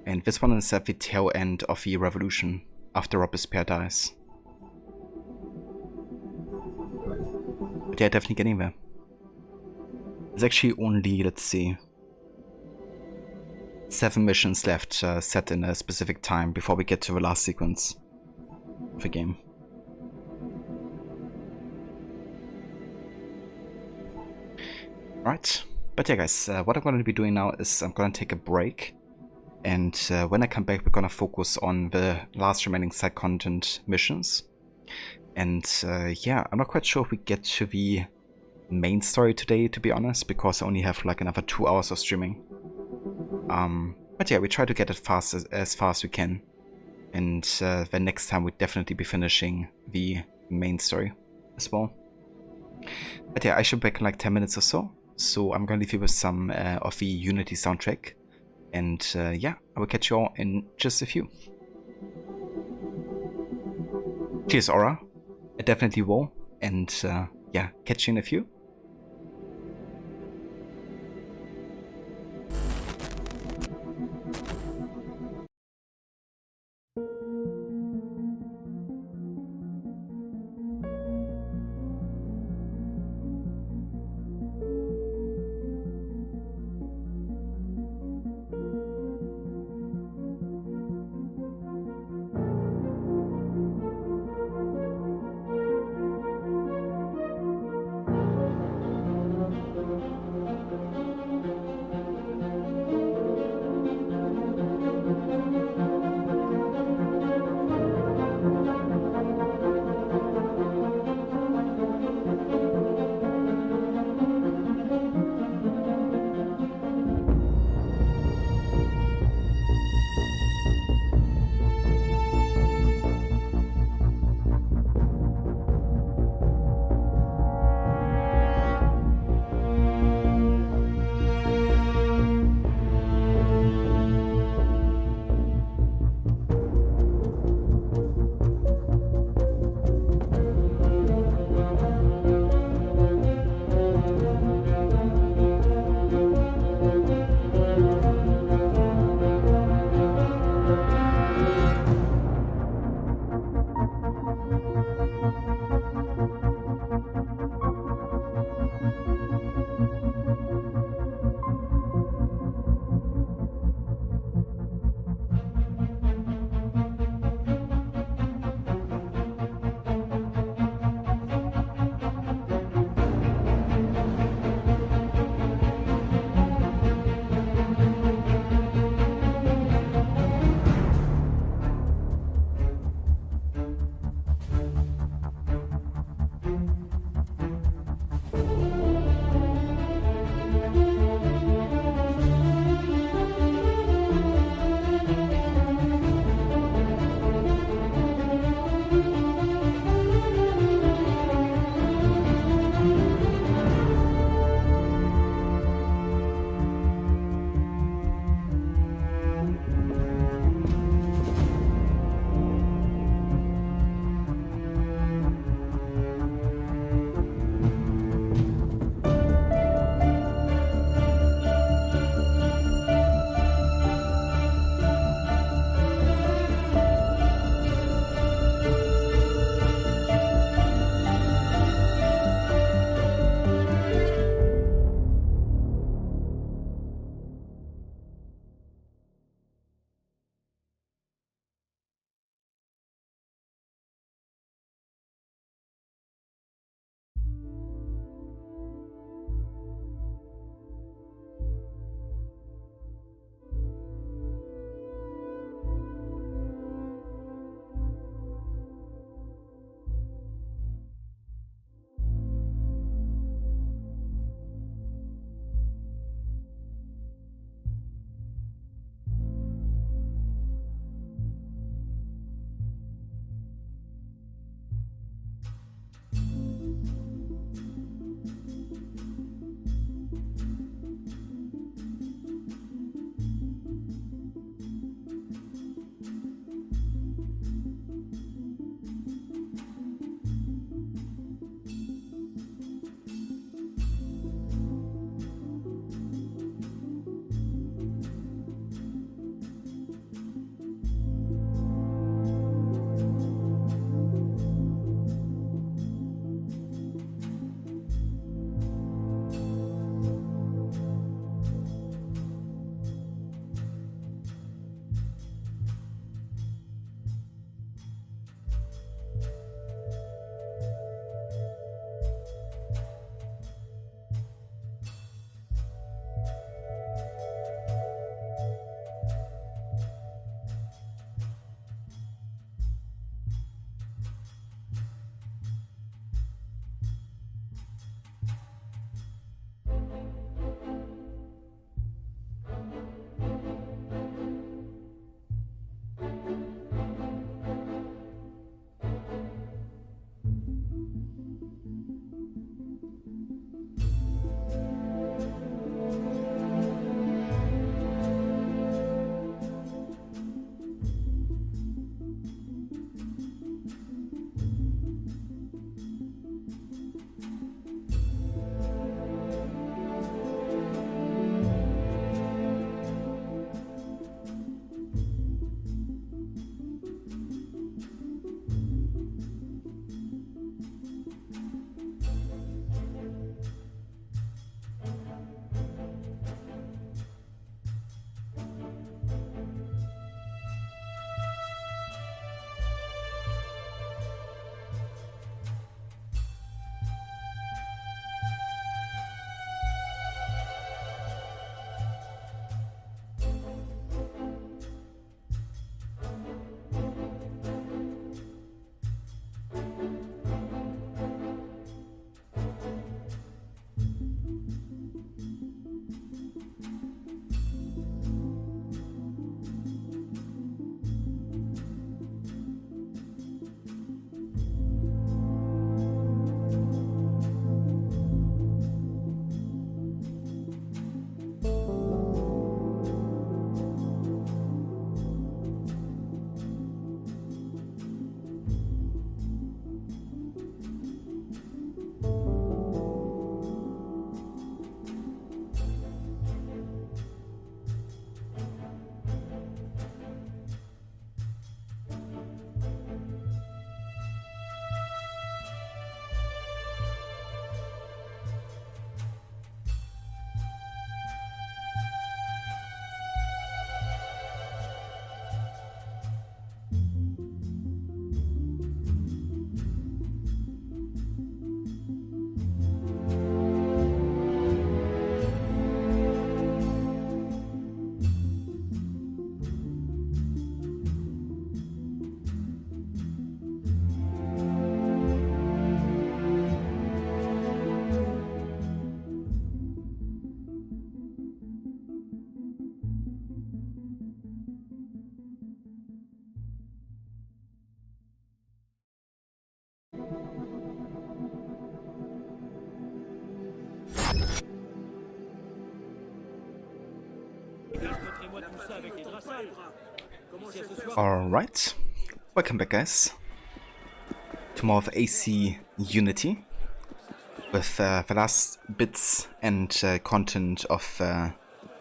And this one is at the tail end of the Revolution, after Robespierre dies. But yeah, definitely getting there. There's actually only, let's see, 7 missions left set in a specific time before we get to the last sequence of the game. Right, but yeah guys, what I'm going to be doing now is I'm going to take a break. And when I come back, we're going to focus on the last remaining side content missions. And yeah, I'm not quite sure if we get to the main story today, to be honest, because I only have like another 2 hours of streaming. But yeah, we try to get it as far as we can. And then next time we'll definitely be finishing the main story as well. But yeah, I should be back in like 10 minutes or so. So I'm going to leave you with some of the Unity soundtrack. And yeah, I will catch you all in just a few. Cheers, Aura. I definitely will. And yeah, catch you in a few. Alright, welcome back guys to more of AC Unity with the last bits and content of the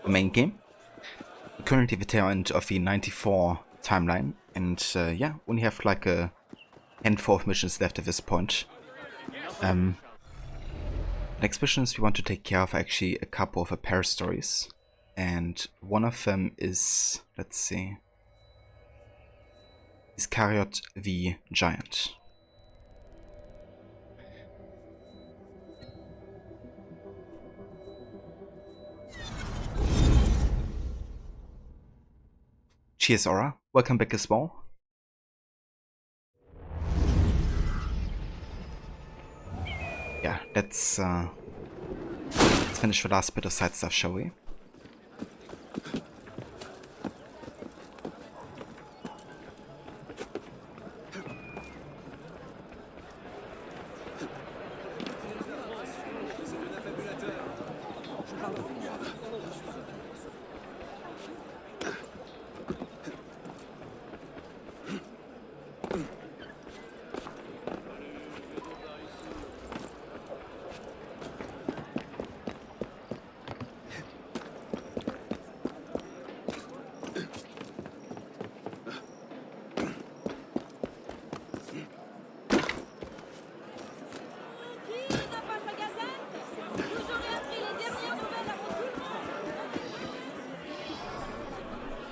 main game. We're currently at the tail end of the 94 timeline, and yeah, only have like a handful of missions left at this point. Next missions we want to take care of are actually a couple of Paris stories, and one of them is, let's see, Iscariot the Giant. Cheers, Aura. Welcome back as well. Yeah, let's finish the last bit of side stuff, shall we?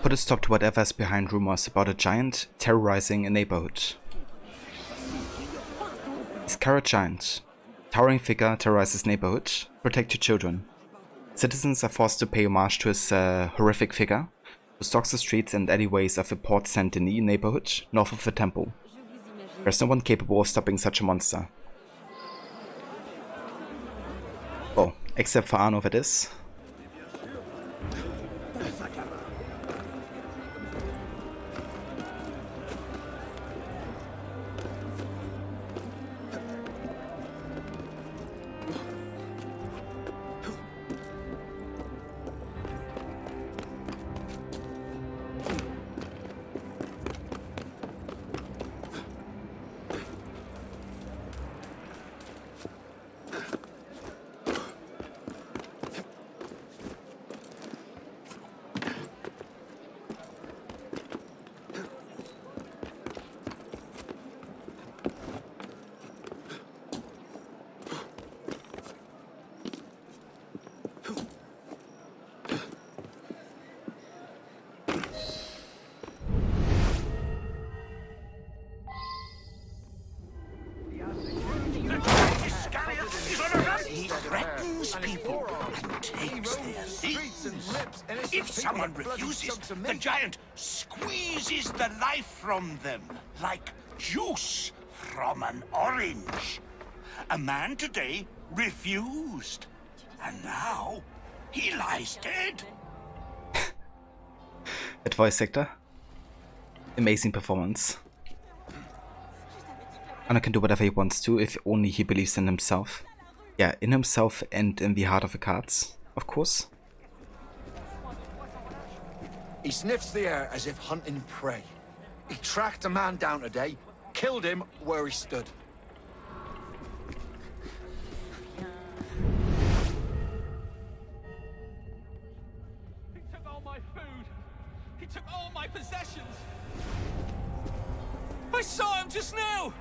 Put a stop to whatever is behind rumors about a giant terrorizing a neighborhood. Iscariot Giant. Towering figure terrorizes neighborhood. Protect your children. Citizens are forced to pay homage to his horrific figure, who stalks the streets and alleyways of the Port Saint-Denis neighborhood north of the temple. There's no one capable of stopping such a monster. Oh, except for Arno, that is. People and takes their things. If someone refuses, the giant squeezes the life from them like juice from an orange. A man today refused, and now he lies dead. That voice actor. Amazing performance. Anna can do whatever he wants to if only he believes in himself. Yeah, in himself and in the heart of the cards, of course. He sniffs the air as if hunting prey. He tracked a man down today, killed him where he stood. He took all my food. He took all my possessions. I saw him just now.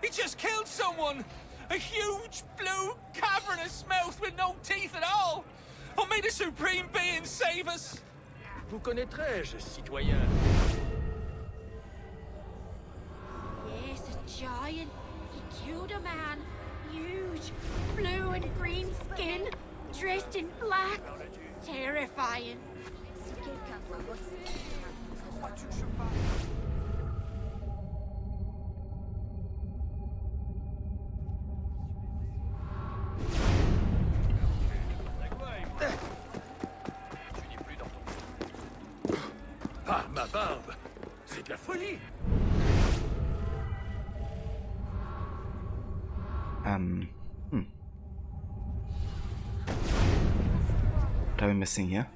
He just killed someone. A huge, blue, cavernous mouth with no teeth at all! Oh, may the Supreme Being save us! Vous connaîtrais-je, citoyen? Yes, a giant. He killed a man. Huge, blue and green skin, dressed in black. Terrifying. Ah, ma barbe! C'est de la folie! What are we missing here?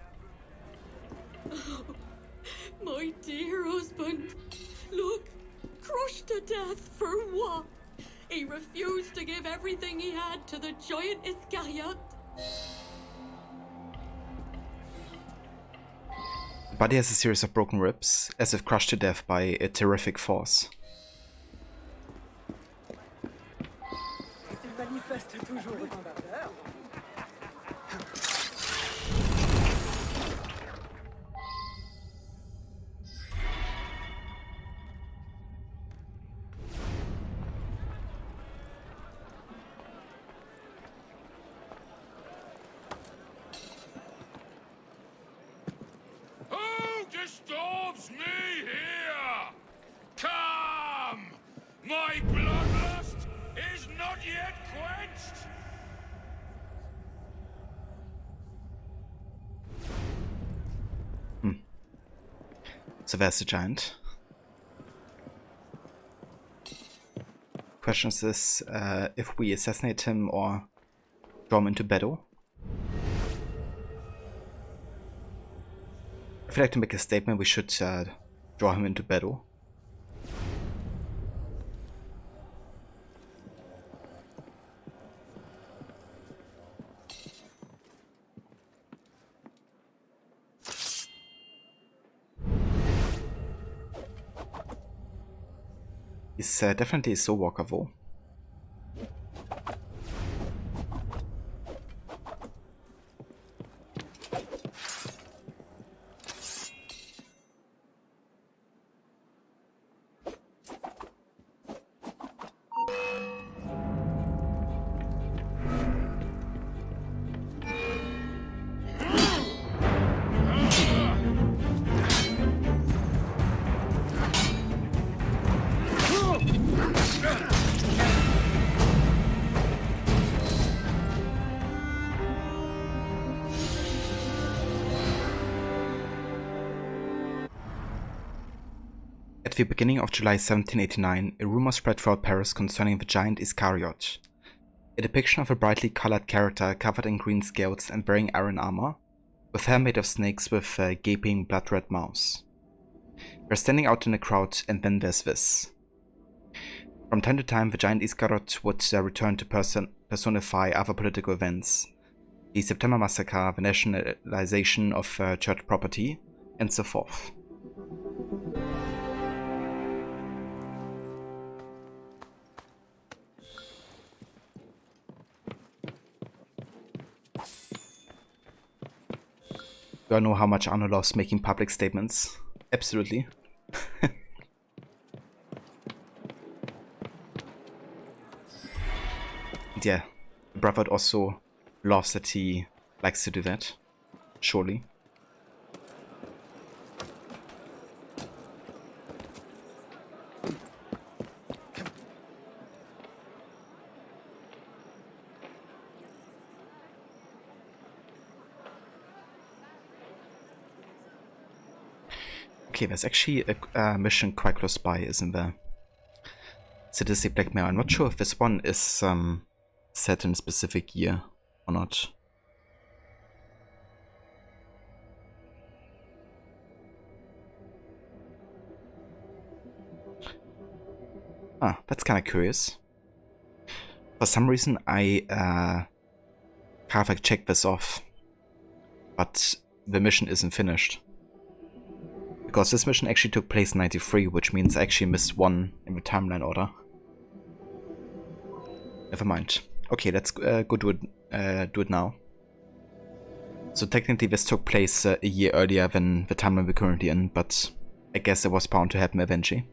My dear husband. Look, crushed to death for what? He refused to give everything he had to the giant Iscariot. The body has a series of broken ribs, as if crushed to death by a terrific force. Who disturbs me here? Come! My bloodlust is not yet quenched! So there's the giant. Question is if we assassinate him or draw him into battle. If I'd like to make a statement, we should draw him into battle. He's definitely a soul walker though. At the beginning of July 1789, a rumor spread throughout Paris concerning the giant Iscariot, a depiction of a brightly colored character covered in green scales and wearing iron armor, with hair made of snakes with gaping blood-red mouths. We're standing out in the crowd, and then there's this. From time to time, the giant Iscariot would return to personify other political events, the September Massacre, the nationalization of church property, and so forth. Do I know how much Arno loves making public statements? Absolutely. Yeah, the brother also loves that he likes to do that. Surely. Okay, there's actually a mission quite close by, isn't there? Sadistic Blackmail. I'm not sure if this one is set in a specific year or not. Ah, that's kind of curious. For some reason, I have like checked this off, but the mission isn't finished. Because this mission actually took place in 93, which means I actually missed one in the timeline order. Never mind. Okay, let's go do it now. So technically this took place a year earlier than the timeline we're currently in, but I guess it was bound to happen eventually.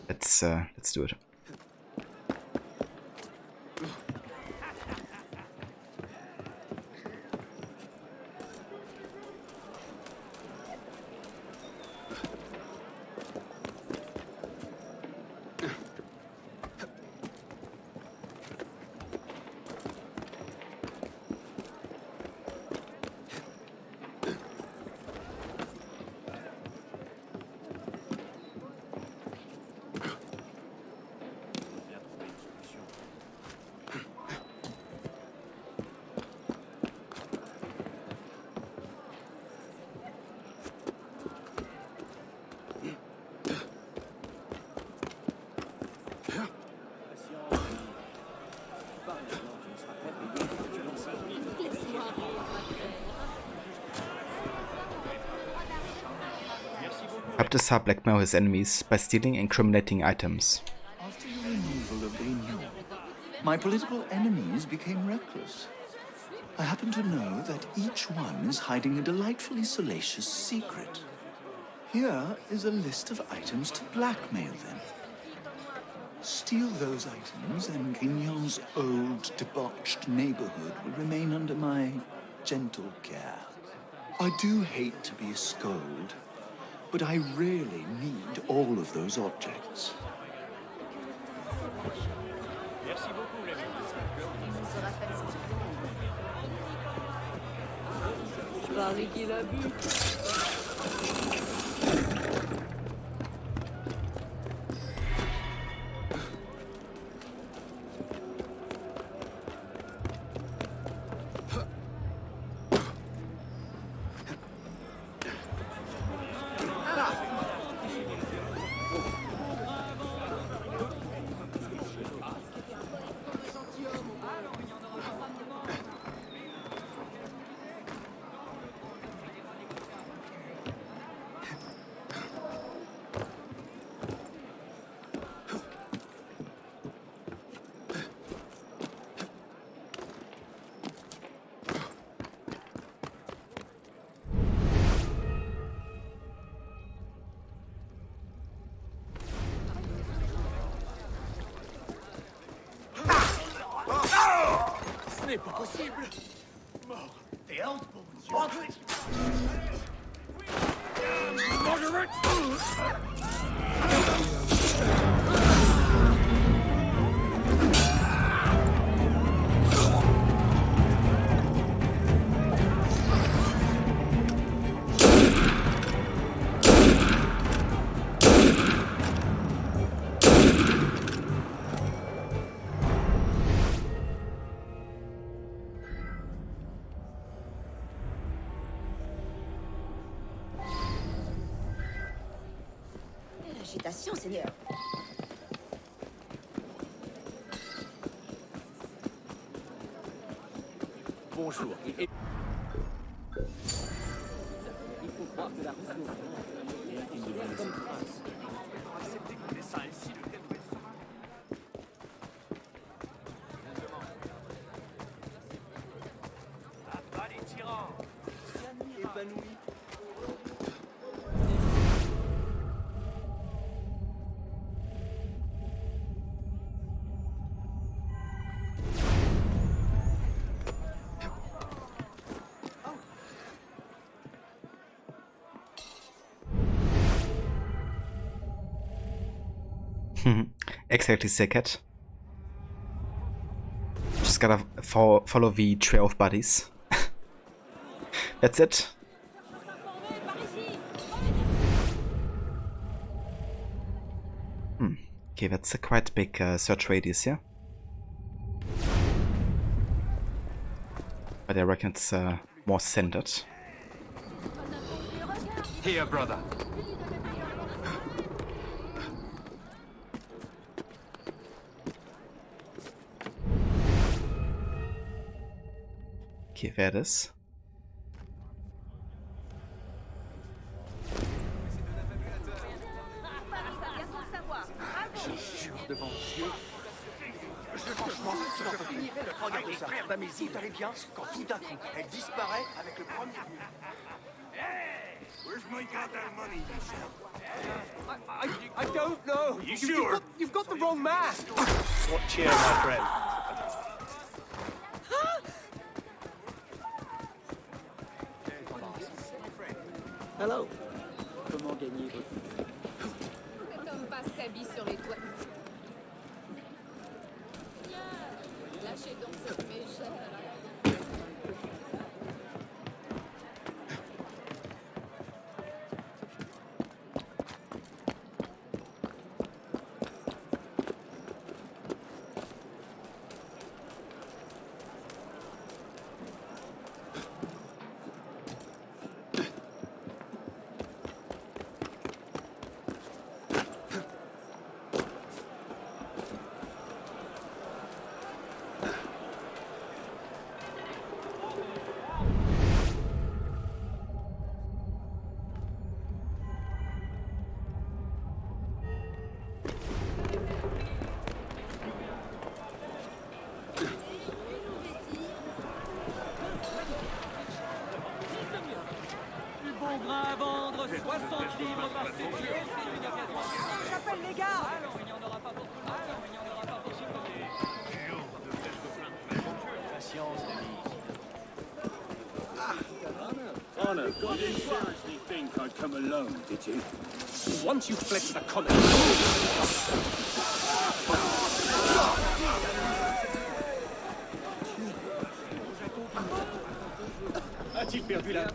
Let's do it. Balthasar blackmail his enemies by stealing and incriminating items. After the removal of Daignon, my political enemies became reckless. I happen to know that each one is hiding a delightfully salacious secret. Here is a list of items to blackmail them. Steal those items, and Grignon's old, debauched neighborhood will remain under my gentle care. I do hate to be a scold, but I really need all of those objects. Merci beaucoup, les Je parie qu'il a bu. Ce n'est pas possible. Mort. The old woman's Moderate. L'agitation, Seigneur. Bonjour. Il faut croire que la ressource est une comme trace. Acceptez qu'on ait ça ainsi de Kenway. À bas les tyrans. Épanoui. Exactly, Sicket. Just gotta follow the trail of bodies. That's it. Okay, that's a quite big search radius here. But I reckon it's more centered. Here, brother. Okay, there it is. Je jure devant Dieu. Franchement, je n'en peux plus. Regarde ça. Bah, mais si, t'allais bien quand tout d'un coup, elle disparaît avec le premier venu. Hey! Where's my goddamn money, I don't know. You sure? You've got the wrong man. Watch here, my friend. Hello. Comment gagner votre vie? Cet homme passe sa vie sur les toits. Lâchez donc cette mégère. J'appelle les gars. Honor, you didn't seriously think I'd come alone, did you? Once you flick the comment. A-t-il perdu la...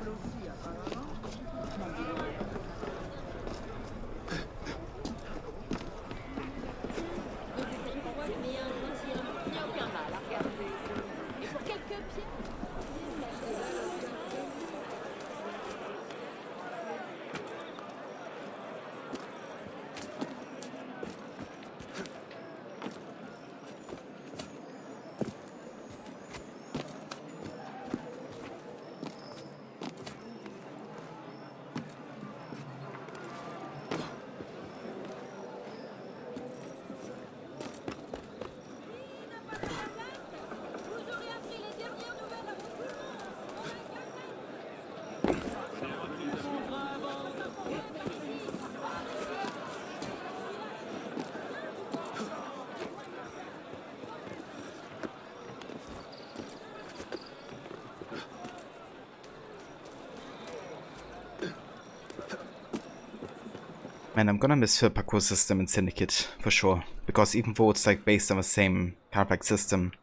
Man, I'm gonna miss the parkour system in Syndicate, for sure. Because even though it's like based on the same kind of like system,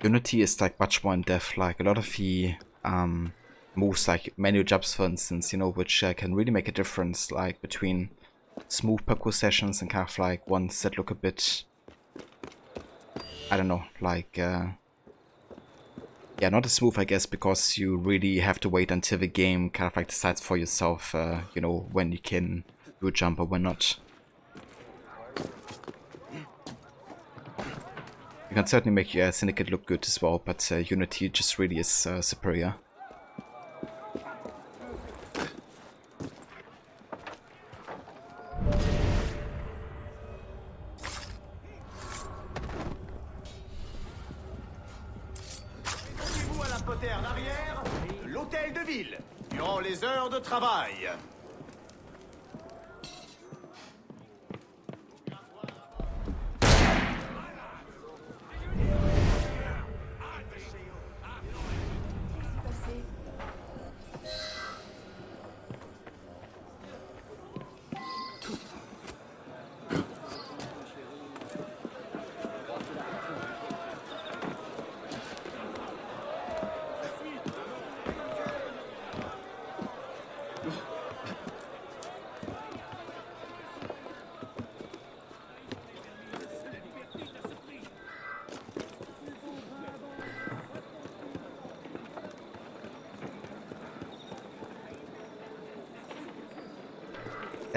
Unity is like much more in depth. Like a lot of the moves, like manual jumps for instance, you know, which can really make a difference, like between smooth parkour sessions and kind of like ones that look a bit, I don't know, like yeah, not as smooth I guess, because you really have to wait until the game kind of like decides for yourself, you know, when you can do a jump or when not. You can certainly make your Syndicate look good as well, but Unity just really is superior. Rendez-vous à la poterne arrière de l'hôtel de ville, durant les heures de travail.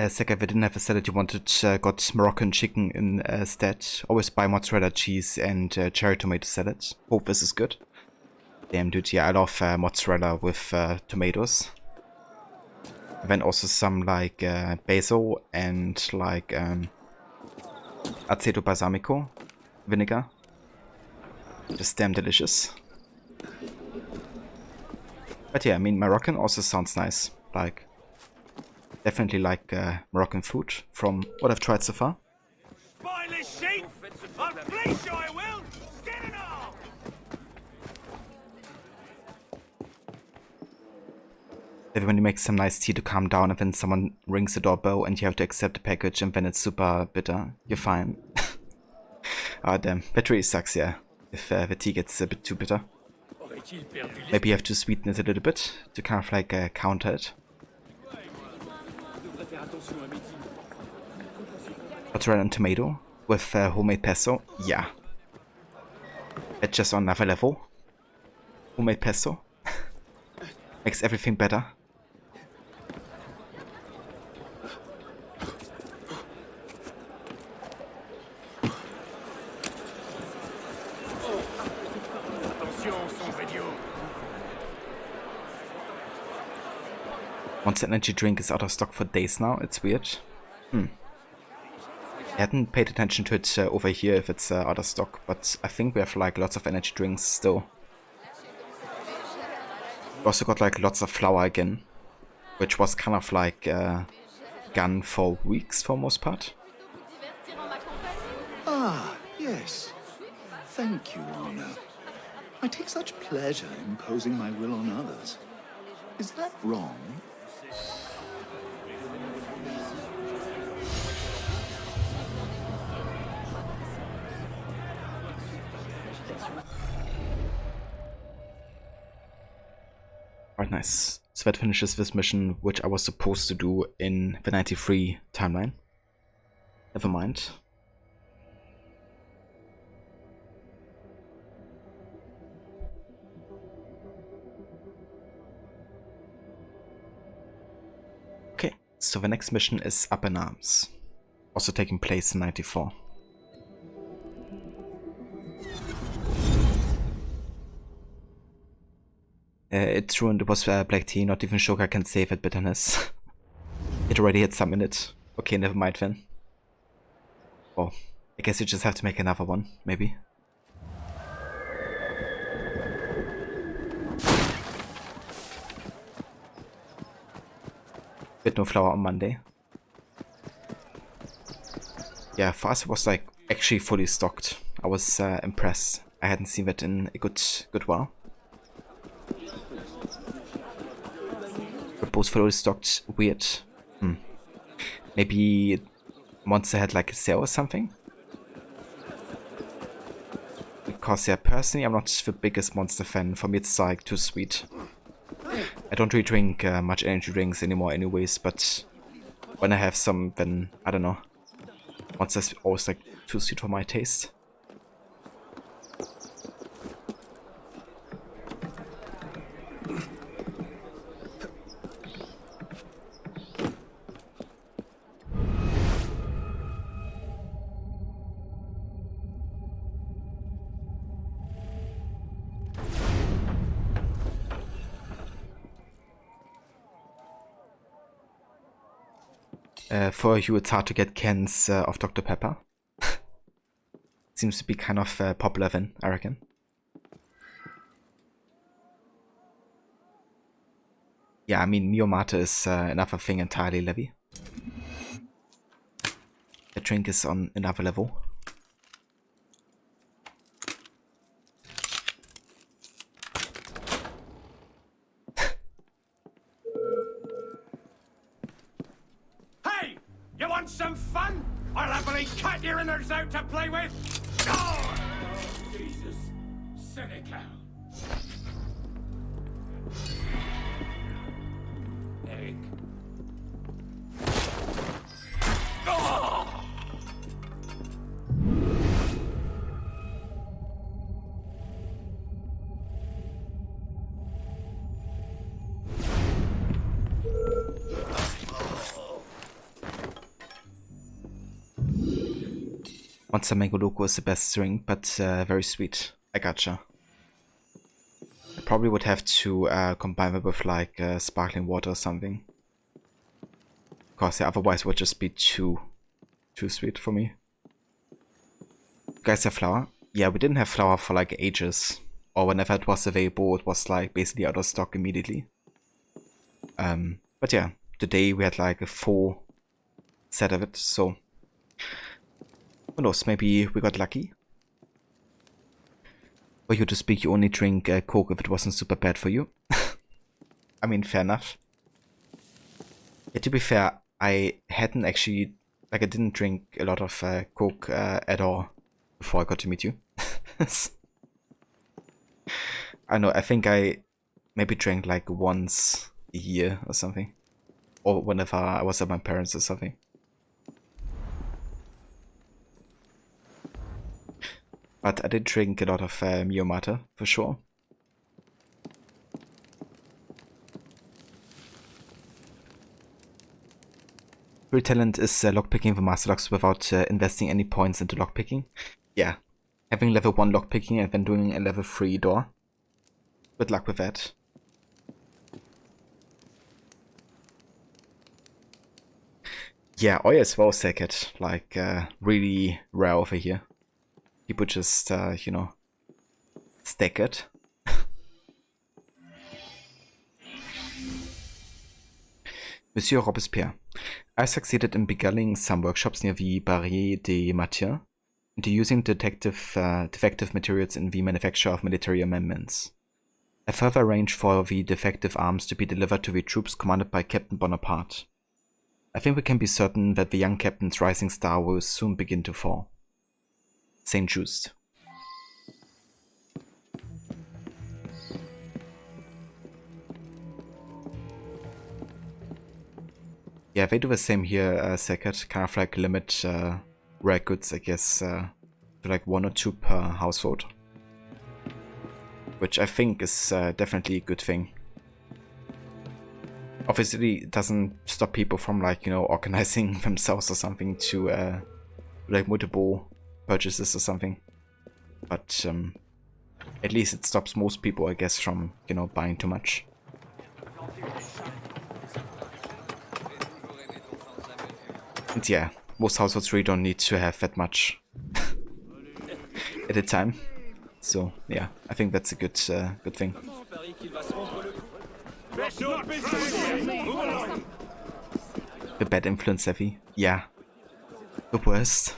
Saga, we didn't have a salad you wanted, got Moroccan chicken instead. Always buy mozzarella cheese and cherry tomato salad. Hope this is good. Damn dude, yeah, I love mozzarella with tomatoes. And then also some like basil and like aceto balsamico vinegar. Just damn delicious. But yeah, I mean Moroccan also sounds nice. Like definitely like Moroccan food from what I've tried so far. Spineless sheep! I'll fleece you, I will! Get it all! Maybe when you make some nice tea to calm down and then someone rings the doorbell and you have to accept the package and then it's super bitter, you're fine. Ah damn, that really sucks, yeah, if the tea gets a bit too bitter. Maybe you have to sweeten it a little bit to kind of like counter it. Mozzarella and tomato with homemade pesto, yeah. It's just on another level. Homemade pesto makes everything better. Monster Energy drink is out of stock for days now, it's weird. I hadn't paid attention to it over here if it's out of stock, but I think we have like lots of energy drinks still. We also got like lots of flour again, which was kind of like gun for weeks for most part. Ah, yes. Thank you, Honor. I take such pleasure imposing my will on others. Is that wrong? Alright, nice. So that finishes this mission, which I was supposed to do in the 93 timeline. Never mind. Okay, so the next mission is Up in Arms, also taking place in 94. It's ruined. It was black tea, not even sugar can save that bitterness. It already had some in it. Okay, never mind then. Oh, I guess you just have to make another one, maybe. With no flour on Monday. Yeah, for us it was like actually fully stocked. I was impressed. I hadn't seen that in a good while. But both fully stocked, weird. Maybe Monster had like a sale or something? Because yeah, personally I'm not the biggest Monster fan. For me it's like too sweet. I don't really drink much energy drinks anymore anyways, but when I have some, then I don't know. Monster's always like too sweet for my taste. For you, it's hard to get cans of Dr. Pepper. Seems to be kind of popular then, I reckon. Yeah, I mean, Mio Mate is another thing entirely, Levy. The drink is on another level. Hey! You want some fun? I'll happily cut your innards out to play with! Oh! Jesus. Cynical. Egg. Oh! Monster Mango Loco is the best drink, but very sweet. I gotcha. I probably would have to combine it with like sparkling water or something. Because yeah, otherwise it would just be too sweet for me. You guys have flour? Yeah, we didn't have flour for like ages. Or whenever it was available, it was like basically out of stock immediately. But yeah, today we had like a full set of it, so who knows, maybe we got lucky. For you to speak, you only drink Coke if it wasn't super bad for you. I mean, fair enough. Yeah, to be fair, I hadn't actually, like I didn't drink a lot of Coke at all before I got to meet you. I know, I think I maybe drank like once a year or something. Or whenever I was at my parents or something. But I did drink a lot of Mio Mate, for sure. Real talent is lockpicking the master locks without investing any points into lockpicking. Yeah, having level 1 lockpicking and then doing a level 3 door. Good luck with that. Yeah, Oya as well sacred, like really rare over here. People just, you know, stack it. Monsieur Robespierre, I succeeded in beguiling some workshops near the Barrière des Martyrs into using defective materials in the manufacture of military amendments. I further arranged for the defective arms to be delivered to the troops commanded by Captain Bonaparte. I think we can be certain that the young captain's rising star will soon begin to fall. Saint Just. Yeah, they do the same here, Second. Kind of like limit rare goods, I guess, to like 1 or 2 per household. Which I think is definitely a good thing. Obviously, it doesn't stop people from, like, you know, organizing themselves or something to like multiple purchases or something. But at least it stops most people, I guess, from, you know, buying too much. And yeah, most households really don't need to have that much at a time. So yeah, I think that's a good good thing. The bad influence heavy. Yeah. The worst.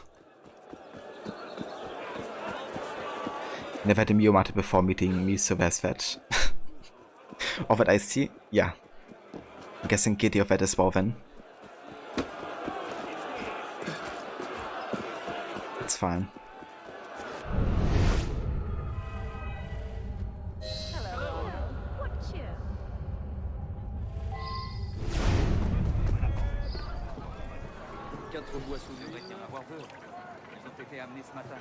Never had a Mio Mate before meeting me, so there's that. Of that iced tea? Yeah. I'm guessing Kitty of that as well then. It's fine. Quatre boissons devraient y en avoir 2. Elles ont été amenées ce matin.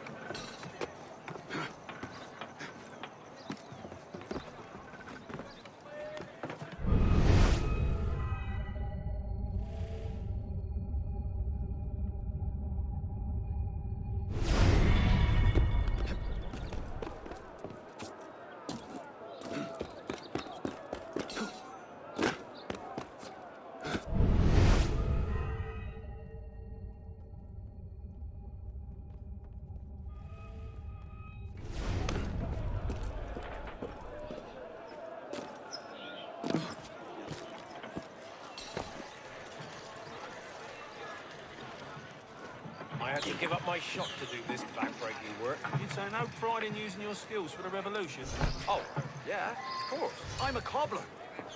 I had to give up my shop to do this backbreaking work. You'd say no pride in using your skills for the revolution? Oh, yeah, of course. I'm a cobbler.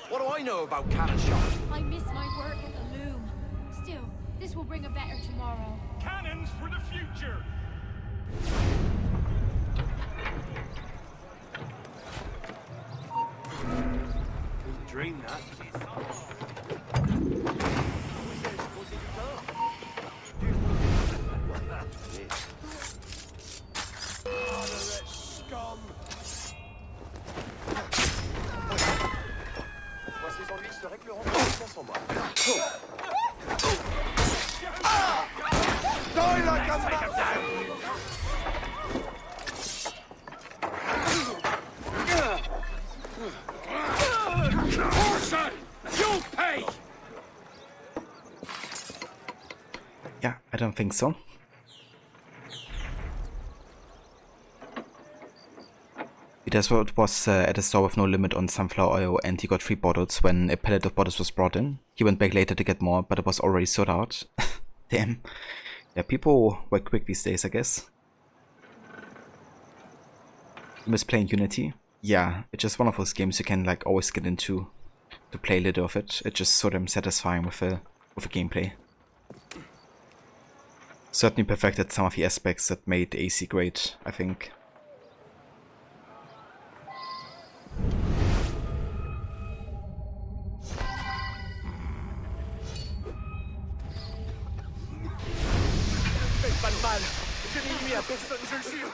What do I know about cannon shop? I miss my work at the loom. Still, this will bring a better tomorrow. Cannons for the future! Couldn't dream that. Ces ennuis se régleront sans moi. Die like a man! Orson! You'll pay! Yeah, I don't think so. That's what was at a store with no limit on sunflower oil, and he got 3 bottles when a pallet of bottles was brought in. He went back later to get more, but it was already sold out. Damn. Yeah, people work quick these days, I guess. You miss playing Unity? Yeah, it's just one of those games you can like always get into to play a little of it. It's just sort of satisfying with a gameplay. Certainly perfected some of the aspects that made AC great, I think. Faites pas le mal. Je n'ai nuit à personne, je le jure.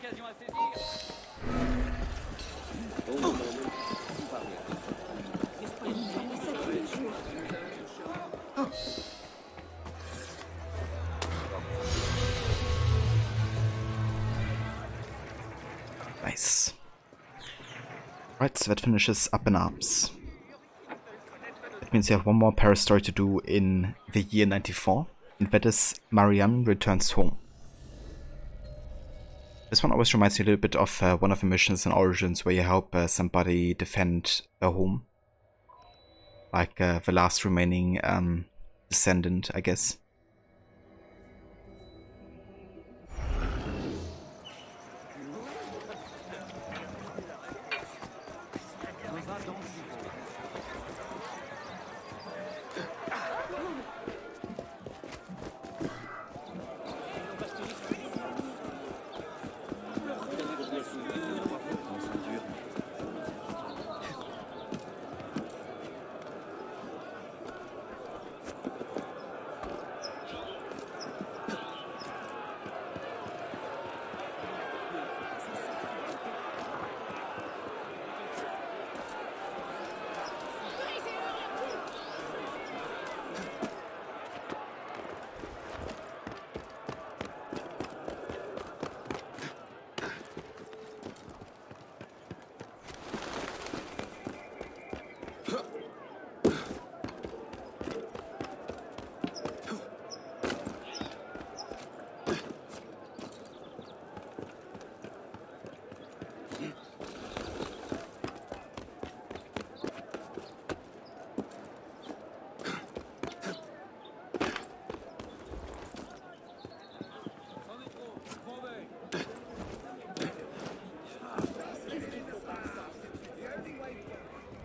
l'occasion à saisir. Nice. Right, so that finishes Up in Arms. That means you have one more Paris story to do in the year 94, and that is Marianne Returns Home. This one always reminds me a little bit of one of the missions in Origins where you help somebody defend a home. Like the last remaining descendant, I guess.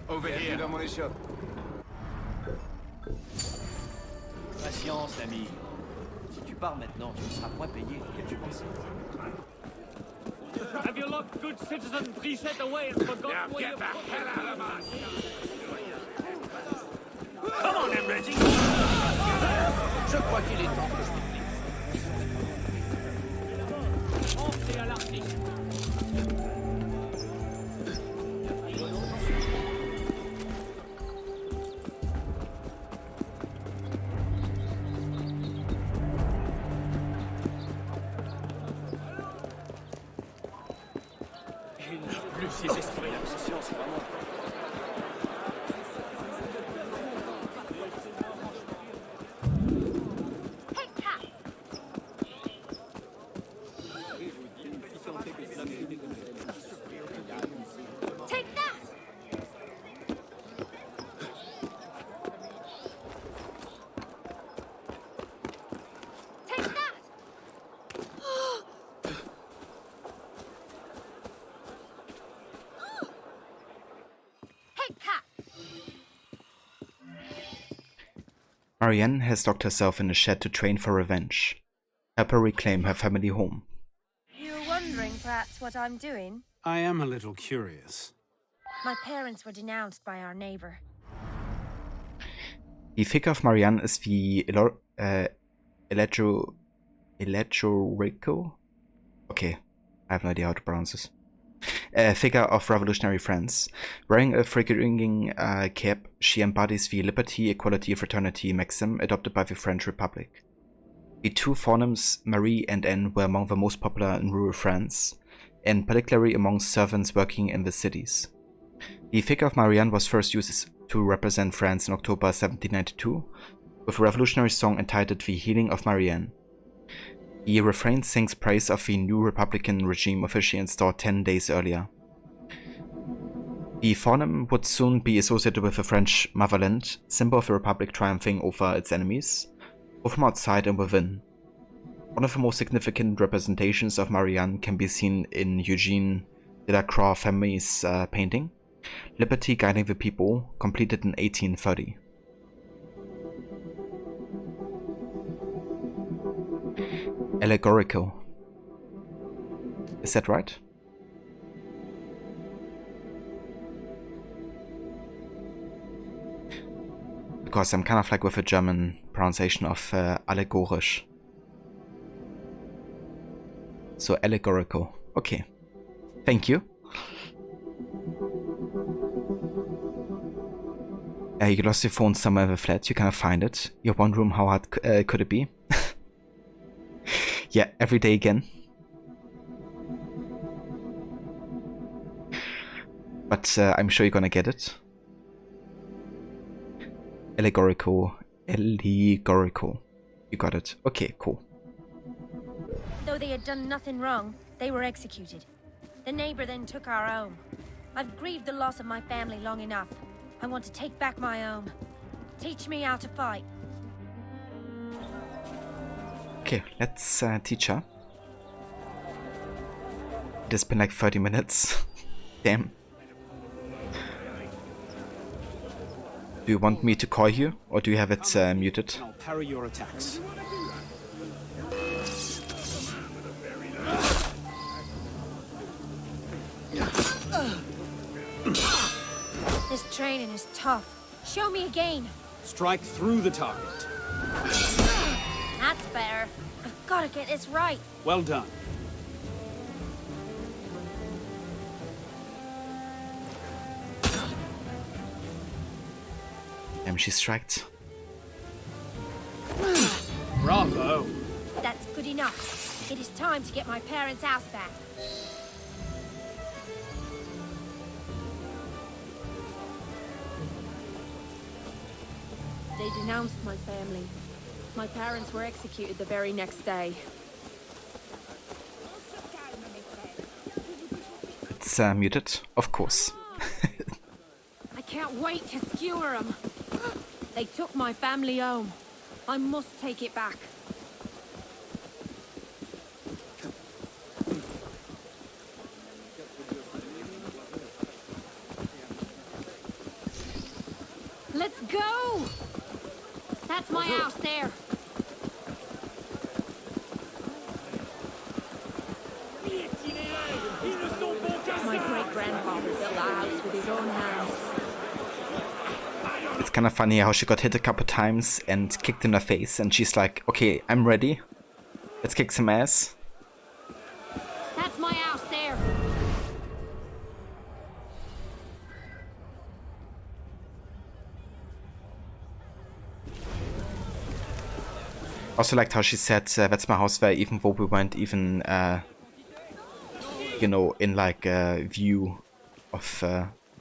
Over here. Dans mon échoppe. Patience, ami. Si tu pars maintenant, tu ne seras point payé. Qu'as-tu pensé? Have your luck, good citizen, preset away and forgotten where you put hell out of us! Come on, then, Reggie! Je crois qu'il est temps que je me Entrez à l'article. plus ces esprits d'obsession, c'est vraiment... Marianne has locked herself in a shed to train for revenge. Help her reclaim her family home. You're wondering perhaps what I'm doing? I am a little curious. My parents were denounced by our neighbor. Die figure of Marianne is the Electrico? Okay, I have no idea how to pronounce this. Figure of revolutionary France. Wearing a frig-ringing cape, she embodies the liberty, equality, fraternity maxim adopted by the French Republic. The two forenames, Marie and Anne, were among the most popular in rural France, and particularly among servants working in the cities. The figure of Marianne was first used to represent France in October 1792, with a revolutionary song entitled The Healing of Marianne. The refrain sings praise of the new Republican regime officially installed 10 days earlier. The forename would soon be associated with the French motherland, symbol of the Republic triumphing over its enemies, both from outside and within. One of the most significant representations of Marianne can be seen in Eugene Delacroix family's painting, Liberty Guiding the People, completed in 1830. Allegorical. Is that right? Because I'm kind of like with the German pronunciation of allegorisch. So allegorical. Okay. Thank you. You lost your phone somewhere in the flat. You cannot find it. Your one room, how hard could it be? Yeah, every day again. But I'm sure you're gonna get it. Allegorical. You got it. Okay, cool. Though they had done nothing wrong, they were executed. The neighbor then took our home. I've grieved the loss of my family long enough. I want to take back my home. Teach me how to fight. Okay, let's teach her. It has been like 30 minutes. Damn. Do you want me to call you, or do you have it muted? I'll parry your attacks. This training is tough. Show me again. Strike through the target. That's better. I've got to get this right. Well done. She striked. Bravo. That's good enough. It is time to get my parents' house back. They denounced my family. My parents were executed the very next day. It's muted, of course. I can't wait to skewer them. They took my family home. I must take it back. Let's go! That's my house there. My great-grandfather built a house with his own hands. It's kind of funny how she got hit a couple times and kicked in her face, and she's like, okay, I'm ready. Let's kick some ass. That's my house there. Also liked how she said, that's my house there, even though we weren't even, you know, in like view of,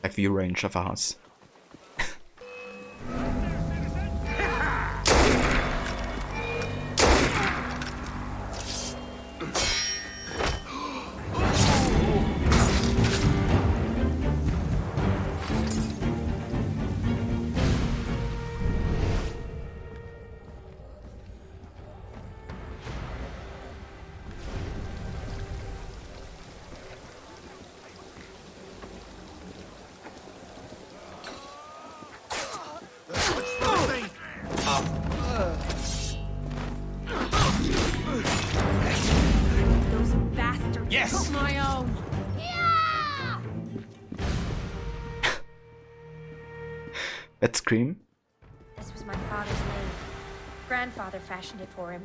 like view range of a house. That scream. This was my father's name. Grandfather fashioned it for him.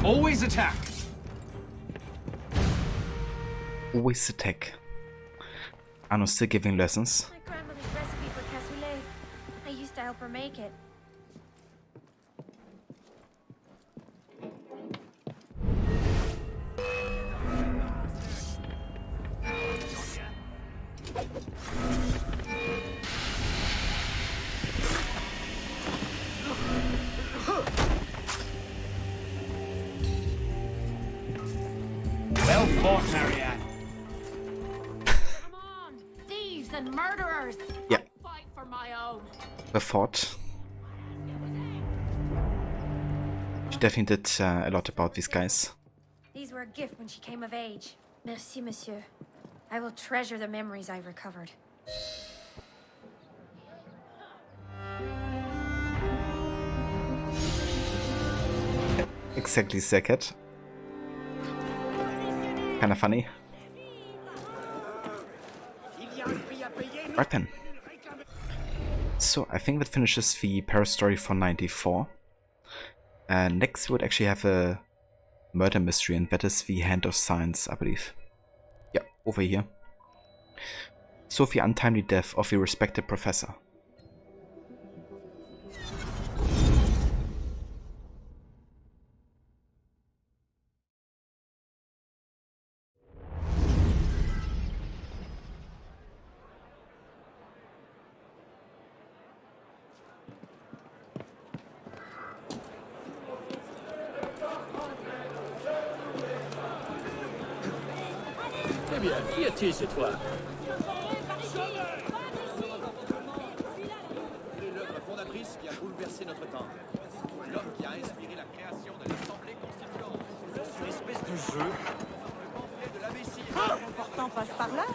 Always attack. Always attack. Anno's still giving lessons. My grandmother's recipe for cassoulet. I used to help her make it. Well fought, Marianne. Thieves and murderers! Yeah. Fight for my own. the fort. She definitely did a lot about these guys. These were a gift when she came of age. Merci, monsieur. I will treasure the memories I've recovered. Exactly, Zacket. Kinda funny. Right then. So I think that finishes the Paris story for 94. Next we would actually have a murder mystery, and that is the Hand of Science, I believe. Yeah, over here. So the untimely death of the respected professor. Eh bien, qui es-tu cette fois? C'est l'œuvre fondatrice qui a bouleversé notre temps. L'homme qui a inspiré la création de l'Assemblée constituante. C'est une espèce de jeu. Le pamphlet de la Messie. L'important passe par là.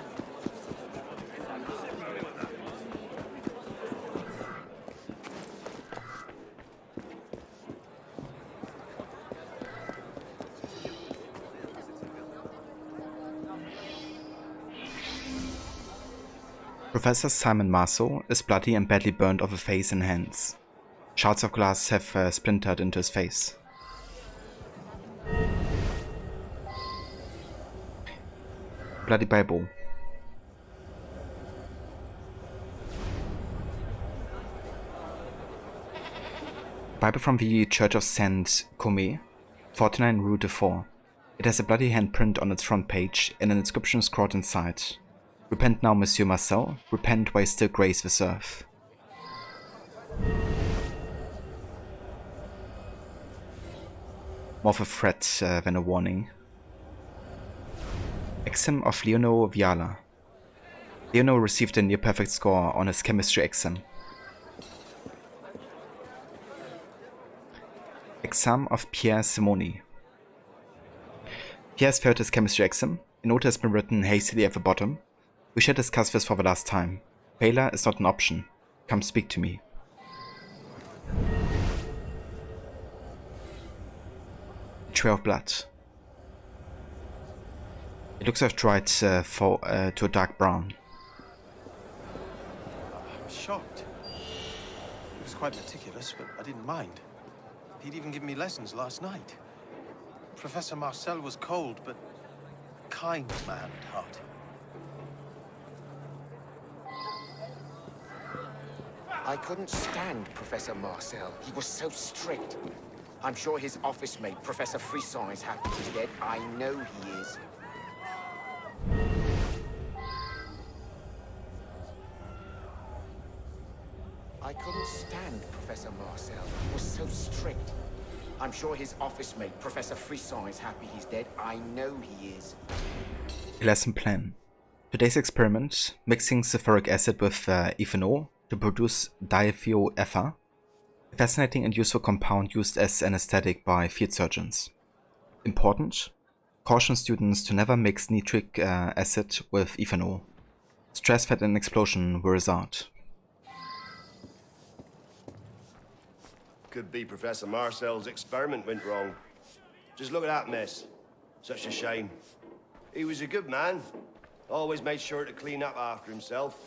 Professor Simon Marceau is bloody and badly burned over face and hands. Shards of glass have splintered into his face. Bloody Bible. Bible from the Church of Saint Comé, 49 Rue de Fort. It has a bloody handprint on its front page and an inscription scrawled inside. Repent now, Monsieur Marcel. Repent while still grace this earth. More of a threat than a warning. Exam of Leonor Viala. Leonor received a near-perfect score on his chemistry exam. Exam of Pierre Simoni. Pierre has failed his chemistry exam. A note has been written hastily at the bottom. We shall discuss this for the last time. Failure is not an option. Come speak to me. A trail of blood. It looks like dried to a dark brown. I'm shocked. He was quite meticulous, but I didn't mind. He'd even given me lessons last night. Professor Marcel was cold, but kind man at heart. I couldn't stand Professor Marcel. He was so strict. I'm sure his office mate, Professor Frisson, is happy he's dead. I know he is. I couldn't stand Professor Marcel. He was so strict. I'm sure his office mate, Professor Frisson, is happy he's dead. I know he is. Lesson plan. Today's experiment, mixing sulfuric acid with ethanol to produce diethioether, a fascinating and useful compound used as anesthetic by field surgeons. Important: caution students to never mix nitric acid with ethanol. Stress, fat and explosion will result. Could be Professor Marcel's experiment went wrong. Just look at that mess. Such a shame. He was a good man. Always made sure to clean up after himself.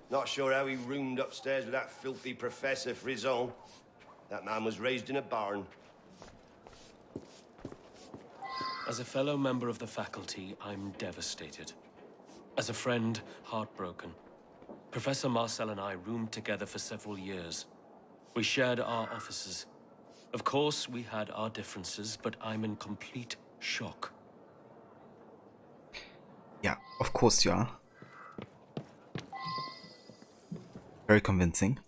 Not sure how he roomed upstairs with that filthy Professor Frisson. That man was raised in a barn. As a fellow member of the faculty, I'm devastated. As a friend, heartbroken. Professor Marcel and I roomed together for several years. We shared our offices. Of course, we had our differences, but I'm in complete shock. Yeah, of course you are. Very convincing.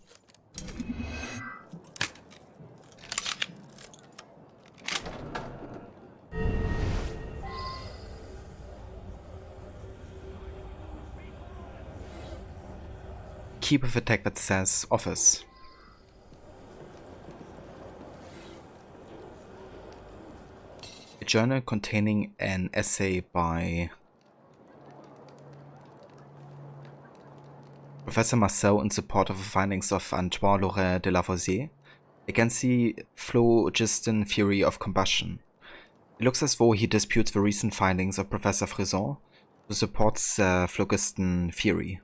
key with a tag that says office. A journal containing an essay by Professor Marcel in support of the findings of Antoine Laurent de Lavoisier against the phlogiston theory of combustion. It looks as though he disputes the recent findings of Professor Frison, who supports the phlogiston theory.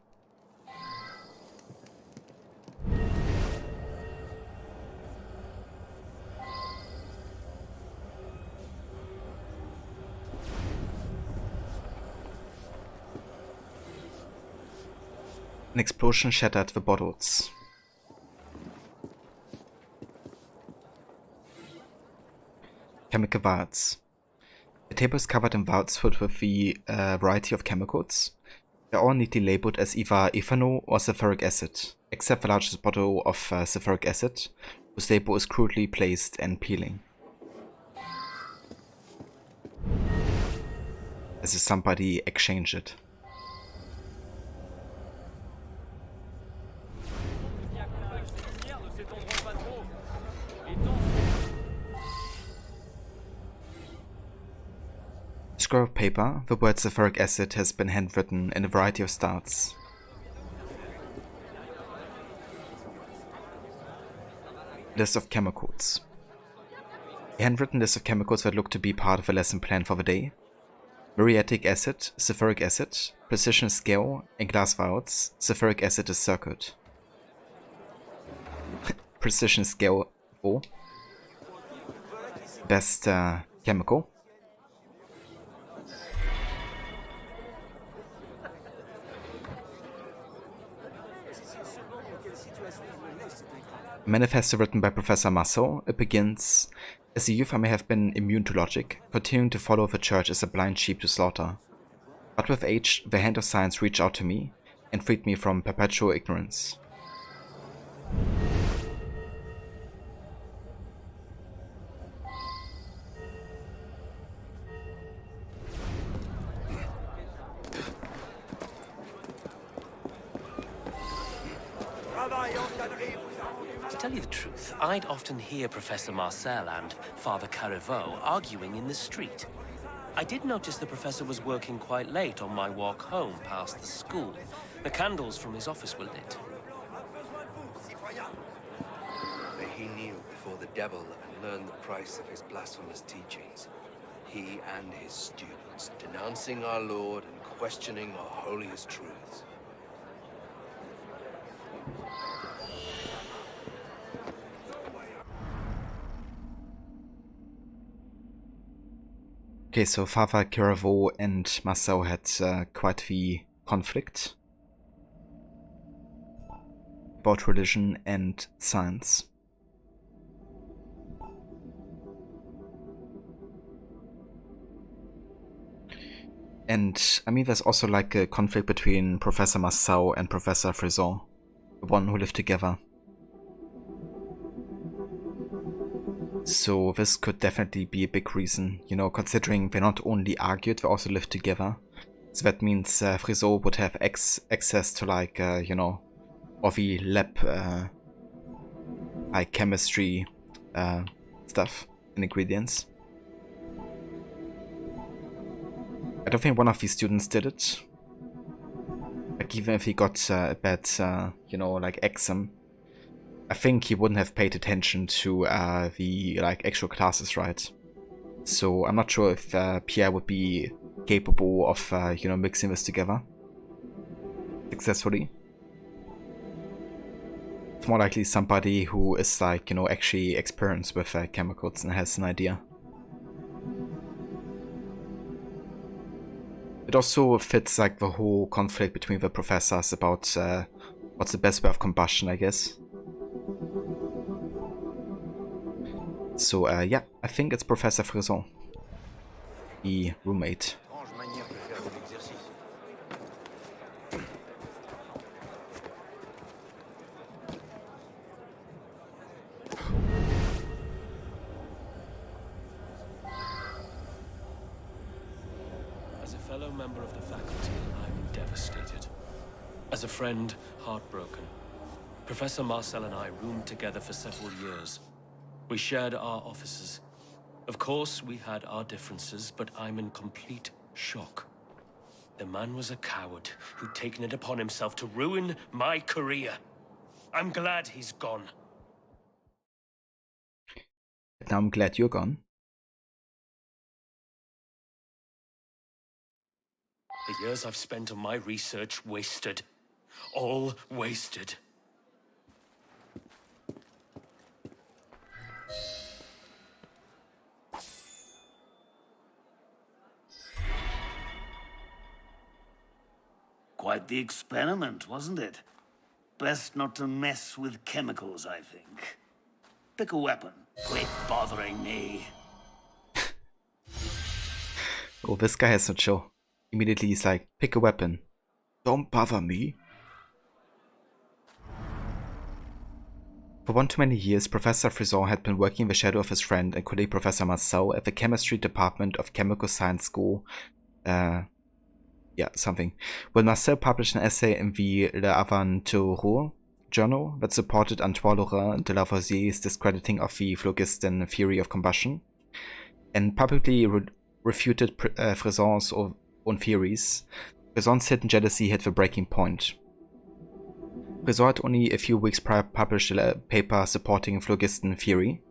An explosion shattered the bottles. Chemical vials. The table is covered in vials filled with the variety of chemicals. They are all neatly labeled as either ethanol or sulfuric acid, except the largest bottle of sulfuric acid, whose label is crudely placed and peeling. As if somebody exchanged it. Scroll of paper, the word sulfuric acid has been handwritten in a variety of styles. List of chemicals. A handwritten list of chemicals that look to be part of a lesson plan for the day. Muriatic acid, sulfuric acid, precision scale, in glass vials, sulfuric acid is circled. Precision scale 4. Best chemical. A manifesto written by Professor Marceau. It begins, as a youth I may have been immune to logic, continuing to follow the church as a blind sheep to slaughter. But with age, the hand of science reached out to me and freed me from perpetual ignorance. To tell you the truth, I'd often hear Professor Marcel and Father Carreveau arguing in the street. I did notice the professor was working quite late on my walk home past the school. The candles from his office were lit. May he kneel before the devil and learn the price of his blasphemous teachings. He and his students, denouncing our Lord and questioning our holiest truths. Okay, so Father Carreveau and Marcel had quite the conflict about religion and science. And I mean, there's also like a conflict between Professor Marcel and Professor Frison, the one who lived together. So this could definitely be a big reason, you know, considering they not only argued, they also lived together. So that means Frison would have access to like, you know, all the lab, like chemistry stuff and ingredients. I don't think one of these students did it. Like even if he got a bad, you know, like exam, I think he wouldn't have paid attention to the like actual classes, right? So I'm not sure if Pierre would be capable of, you know, mixing this together successfully. It's more likely somebody who is like, you know, actually experienced with chemicals and has an idea. It also fits like the whole conflict between the professors about what's the best way of combustion, I guess. So yeah, I think it's Professor Frison, the roommate. As a fellow member of the faculty, I'm devastated. As a friend, heartbroken. Professor Marcel and I roomed together for several years. We shared our offices. Of course, we had our differences, but I'm in complete shock. The man was a coward who'd taken it upon himself to ruin my career. I'm glad he's gone. Now I'm glad you're gone. The years I've spent on my research wasted. All wasted. Quite the experiment, wasn't it? Best not to mess with chemicals, I think. Pick a weapon. Quit bothering me. Oh, this guy has no chill. Immediately he's like, pick a weapon. Don't bother me. For one too many years, Professor Frison had been working in the shadow of his friend and colleague Professor Marcel at the chemistry department of Chemical Science School. When Marcel published an essay in the L'Aventure journal that supported Antoine Laurent de Lavoisier's discrediting of the phlogiston theory of combustion, and publicly refuted Frison's own theories, Frison's hidden jealousy hit the breaking point. Frison had only a few weeks prior published a paper supporting phlogiston theory.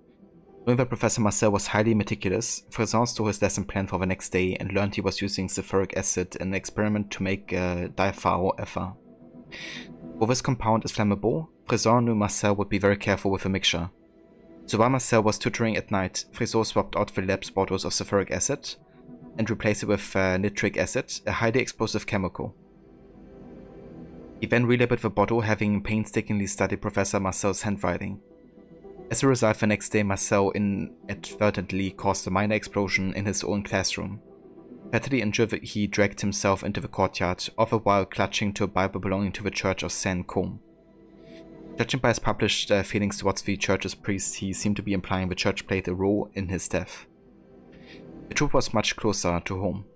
Knowing that Professor Marcel was highly meticulous, Frison stole his lesson plan for the next day and learned he was using sulfuric acid in an experiment to make dipharo ether. Though this compound is flammable, Frison knew Marcel would be very careful with the mixture. So while Marcel was tutoring at night, Frison swapped out the lab's bottles of sulfuric acid and replaced it with nitric acid, a highly explosive chemical. He then relabeled the bottle, having painstakingly studied Professor Marcel's handwriting. As a result, the next day Marcel inadvertently caused a minor explosion in his own classroom. Fatally injured, he dragged himself into the courtyard, all the while clutching to a Bible belonging to the Church of Saint-Côme. Judging by his published feelings towards the church's priests, he seemed to be implying the church played a role in his death. The truth was much closer to home.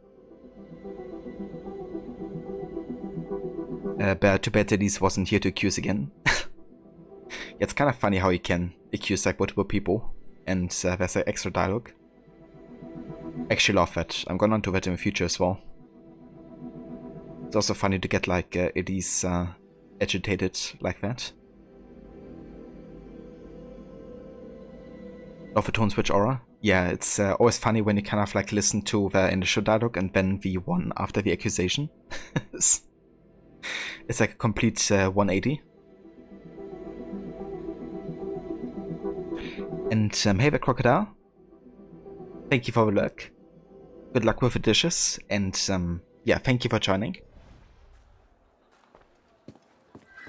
But too bad Elise wasn't here to accuse again. It's kind of funny how he can accuse like multiple people, and there's like extra dialogue. I actually love that. I'm gonna do that in the future as well. It's also funny to get like Elise agitated like that. Love the tone switch aura. Yeah, it's always funny when you kind of like listen to the initial dialogue and then the one after the accusation. It's like a complete 180. And hey there, Crocodile. Thank you for the lurk. Good luck with the dishes, and yeah, thank you for joining.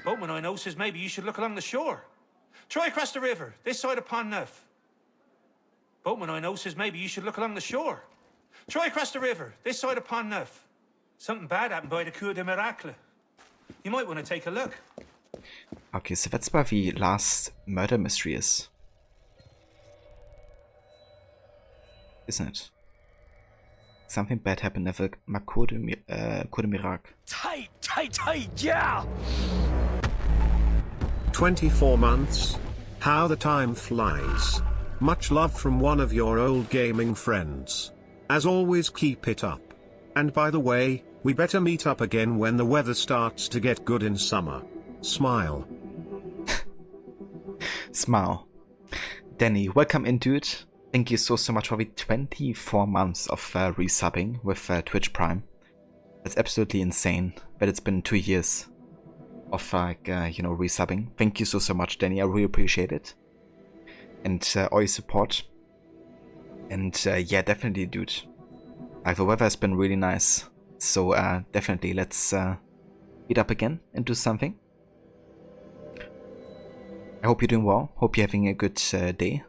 Boatman I know says maybe you should look along the shore. Try across the river, this side of Pont Neuf. Boatman I know says maybe you should look along the shore. Try across the river, this side of Pont Neuf. Something bad happened by the Cour des Miracles. You might want to take a look. Okay, so that's where the last murder mystery is. Isn't it? Something bad happened at the Cour des Miracles. Tight, yeah! 24 months? How the time flies. Much love from one of your old gaming friends. As always, keep it up. And by the way, we better meet up again when the weather starts to get good in summer. Smile. Smile. Danny, welcome in, dude. Thank you so much for the 24 months of resubbing with Twitch Prime. That's absolutely insane, but it's been 2 years of like, resubbing. Thank you so much, Danny. I really appreciate it. And all your support. And yeah, definitely, dude. Like, the weather has been really nice. So definitely, let's meet up again and do something. I hope you're doing well. Hope you're having a good day.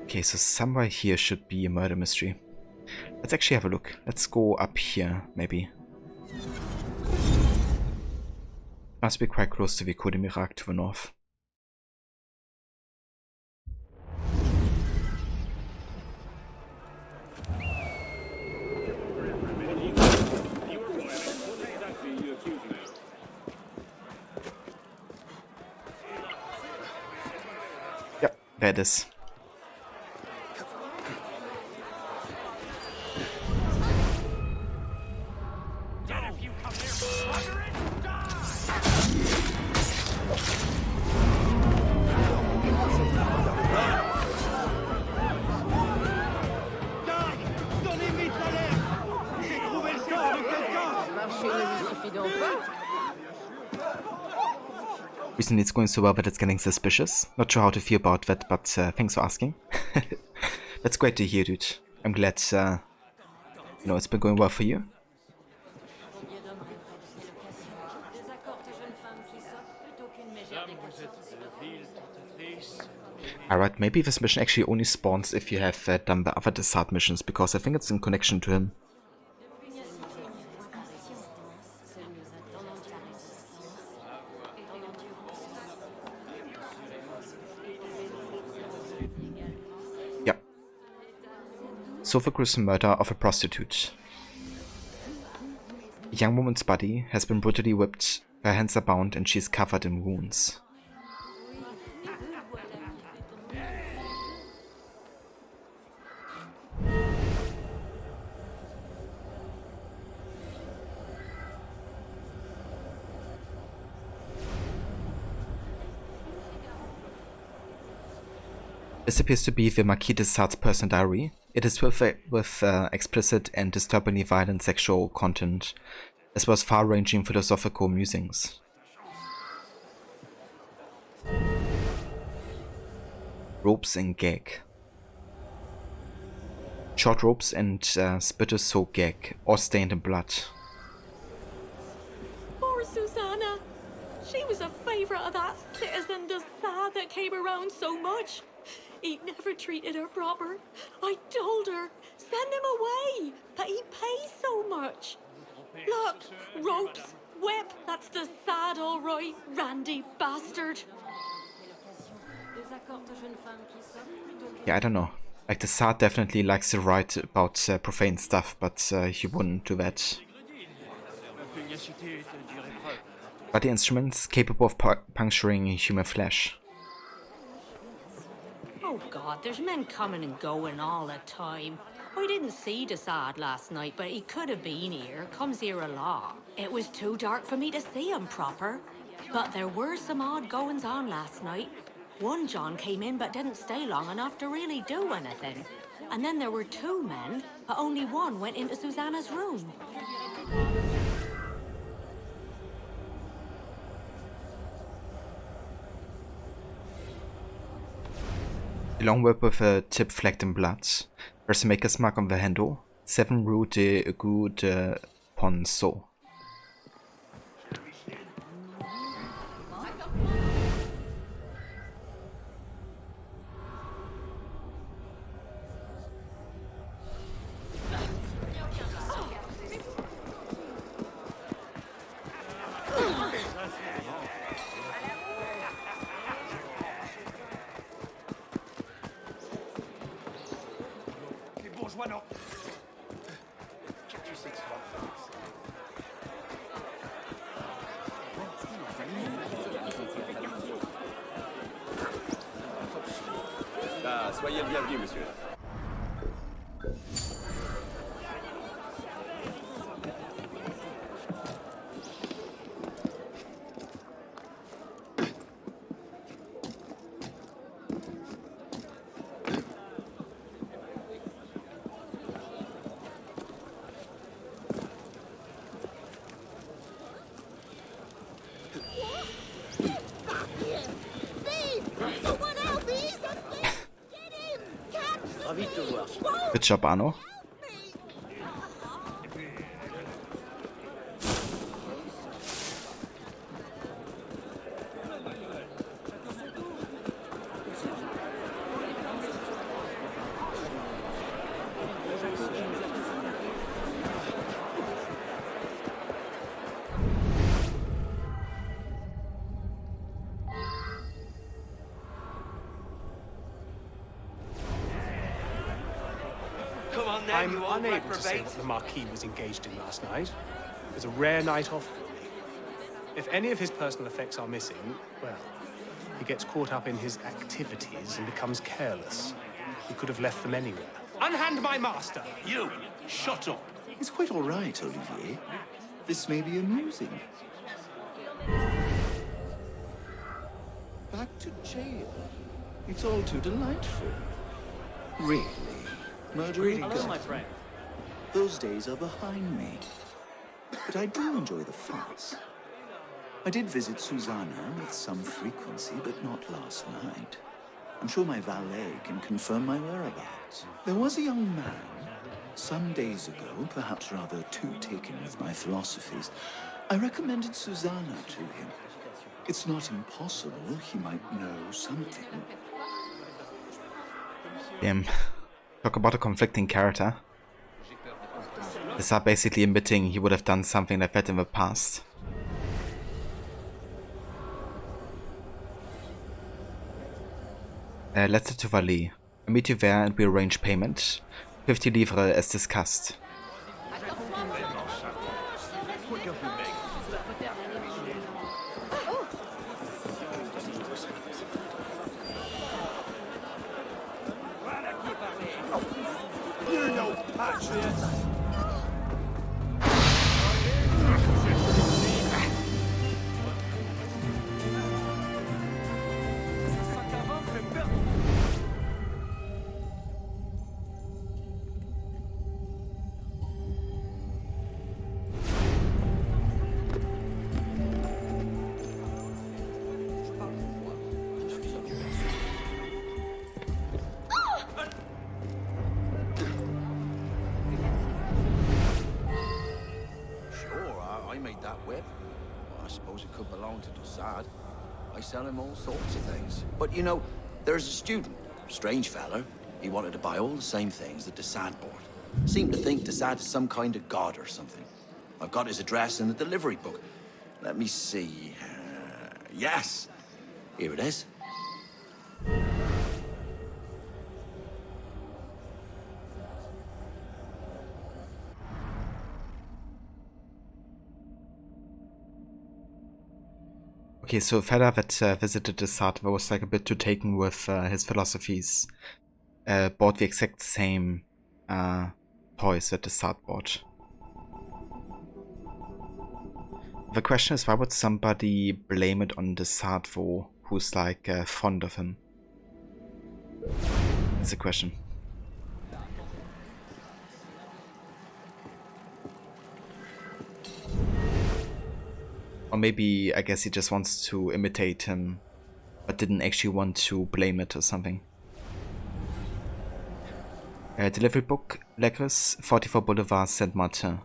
Okay, so somewhere here should be a murder mystery. Let's actually have a look. Let's go up here, maybe. Must be quite close to the Cour des Miracles to the north. There it is. Recently it's going so well that it's getting suspicious. Not sure how to feel about that, but thanks for asking. That's great to hear, dude. I'm glad, you know, it's been going well for you. Alright, maybe this mission actually only spawns if you have done the other Desart missions, because I think it's in connection to him. Yeah. So the gruesome murder of a prostitute. A young woman's body has been brutally whipped, her hands are bound and she is covered in wounds. This appears to be the Marquis de Sade's personal diary. It is with explicit and disturbingly violent sexual content, as well as far-ranging philosophical musings. Ropes and gag. Short ropes and spitter-soaked gag, all stained in blood. Poor Susanna. She was a favourite of that citizen de Sade that came around so much. He never treated her proper. I told her, send him away, but he pays so much. Look, ropes, whip, that's the Sade all right, randy bastard. Yeah, I don't know. Like, the Sade definitely likes to write about profane stuff, but he wouldn't do that. But the instruments capable of puncturing human flesh. Oh God, there's men coming and going all the time. I didn't see de Sade last night, but he could have been here. Comes here a lot. It was too dark for me to see him proper. But there were some odd goings on last night. One John came in but didn't stay long enough to really do anything. And then there were two men, but only one went into Susanna's room. A long whip with a tip flecked in blood. There's a maker's mark on the handle. 7 Rue de Gu de Ponceau. Soyez le bienvenu, monsieur. Good job, Arno. I'm unable to say what the Marquis was engaged in last night. It was a rare night off for him. If any of his personal effects are missing, well, he gets caught up in his activities and becomes careless. He could have left them anywhere. Unhand my master! You! Shut up! It's quite all right, Olivier. This may be amusing. Back to jail. It's all too delightful. Really? Murdering Hello, my friend. Those days are behind me. But I do enjoy the farce. I did visit Susanna with some frequency, but not last night. I'm sure my valet can confirm my whereabouts. There was a young man, some days ago, perhaps rather too taken with my philosophies. I recommended Susanna to him. It's not impossible he might know something. Damn. Talk about a conflicting character. This are basically admitting he would have done something like that in the past. Let's head to Valley. I meet you there and we arrange payment. 50 livres as discussed. You know, patriots! I sell him all sorts of things. But you know, there's a student, strange fella. He wanted to buy all the same things that Desad bought. Seemed to think Desad is some kind of god or something. I've got his address in the delivery book. Let me see. Yes, here it is. Okay, so a fella that visited the Desad was like a bit too taken with his philosophies. Bought the exact same toys that Desad bought. The question is, why would somebody blame it on Desad though, who's like fond of him? That's the question. Or maybe, I guess he just wants to imitate him, but didn't actually want to blame it or something. Delivery book, Legris, 44 Boulevard, Saint Martin.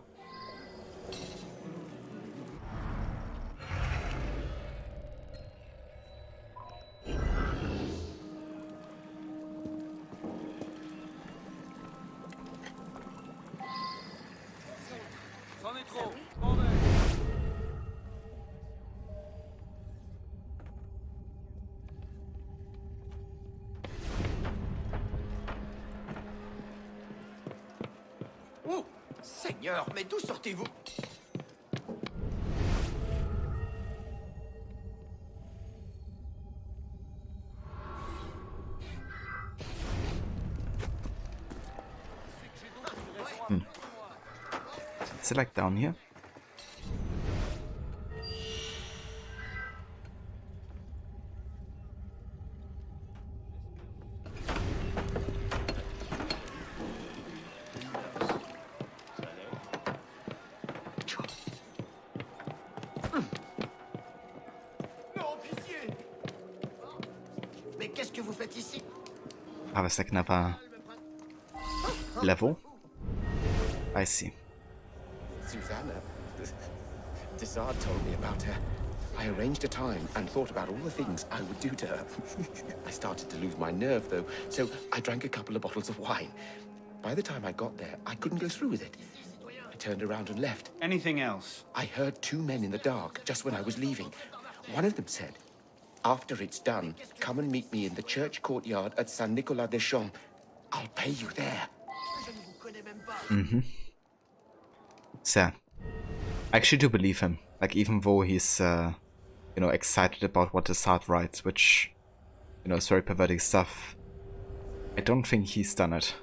Oh, Seigneur, mais d'où sortez-vous? Is it like down here? Mais qu'est-ce que vous faites ici? Ah, it's like another level. I see. Susanna. Desad told me about her. I arranged a time and thought about all the things I would do to her. I started to lose my nerve, though, so I drank a couple of bottles of wine. By the time I got there, I couldn't go through with it. I turned around and left. Anything else? I heard two men in the dark just when I was leaving. One of them said, "After it's done, come and meet me in the church courtyard at Saint-Nicolas-des-Champs. I'll pay you there." Mm-hmm. So, I actually do believe him. Like, even though he's, you know, excited about what the Sard writes, which, you know, is very perverting stuff. I don't think he's done it.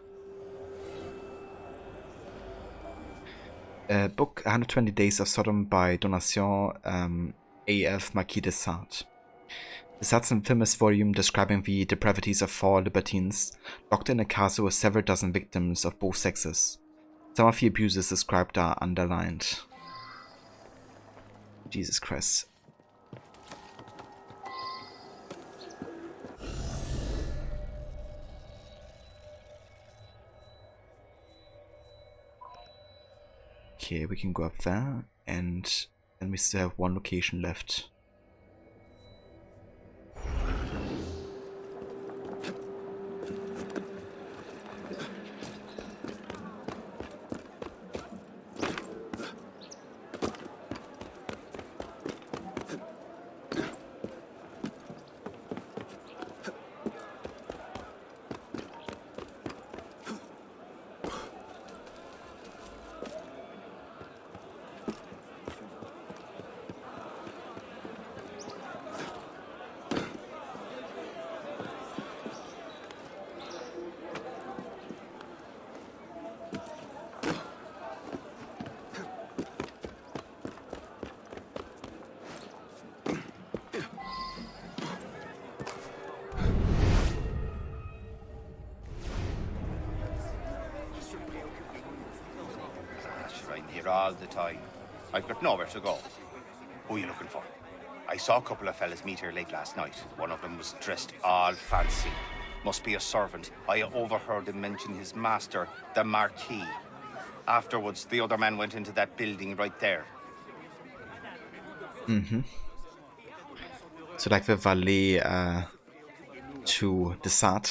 Book 120 Days of Sodom by Donation A.F. Marquis de Sade. The Sade's infamous volume describing the depravities of 4 libertines locked in a castle with several dozen victims of both sexes. Some of the abuses described are underlined. Jesus Christ. Okay, we can go up there, and then we still have one location left. All the time. I've got nowhere to go. Who are you looking for? I saw a couple of fellas meet here late last night. One of them was dressed all fancy. Must be a servant. I overheard him mention his master, the Marquis. Afterwards, the other man went into that building right there. So like the valet to the Sade.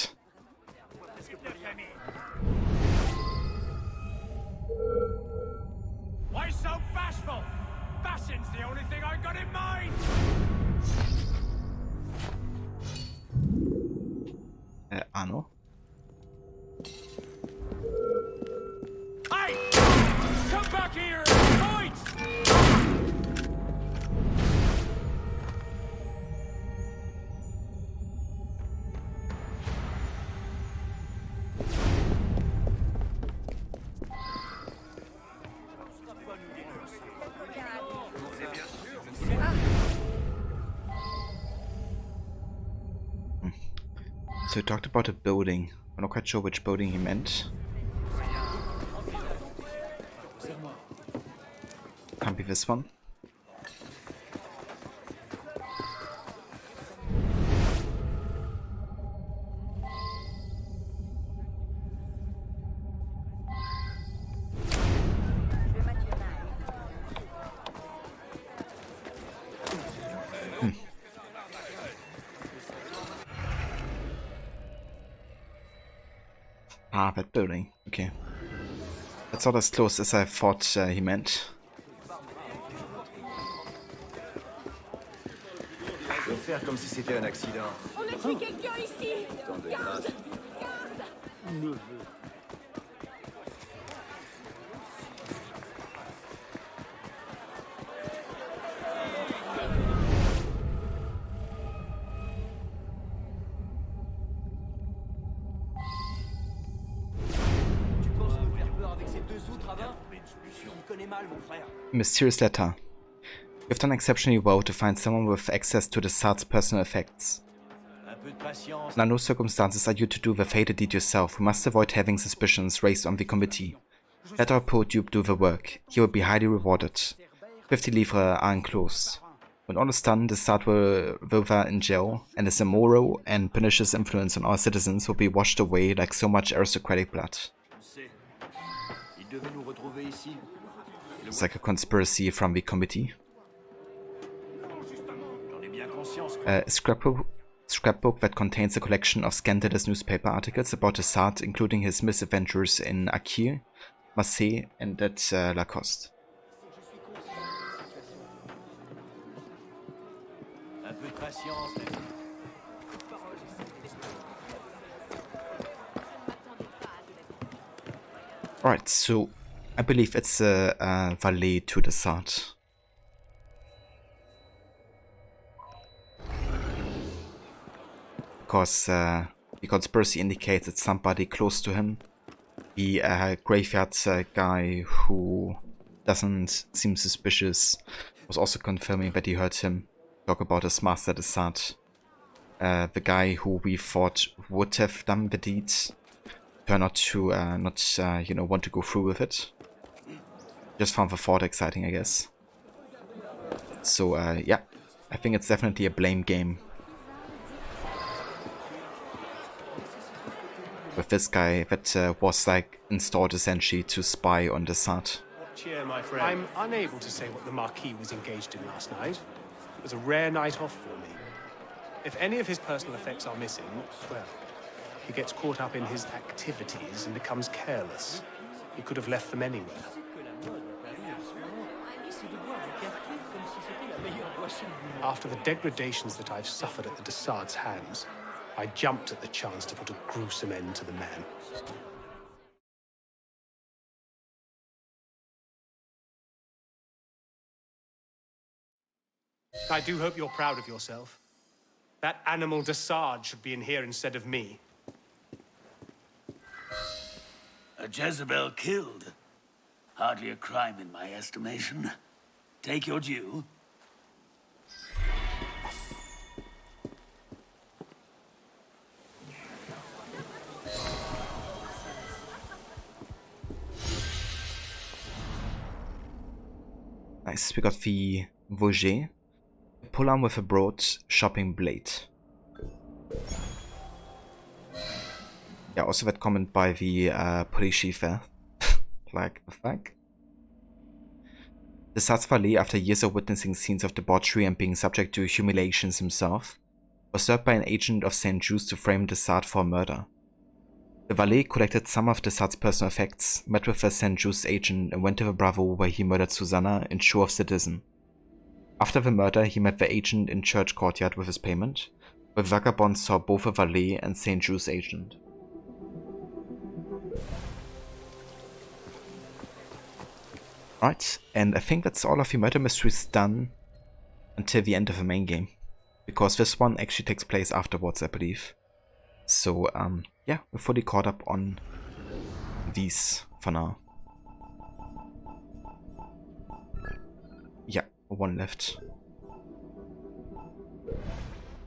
Why so bashful? Bashing's the only thing I got in mind! Arno? Hey! Come back here! Fight! So he talked about a building. I'm not quite sure which building he meant. Can't be this one. Ah, that building. Okay. That's not as close as I thought he meant. Je vais faire comme si c'était un accident. On a tué quelqu'un ici! Garde! Neveu. Mysterious letter. You've done exceptionally well to find someone with access to the Sade's personal effects. Under no circumstances are you to do the fated deed yourself. We must avoid having suspicions raised on the committee. Let our poor dupe do the work. He will be highly rewarded. 50 livres are enclosed. When all is done, the Sade will wither in jail, and his immoral and pernicious influence on our citizens will be washed away like so much aristocratic blood. It's like a conspiracy from the committee. A scrapbook that contains a collection of scandalous newspaper articles about the Sade, including his misadventures in Akir, Marseille, and at Lacoste. Alright, so I believe it's a valet to the Sade. because the conspiracy indicates it's somebody close to him. The graveyard guy who doesn't seem suspicious was also confirming that he heard him talk about his master Desart. The guy who we thought would have done the deed turned out to not want to go through with it. Just found the thought exciting, I guess. So yeah, I think it's definitely a blame game with this guy that was like installed essentially to spy on Desart. Cheer, my friend. I'm unable to say what the Marquis was engaged in last night. It was a rare night off for me. If any of his personal effects are missing, well, he gets caught up in his activities and becomes careless. He could have left them anywhere. After the degradations that I've suffered at the Desart's hands, I jumped at the chance to put a gruesome end to the man. I do hope you're proud of yourself. That animal Desart should be in here instead of me. A Jezebel killed. Hardly a crime in my estimation. Take your due. Nice, we got the Vosges. Pull arm with a broad shopping blade. Yeah, also that comment by the police chief there. Like, the fuck? Desart's valet, after years of witnessing scenes of debauchery and being subject to humiliations himself, was served by an agent of St. Just to frame Desart for murder. The valet collected some of Desart's personal effects, met with the St. Just agent, and went to the Bravo where he murdered Susanna in show of sadism. After the murder, he met the agent in church courtyard with his payment, where vagabonds saw both a valet and St. Just agent. Right, and I think that's all of the murder mysteries done until the end of the main game, because this one actually takes place afterwards, I believe. So, yeah, we're fully caught up on these for now. Yeah, one left.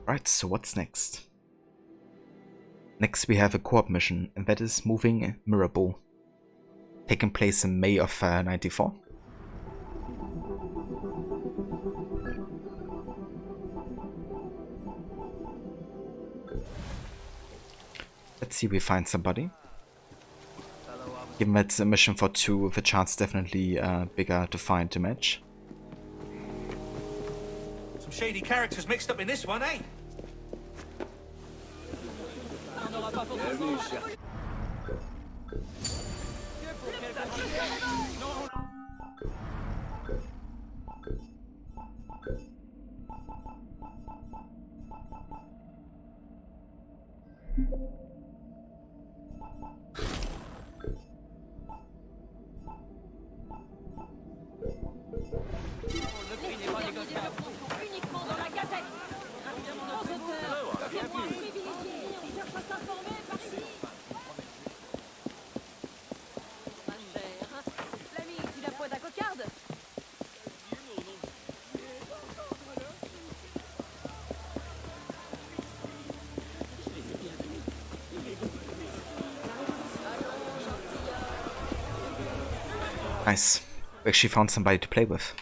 Right, so what's next? Next we have a co-op mission, and that is moving Mirabel, taking place in May of 94. Let's see if we find somebody. Given that it's a mission for 2, the chance is definitely bigger to find a match. Some shady characters mixed up in this one, eh? Nice. We actually found somebody to play with.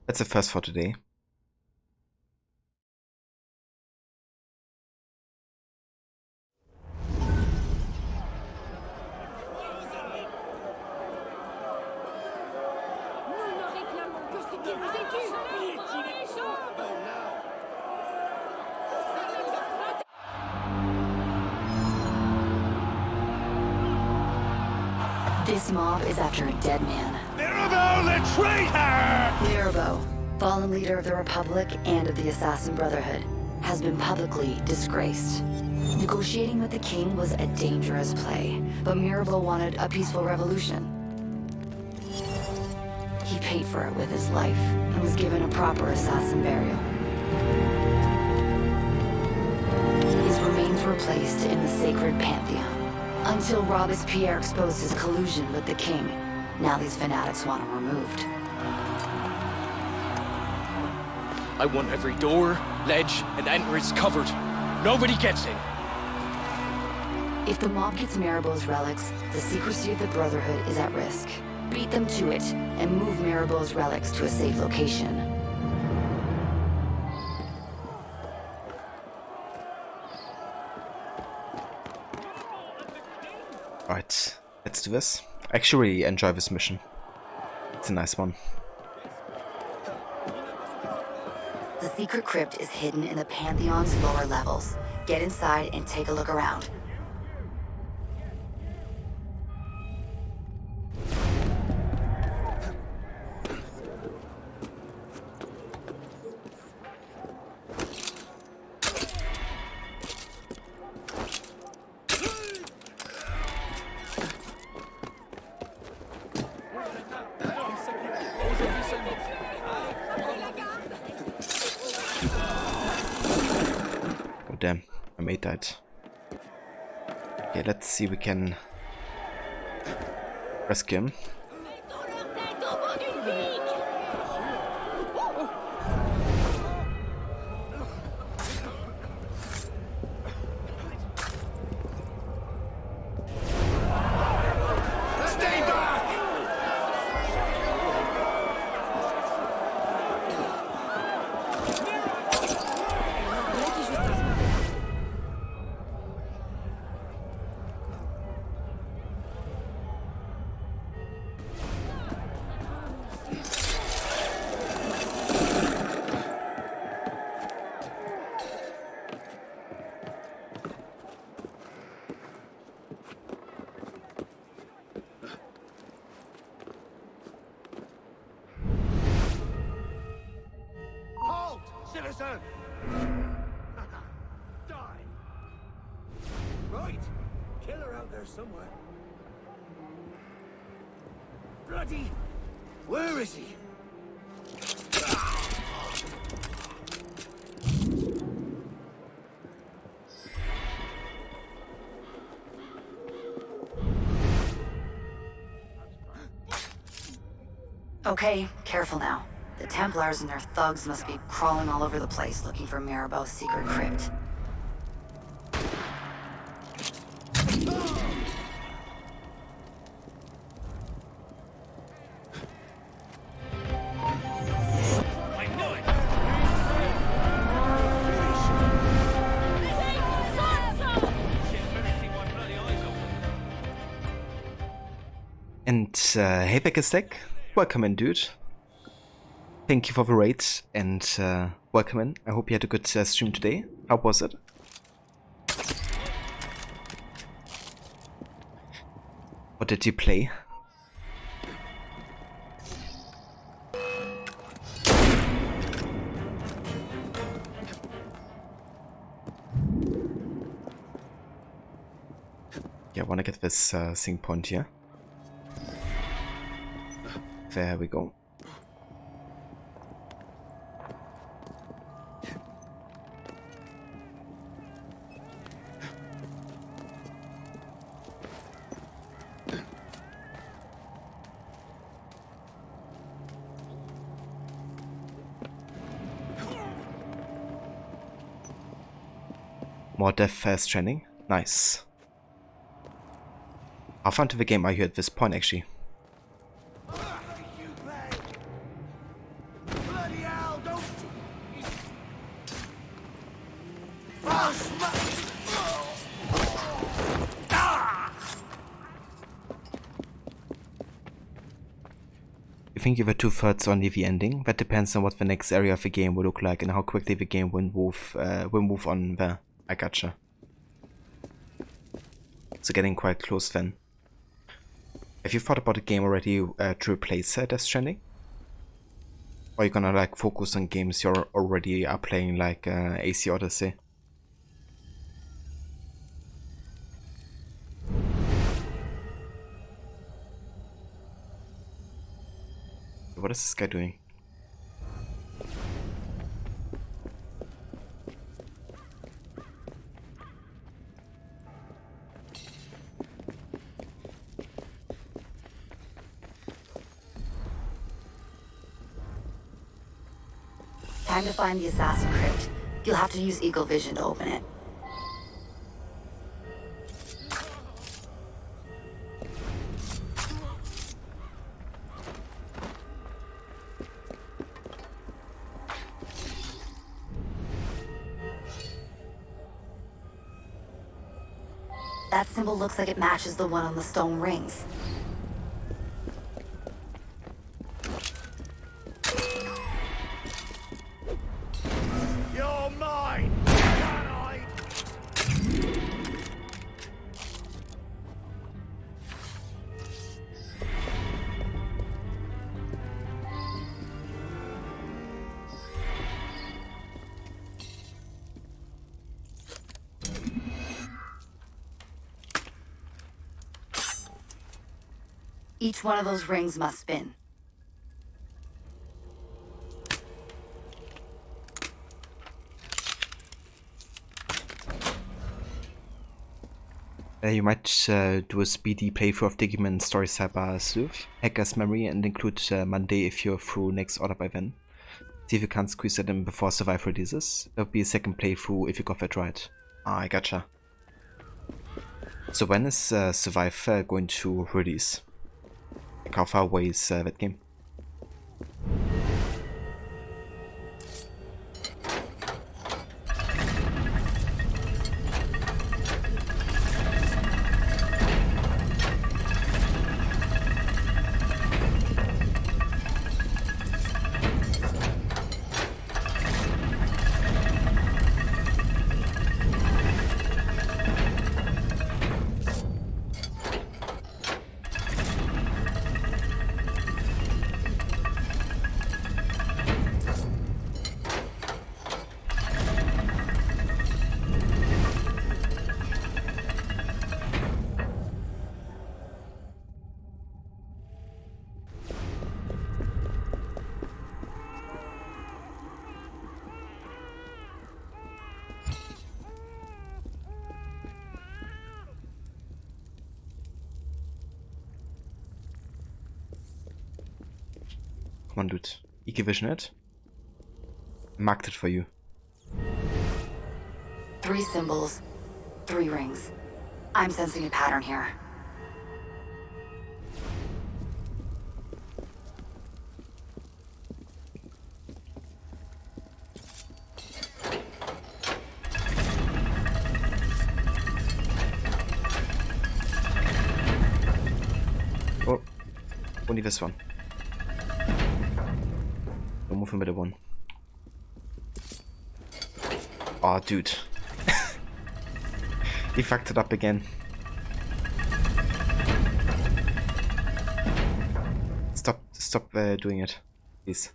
That's the first for today. This mob is after a dead man. Mirabeau the traitor! Mirabeau, fallen leader of the Republic and of the Assassin Brotherhood, has been publicly disgraced. Negotiating with the king was a dangerous play, but Mirabeau wanted a peaceful revolution. He paid for it with his life and was given a proper assassin burial. placed in the sacred pantheon. Until Robespierre exposed his collusion with the king. Now these fanatics want him removed. I want every door, ledge, and entrance covered. Nobody gets in. If the mob gets Mirabeau's relics, the secrecy of the Brotherhood is at risk. Beat them to it, and move Mirabeau's relics to a safe location. Alright, let's do this. I actually really enjoy this mission. It's a nice one. The secret crypt is hidden in the Pantheon's lower levels. Get inside and take a look around. Oh damn, I made that. Okay, let's see if we can rescue him. Stay back! Halt, citizen! Die! Right! Killer out there somewhere. Bloody! Where is he? Okay, careful now. The Templars and their thugs must be crawling all over the place looking for Mirabeau's secret crypt. And hey Beckerstack, welcome in dude. Thank you for the raid and welcome in. I hope you had a good stream today. How was it? What did you play? Yeah, I wanna get this sync point here. There we go. More death fast training. Nice. How fun to the game are you at this point actually? Bloody hell, don't... You think you were 2/3 only the ending? That depends on what the next area of the game will look like and how quickly the game will move on there. I gotcha. So getting quite close then. Have you thought about the game already to replace Death Stranding? Or are you gonna like focus on games you already are playing like AC Odyssey? What is this guy doing? Time to find the assassin crypt. You'll have to use Eagle Vision to open it. That symbol looks like it matches the one on the stone rings. You're mine! Can I? Each one of those rings must spin. You might do a speedy playthrough of Digimon Story Cyber Sleuth, Hacker's Memory, and include Monday if you're through next order by then. See if you can't squeeze it in before Survive releases. There'll be a second playthrough if you got that right. Ah, I gotcha. So when is Survive going to release? Like how far away is that game? Come on, dude. Equivision it. Marked it for you. 3 symbols, 3 rings. I'm sensing a pattern here. Oh, only this one. Don't move him with the one. Oh, dude. He fucked it up again. Stop doing it, please.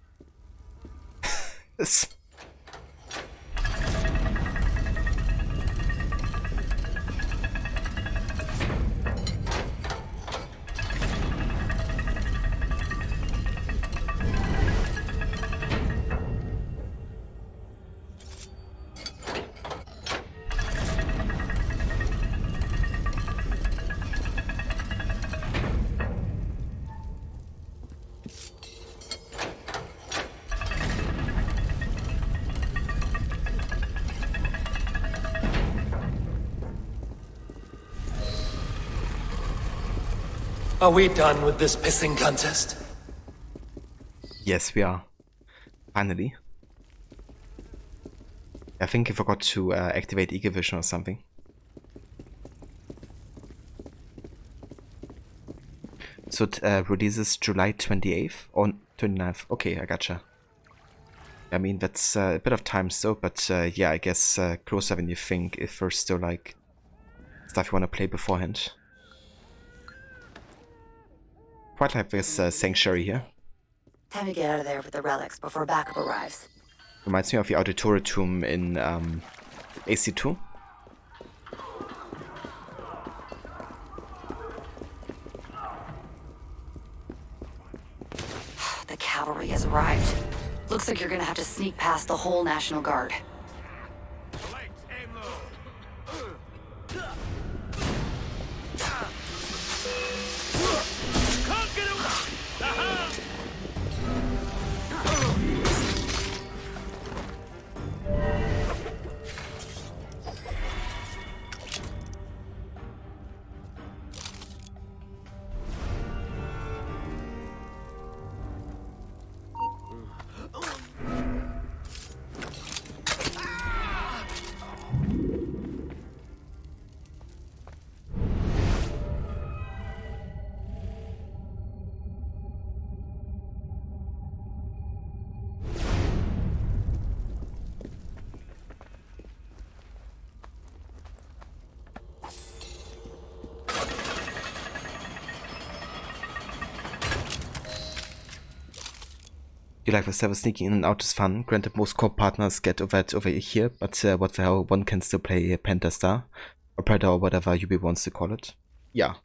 Are we done with this pissing contest? Yes, we are. Finally. I think I forgot to activate Equivision or something. So it releases July 28th or 29th. Okay, I gotcha. I mean, that's a bit of time still, but yeah, I guess closer than you think if there's still like stuff you want to play beforehand. Quite like this sanctuary here. Time to get out of there with the relics before backup arrives. Reminds me of the auditorium in AC2. The cavalry has arrived. Looks like you're gonna have to sneak past the whole National Guard. feel like the server sneaking in and out is fun. Granted, most core partners get over here, but what the hell, one can still play Pentastar or Predator or whatever UB wants to call it. Yeah.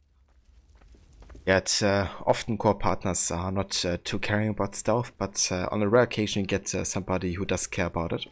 Yet often core partners are not too caring about stealth, but on a rare occasion you get somebody who does care about it.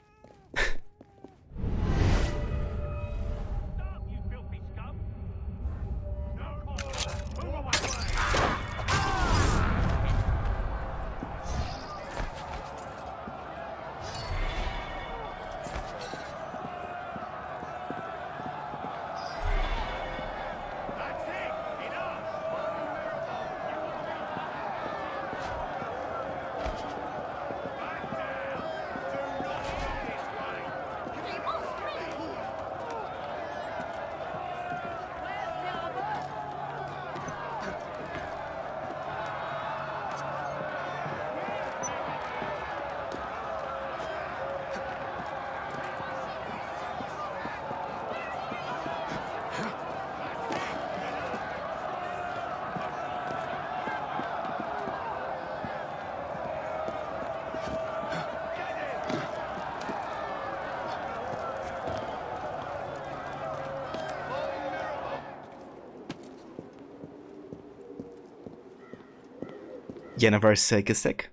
Universe Gistic.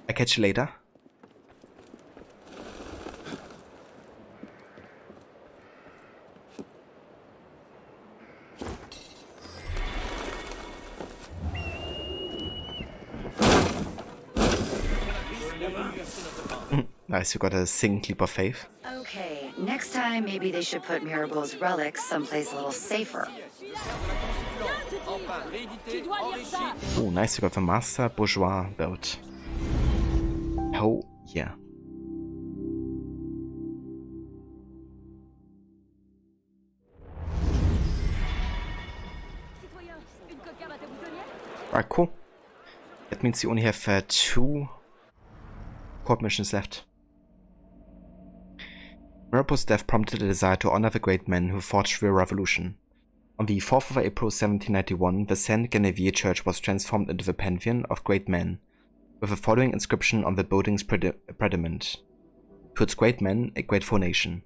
I catch you later. Nice, you got a sing leap of faith. Okay, next time maybe they should put Mirabel's relics someplace a little safer. Oh, nice, you got the Master Bourgeois build. Oh, yeah. Right, cool. That means you only have 2 court missions left. Mirabel's death prompted a desire to honor the great men who fought through a revolution. On the 4th of April 1791, the Saint-Genevieve Church was transformed into the Pantheon of Great Men, with the following inscription on the building's pediment: "To its great men, a grateful nation."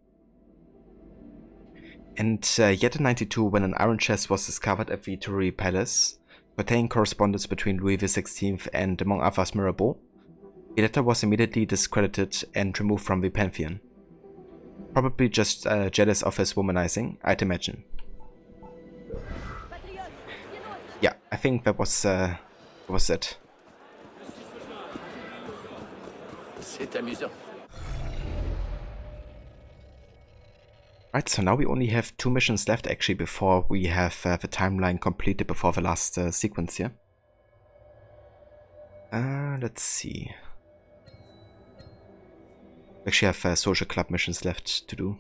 And yet in 92, when an iron chest was discovered at the Tuileries Palace, containing correspondence between Louis XVI and, among others, Mirabeau, the letter was immediately discredited and removed from the Pantheon. Probably just jealous of his womanizing, I'd imagine. Yeah, I think that was it. C'est amusant. Right, so now we only have 2 missions left actually before we have the timeline completed before the last sequence here. Let's see. We actually have social club missions left to do.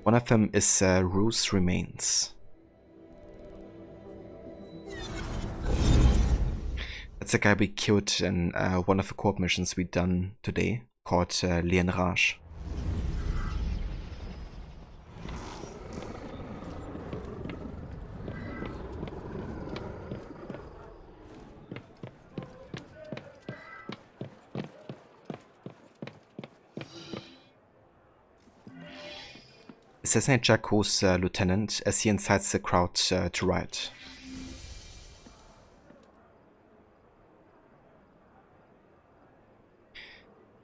One of them is Roos Remains. That's the guy we killed in one of the court missions we done today, called Lien Raj. Assassinate Jacques' lieutenant as he incites the crowd to riot.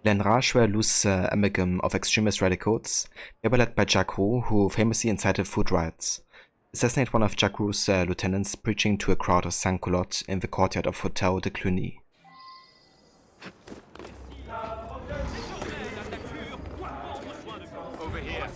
L'Enrage were a loose amalgam of extremist radicals. They were led by Jacques, who famously incited food riots. Assassinate one of Jacques' lieutenants preaching to a crowd of sans-culottes in the courtyard of Hotel de Cluny. Over here.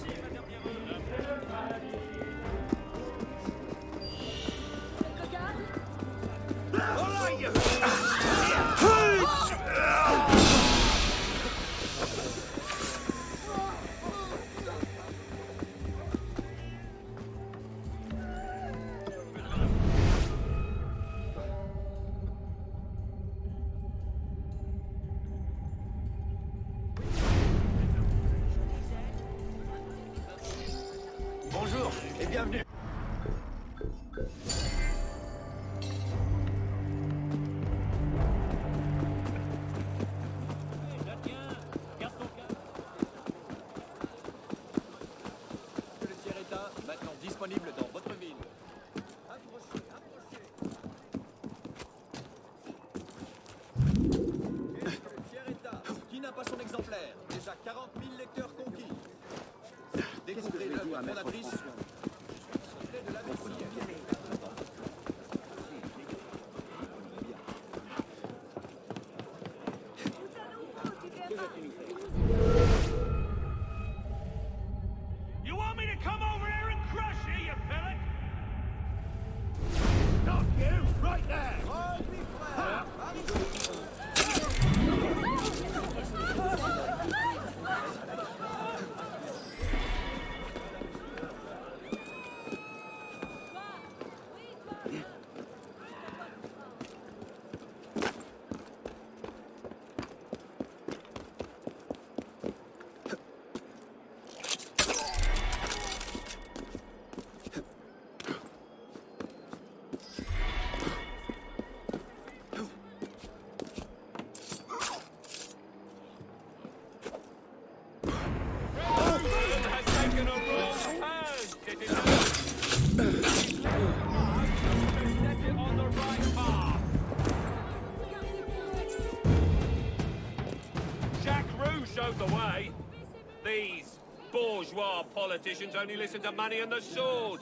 Bonjour et bienvenue. à 40 000 lecteurs conquis. Découvrez l'œuvre fondatrice. Secret de la Messie. You want me to come over there and crush you, you pellet? Not you, right there! Showed the way. These bourgeois politicians only listen to money and the sword.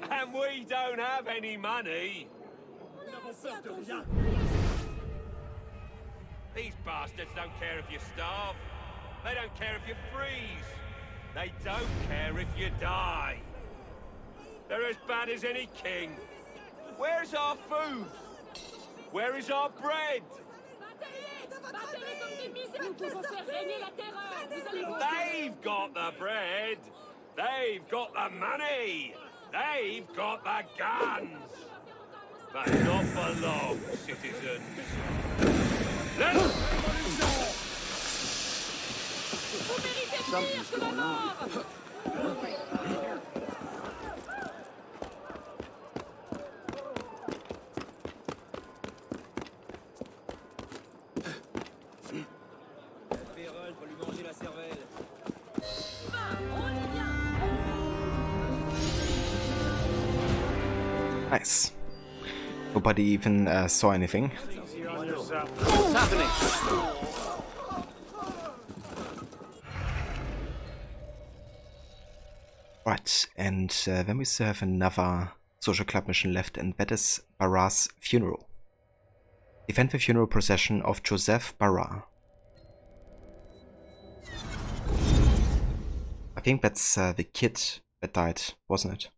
And we don't have any money. These bastards don't care if you starve. They don't care if you freeze. They don't care if you die. They're as bad as any king. Where's our food? Where is our bread? They've got the bread. They've got the money. They've got the guns. But not for long, citizens. Something's going on. Nice. Nobody even saw anything. What's happening? Right, and then we still have another social club mission left, and that is Barra's funeral. Defend the funeral procession of Joseph Barra. I think that's the kid that died, wasn't it?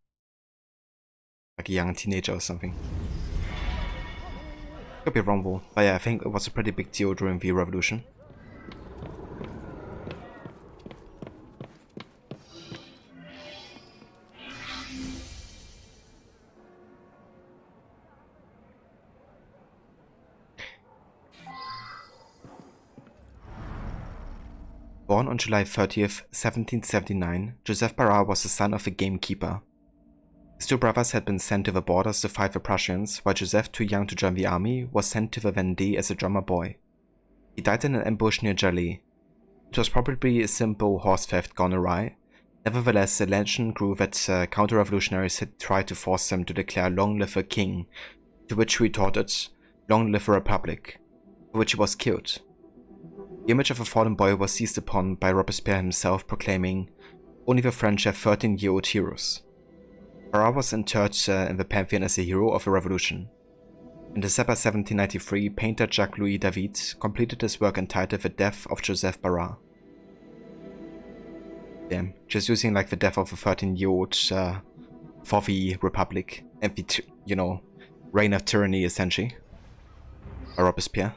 Like a young teenager or something. Could be wrong though, but yeah, I think it was a pretty big deal during the revolution. Born on July 30th, 1779, Joseph Barra was the son of a gamekeeper. His two brothers had been sent to the borders to fight the Prussians, while Joseph, too young to join the army, was sent to the Vendée as a drummer boy. He died in an ambush near Jalais. It was probably a simple horse theft gone awry. Nevertheless, the legend grew that counter-revolutionaries had tried to force him to declare "Long live the King," to which he retorted, "Long live the Republic," for which he was killed. The image of a fallen boy was seized upon by Robespierre himself, proclaiming, "Only the French have 13-year-old heroes." Barra was interred in the Pantheon as a hero of the revolution. In December 1793, painter Jacques-Louis David completed his work entitled The Death of Joseph Barra. Damn, just using like the death of a 13-year-old for the Republic and the, you know, reign of tyranny essentially. By Robespierre.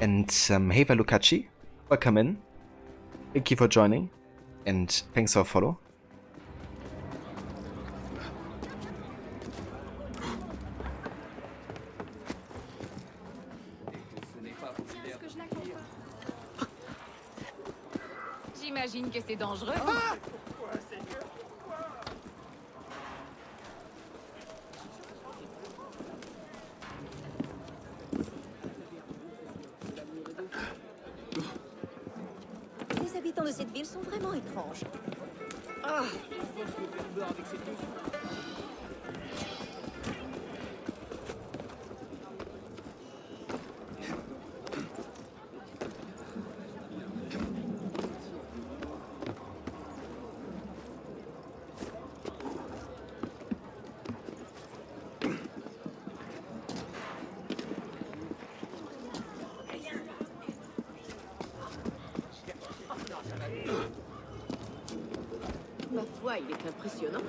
And hey Valukachi, welcome in. Thank you for joining, and thanks for follow. J'imagine que c'est dangereux. habitants de cette ville sont vraiment étranges. Ah. Ma foi, il est impressionnant.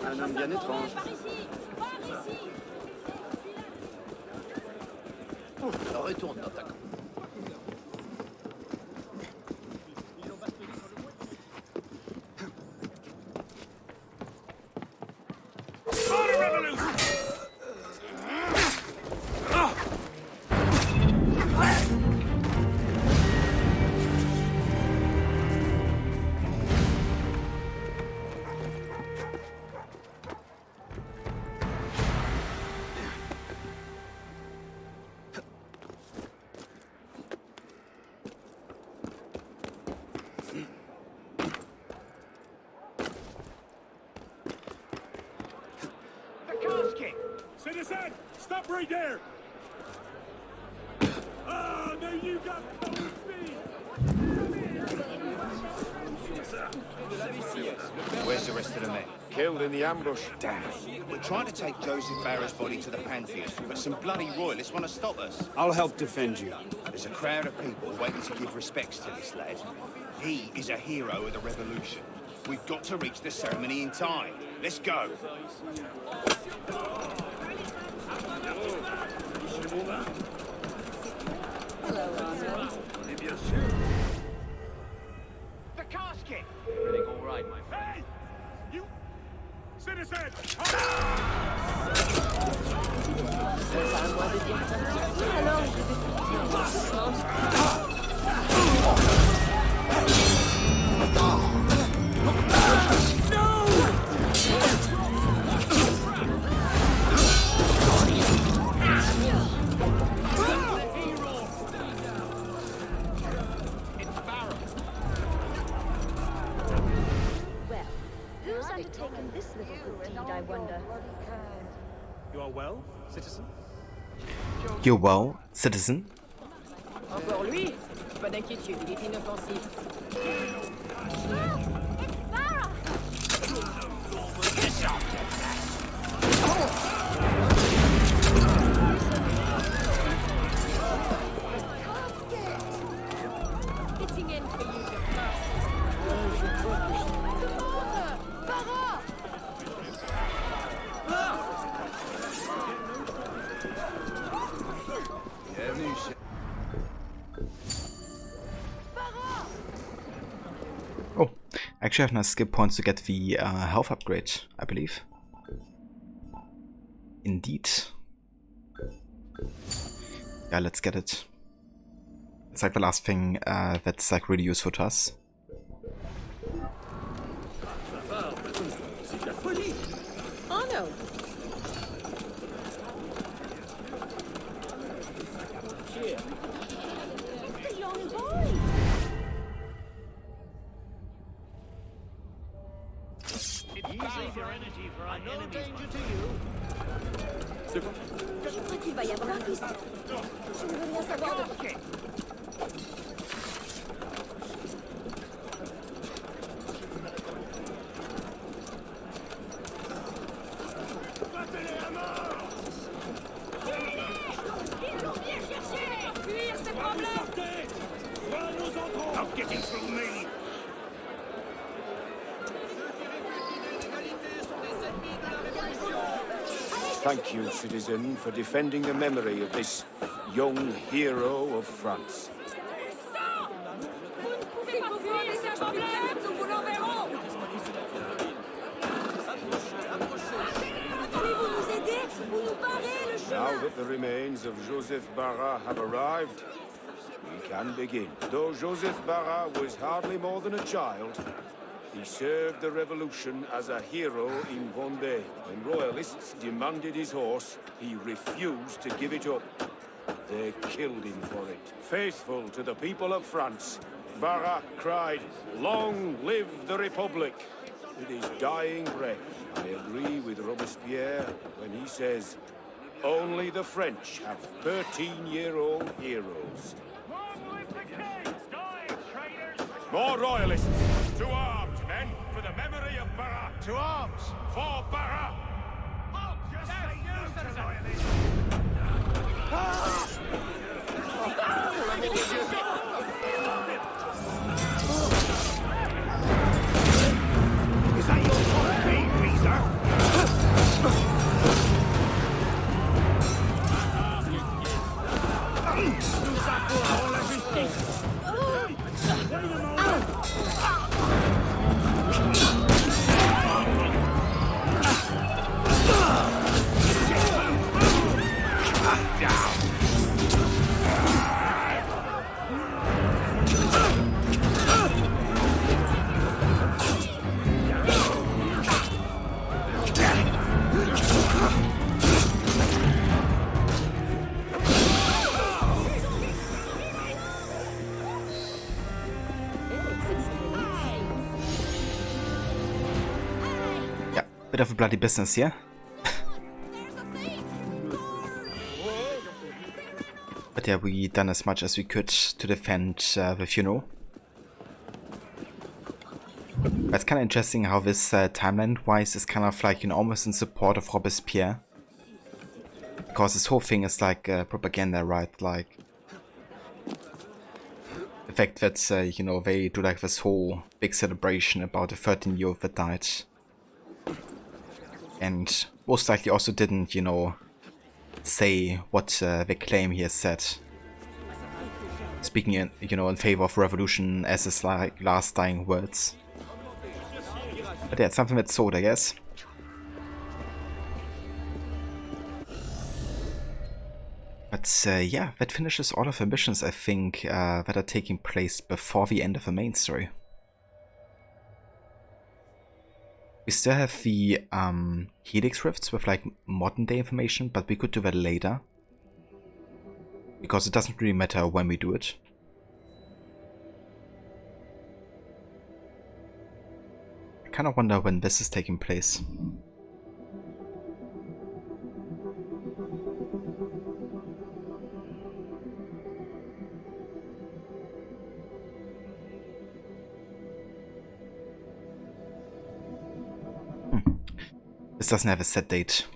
Un homme bien étrange. Retourne dans ta camp. Citizen, stop right there! Ah, now you got full speed! Where's the rest of the men? Killed in the ambush. Damn. We're trying to take Joseph Barra's body to the Pantheon, but some bloody royalists want to stop us. I'll help defend you. There's a crowd of people waiting to give respects to this lad. He is a hero of the revolution. We've got to reach the ceremony in time. Let's go. The casket! Everything all right, my friend? Hey! You... Citizen! Well, who's undertaken this little good deed, I wonder? You are well, citizen? You're well, citizen. Encore lui? Pas d'inquiétude, il est inoffensif. Fitting in for you, Oh, actually I have enough skill points to get the health upgrade, I believe. Indeed. Yeah, let's get it. It's like the last thing that's like really useful to us. Oh no! The young boy! Easy for energy for our no danger to you. Je crois qu'il va y avoir un risque. Je ne veux rien savoir de... Not getting through me! Thank you, citizen, for defending the memory of this young hero of France. Now that the remains of Joseph Barra have arrived, we can begin. Though Joseph Barra was hardly more than a child, He served the revolution as a hero in Vendée. When royalists demanded his horse, he refused to give it up. They killed him for it. Faithful to the people of France, Barras cried, "Long live the Republic!" With his dying breath, I agree with Robespierre when he says, "Only the French have 13-year-old heroes." More royalists! To arms, men, for the memory of Barras! To arms! For Barras! I'll just say no to royalists! Is that your speed, Weezer? Nous accorderons la justice! Bit of a bloody business here. But yeah, we done as much as we could to defend the funeral. But it's kind of interesting how this timeline-wise is kind of like, you know, almost in support of Robespierre. Because this whole thing is like propaganda, right? Like the fact that, you know, they do like this whole big celebration about the 13-year-old that died. And most likely also didn't, you know, say what they claim he has said. Speaking, in, you know, in favor of revolution as his like last dying words. But yeah, it's something that's sold, I guess. But yeah, that finishes all of the missions, I think, that are taking place before the end of the main story. We still have the Helix Rifts with like modern day information, but we could do that later. Because it doesn't really matter when we do it. I kind of wonder when this is taking place. This doesn't have a set date.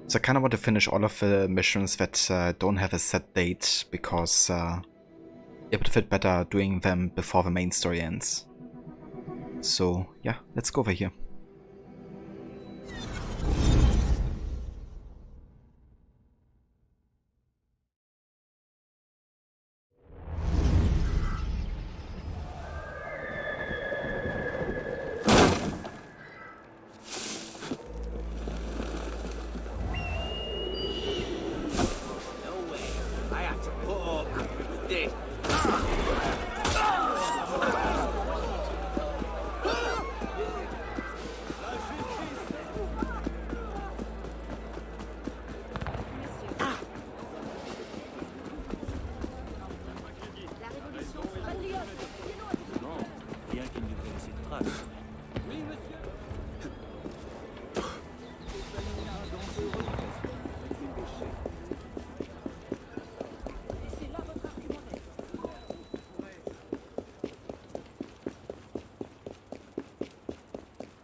So I kind of want to finish all of the missions that don't have a set date, because it would fit better doing them before the main story ends. So yeah, let's go over here.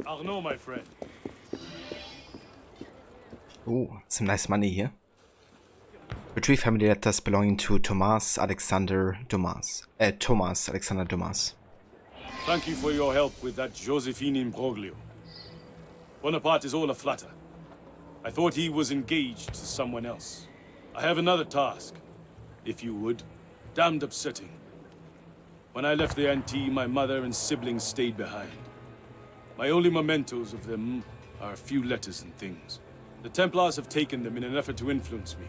Arnaud, my friend. Ooh, some nice money here. Retrieve family letters belonging to Thomas Alexander Dumas. Thomas Alexander Dumas. Thank you for your help with that Josephine imbroglio. Bonaparte is all a flutter. I thought he was engaged to someone else. I have another task, if you would. Damned upsetting. When I left the Antille, my mother and siblings stayed behind. My only mementos of them are a few letters and things. The Templars have taken them in an effort to influence me.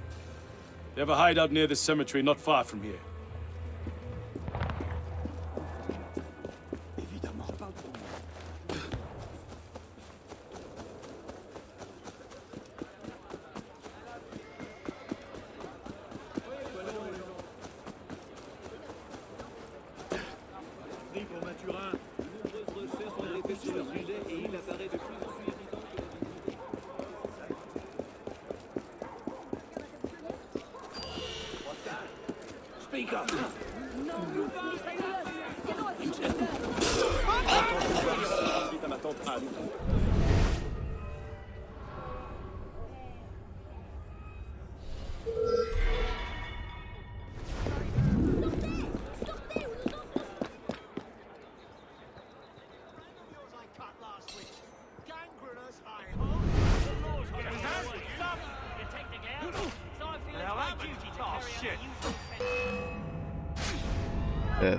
They have a hideout near the cemetery not far from here.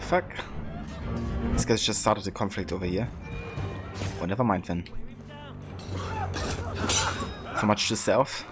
Fuck. These guys just started a conflict over here. Oh, never mind then. So much to self.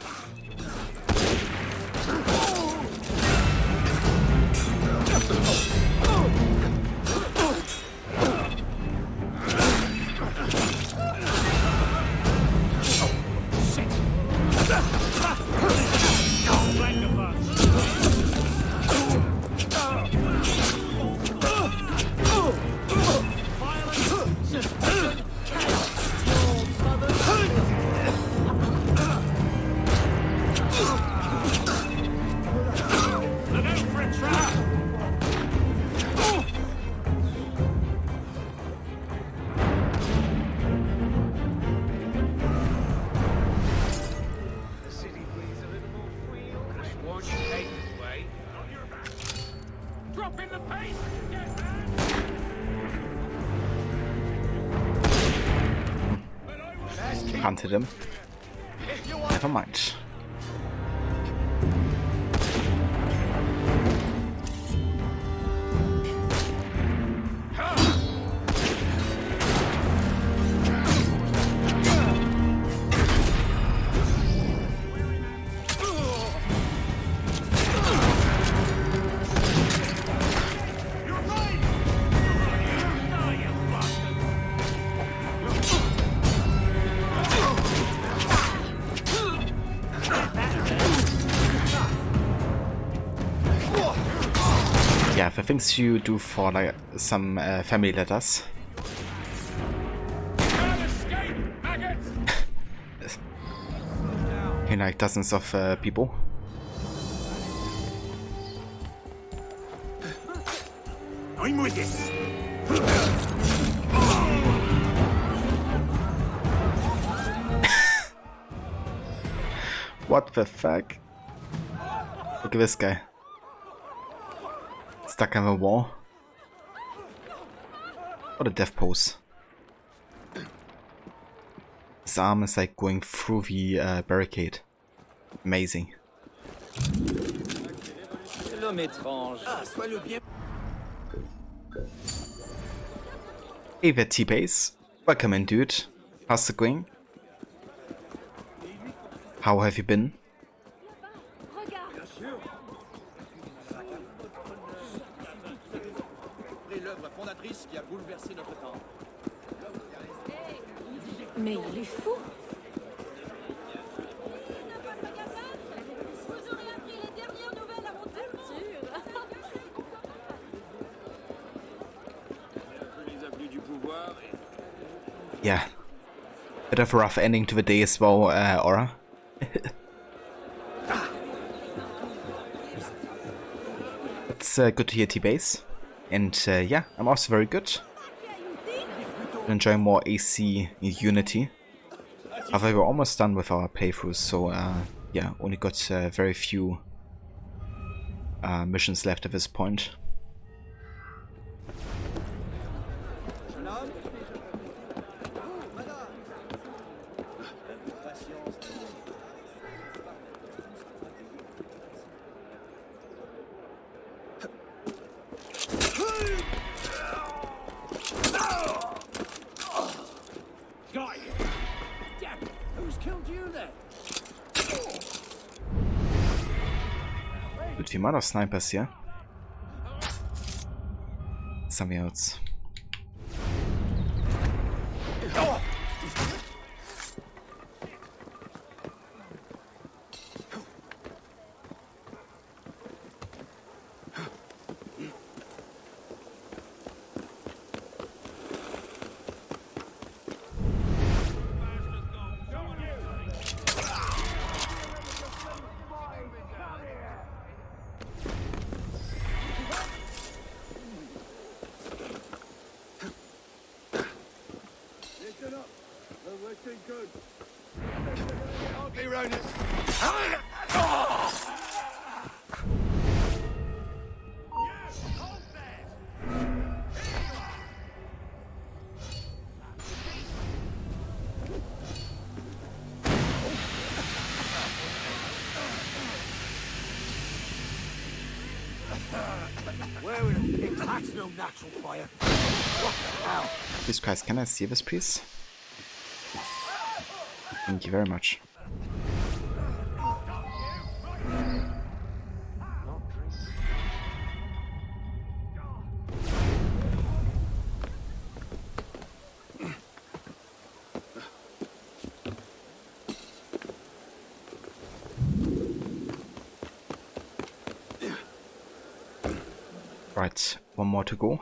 Hunted him. Never mind. Yeah, the things you do for like some family letters. In like dozens of people. I'm with you. What the fuck? Look at this guy. Stuck on a wall. What a death pose. His arm is like going through the barricade. Amazing. Hey there, T-Base. Welcome in, dude. How's it going? How have you been? Qui a bouleversé notre temps. Mais il est fou. Vous aurez appris les dernières nouvelles à mon tour. Les avenues du pouvoir. Yeah. Bit of a rough ending to the day as well, Aura. It's good to hear, T-Base. And yeah, I'm also very good. Enjoying more AC Unity. However, we're almost done with our playthroughs, so yeah, only got very few missions left at this point. With the amount of snipers here. Something else. Hey, Ronan. Where in the pig? That's no natural fire. What the hell? Please, guys, can I see this, please? Thank you very much. Right, one more to go.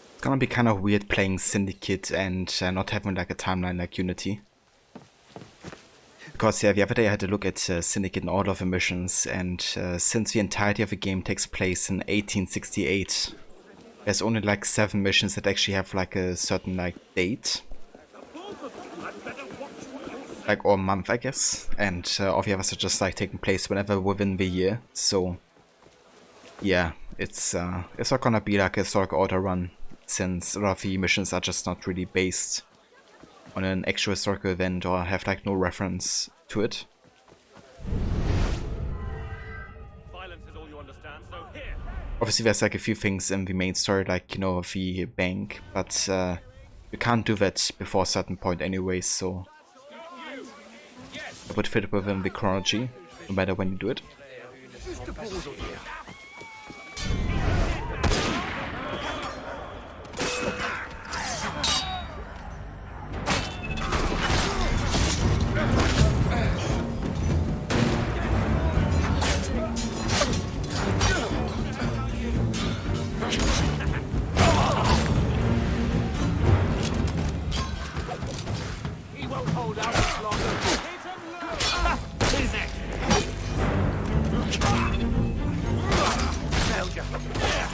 It's gonna be kind of weird playing Syndicate and not having like a timeline like Unity. Because yeah, the other day I had a look at Syndicate and all of the missions, and since the entirety of the game takes place in 1868, there's only like 7 missions that actually have like a certain like date. Like, or month, I guess. And all the others are just like taking place whenever within the year. So yeah, it's not gonna be like a historic auto run, since a lot of the missions are just not really based on an actual historical event or have like no reference to it. Obviously there's like a few things in the main story, like, you know, the bank, but you can't do that before a certain point anyway, so it would fit within the chronology, no matter when you do it.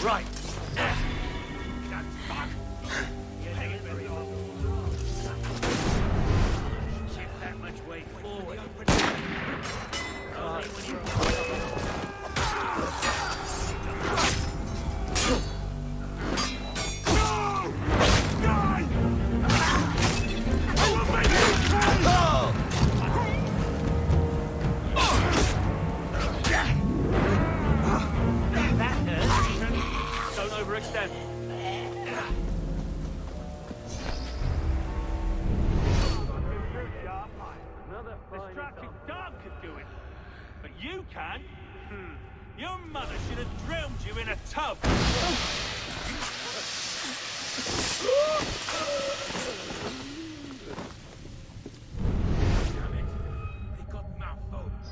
Right. Shift that much weight forward. Overextend. Distracted dog could do it, but you can. Your mother should have drowned you in a tub. Damn it! They got mouthfuls.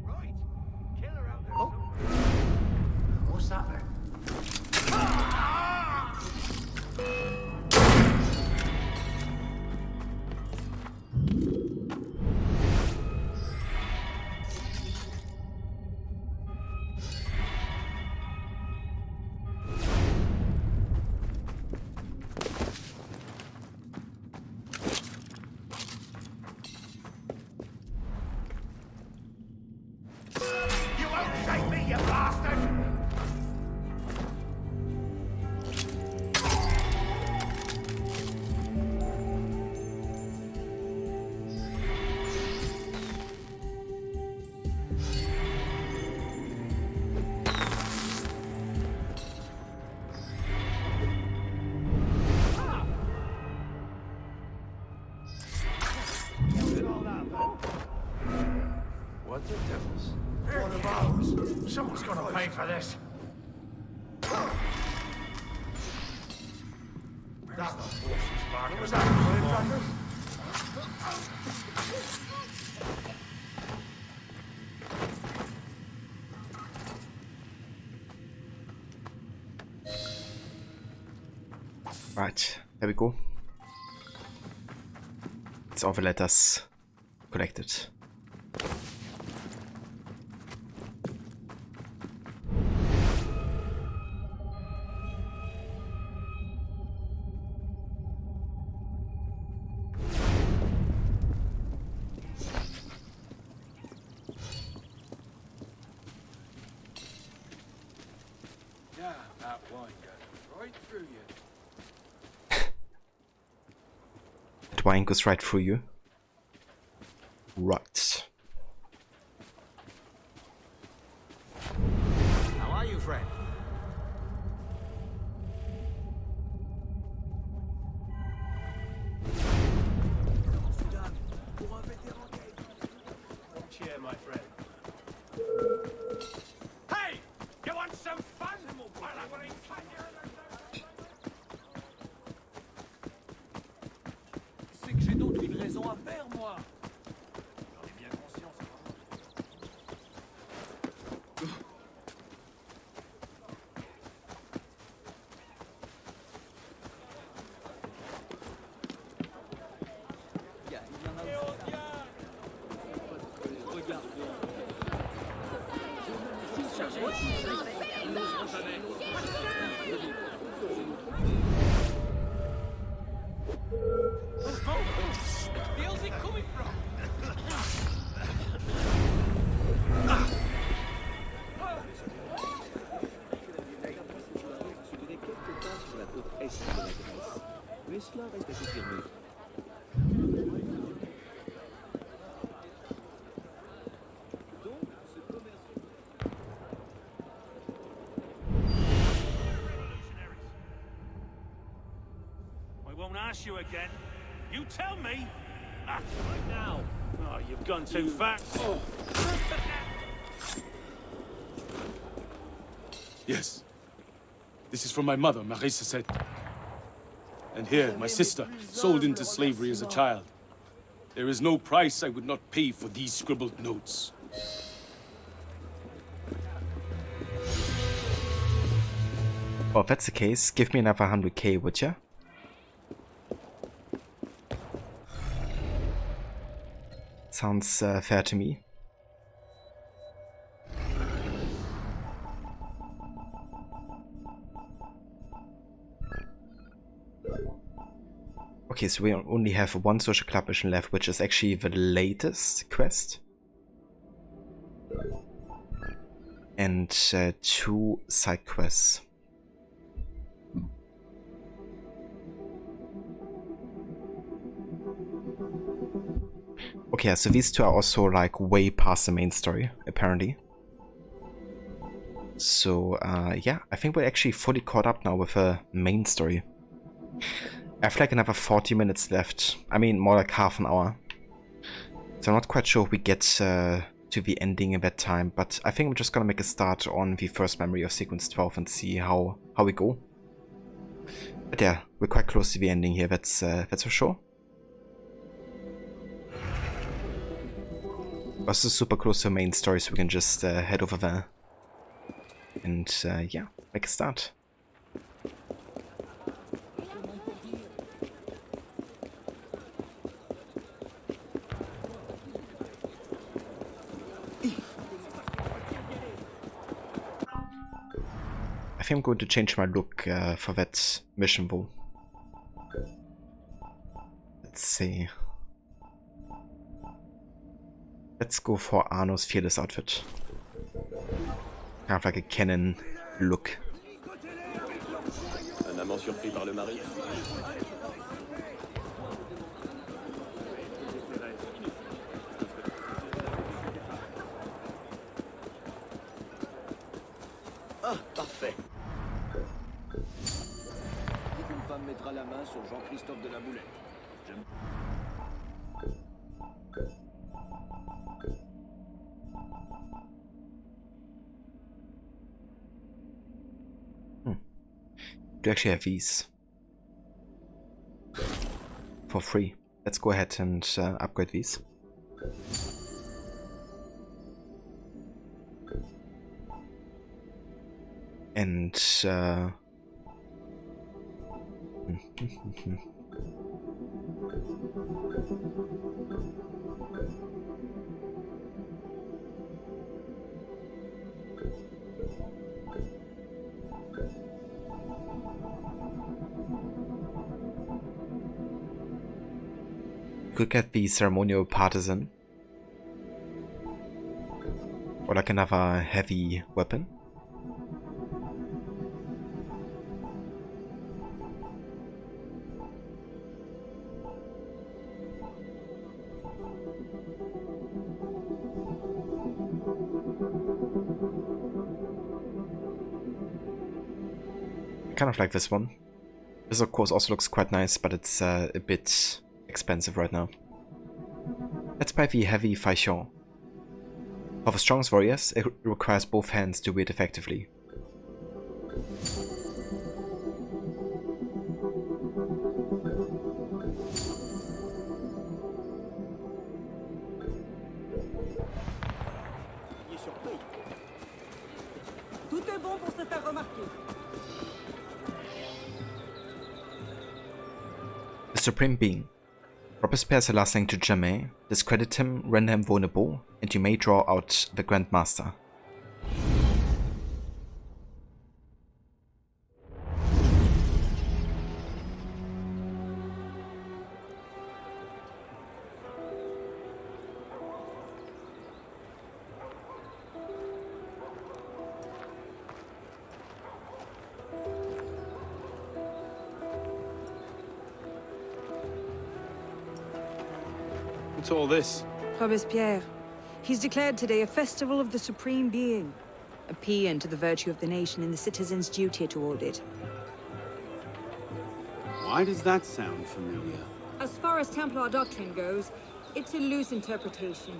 Right, killer out there. What's that then? You won't shake me, you bastard! What the devils? One of ours. Someone's gonna pay for this. That's the horse's mark. Was that firecrackers? Right, there we go. It's all the letters collected. Yeah, that wine goes right through you. That wine goes right through you. Right. How are you, friend? Cheer, my friend. Hey! You want some fun? C'est que j'ai d'autres une raison à faire, moi. J'en ai bien conscience. Where's he coming from? Mais cela reste à confirmer. I won't ask you again. You tell me. Ah, right now. Oh, you've gone too far. Oh. Yes. This is from my mother, Marisa said. And here, my sister, sold into slavery as a child. There is no price I would not pay for these scribbled notes. Well, if that's the case, give me another 100k, would ya? Sounds fair to me. Okay, so we only have one social club mission left, which is actually the latest quest. And 2 side quests. Okay, so these 2 are also like way past the main story, apparently. So yeah, I think we're actually fully caught up now with the main story. I have like another 40 minutes left. I mean, more like half an hour. So I'm not quite sure if we get to the ending in that time, but I think I'm just gonna make a start on the first memory of sequence 12 and see how we go. But yeah, we're quite close to the ending here, that's for sure. Also super close to the main story, so we can just head over there. And yeah, make a start. I think I'm going to change my look for that mission though. Let's see. Let's go for Arno's fearless outfit. Kind of like a canon look. Un amant surpris par le mari. Ah, parfait. Une femme mettra la main sur Jean-Christophe de la Boulette. Do you actually have these? for free. Let's go ahead and upgrade these. And could get the ceremonial partisan, or like another heavy weapon. Kind of like this one. This of course also looks quite nice, but it's a bit expensive right now. Let's buy the heavy Faichon. For the strongest warriors, it requires both hands to wield effectively. The Supreme Being. Robespierre's the last thing to Jamais. Discredit him, render him vulnerable, and you may draw out the Grand Master. What's all this? Robespierre. He's declared today a festival of the Supreme Being. A paean to the virtue of the nation and the citizens' duty toward it. Why does that sound familiar? As far as Templar doctrine goes, it's a loose interpretation.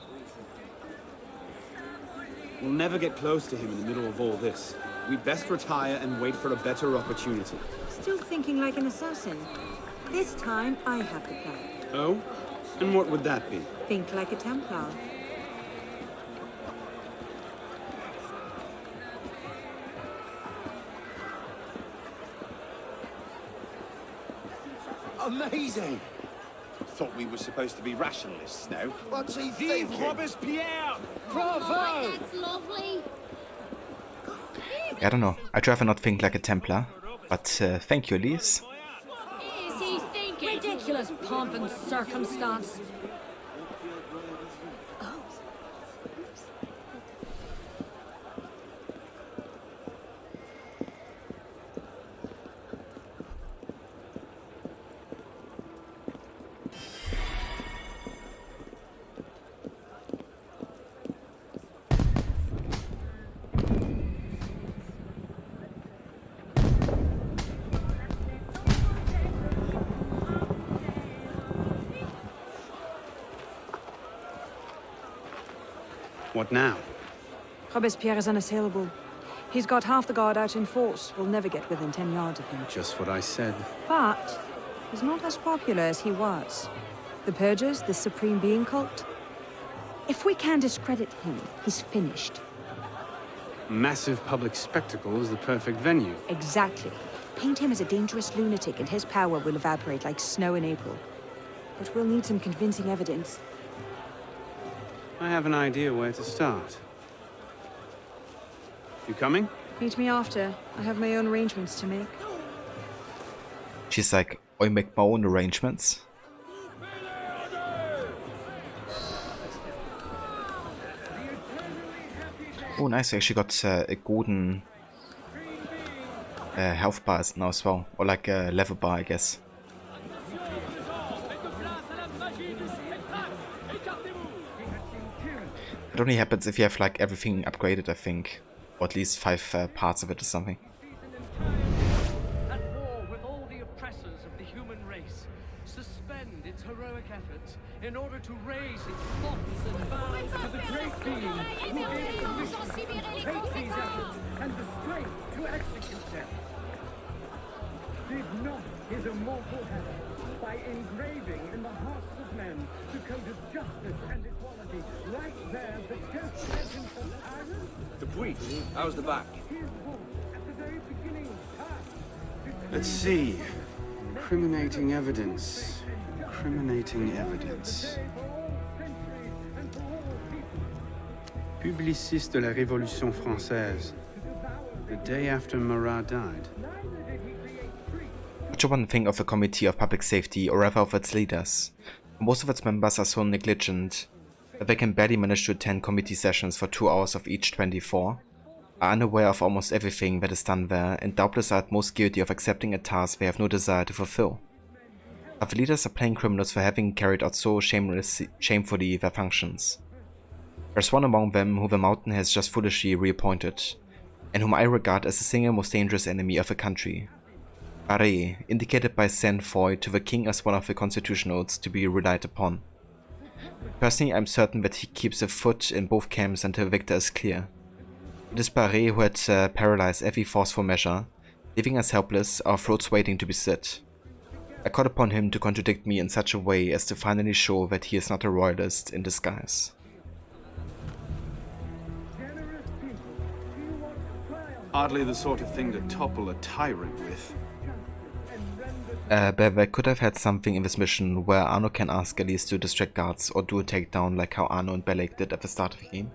We'll never get close to him in the middle of all this. We'd best retire and wait for a better opportunity. Still thinking like an assassin. This time, I have the plan. Oh? And what would that be? Think like a Templar. Amazing! Thought we were supposed to be rationalists now. What's he Vive thinking? Robespierre! Bravo! Oh, that's lovely. I don't know, I'd rather not think like a Templar, but thank you, Elise. Is he thinking? Ridiculous pomp and circumstance. What now? Robespierre is unassailable. He's got half the guard out in force. We'll never get within 10 yards of him. Just what I said. But he's not as popular as he was. The Purgers, the Supreme Being cult. If we can discredit him, he's finished. Massive public spectacle is the perfect venue. Exactly. Paint him as a dangerous lunatic and his power will evaporate like snow in April. But we'll need some convincing evidence. I have an idea where to start. You coming? Meet me after. I have my own arrangements to make. She's like, I make my own arrangements. Oh nice, I actually got a golden health bar now as well. Or like a level bar, I guess. It only happens if you have like everything upgraded, I think. Or at least 5 parts of it or something. At war with all the oppressors of the human race, suspend its heroic efforts in order to raise its thoughts and vows to the great being who gave the mission to take these efforts and the strength to execute them. Did not his immortal heaven by engraving in the hearts of men the code of justice and equality. Right there, the destination of Iron. Dupuis, how's the back? At the very beginning, Let's see. Incriminating evidence. Incriminating evidence. Publiciste de la Révolution française. The day after Marat died. What should one think of a committee of public safety, or rather of its leaders? Most of its members are so negligent that they can barely manage to attend committee sessions for 2 hours of each 24, are unaware of almost everything that is done there, and doubtless are at most guilty of accepting a task they have no desire to fulfill. But the leaders are plain criminals for having carried out so shamefully their functions. There's one among them who the mountain has just foolishly reappointed, and whom I regard as the single most dangerous enemy of the country. Barré, indicated by Saint-Foy to the king as one of the constitutionals to be relied upon. Personally, I'm certain that he keeps a foot in both camps until the victor is clear. It is Barré who had paralyzed every forceful measure, leaving us helpless, our throats waiting to be slit. I called upon him to contradict me in such a way as to finally show that he is not a royalist in disguise. Hardly the sort of thing to topple a tyrant with. But they could have had something in this mission where Arno can ask Elise to distract guards or do a takedown like how Arno and Belek did at the start of the game.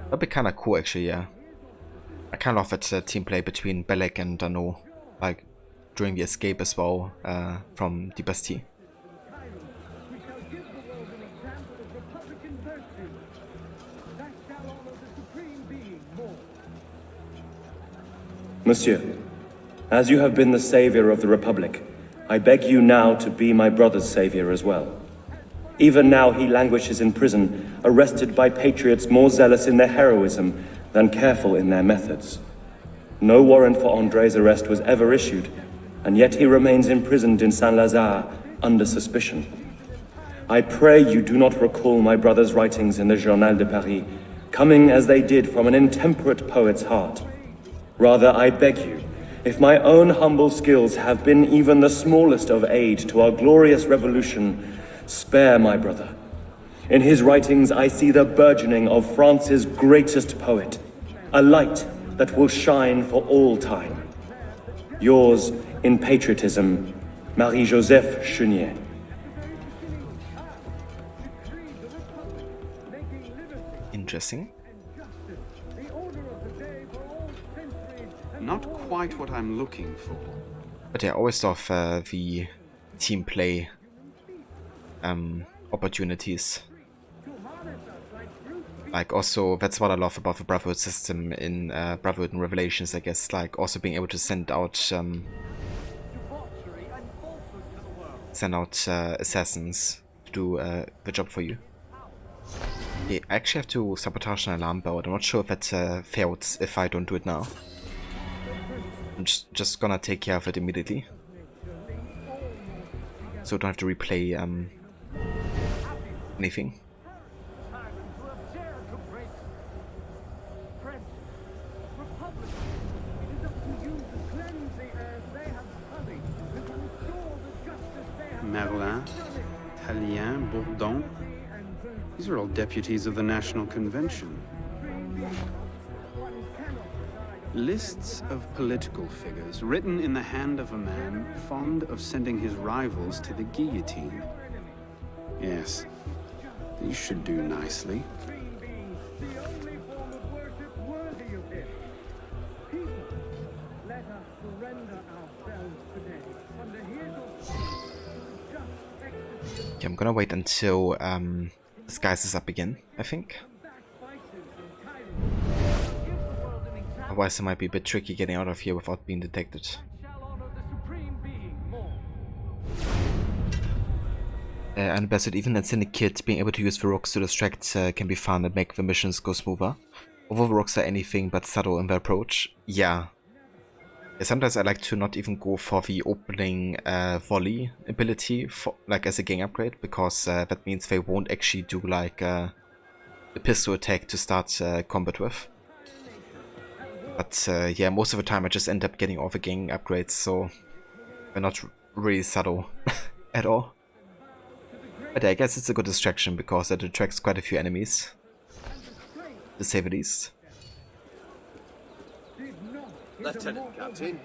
That'd be kinda cool actually, yeah. I kinda love that team play between Belek and Arno, like during the escape as well from the Bastille. Monsieur, as you have been the savior of the Republic, I beg you now to be my brother's savior as well. Even now he languishes in prison, arrested by patriots more zealous in their heroism than careful in their methods. No warrant for André's arrest was ever issued, and yet he remains imprisoned in Saint-Lazare under suspicion. I pray you do not recall my brother's writings in the Journal de Paris, coming as they did from an intemperate poet's heart. Rather, I beg you, if my own humble skills have been even the smallest of aid to our glorious revolution, spare my brother. In his writings I see the burgeoning of France's greatest poet, a light that will shine for all time. Yours in patriotism, Marie-Joseph Chenier. Interesting. Not quite what I'm looking for. But yeah, I always love the team play opportunities. Like also, that's what I love about the Brotherhood system in Brotherhood and Revelations, I guess. Like also being able to send out assassins to do the job for you. Okay, I actually have to sabotage an alarm bell. I'm not sure if that fails if I don't do it now. I'm just gonna take care of it immediately, so I don't have to replay anything. Merlin, Tallien, Bourdon. These are all deputies of the National Convention. Lists of political figures written in the hand of a man fond of sending his rivals to the guillotine. Yes, these should do nicely. Okay, I'm gonna wait until disguise is up again, I think. Otherwise it might be a bit tricky getting out of here without being detected. And best even in Syndicate, being able to use the rocks to distract can be fun and make the missions go smoother. Although the rocks are anything but subtle in their approach, yeah. Sometimes I like to not even go for the opening volley ability, for, like as a gang upgrade, because that means they won't actually do like a pistol attack to start combat with. But yeah, most of the time I just end up getting all the gang upgrades, so they're not really subtle at all. But I guess it's a good distraction because it attracts quite a few enemies, to say the least. Lieutenant Captain.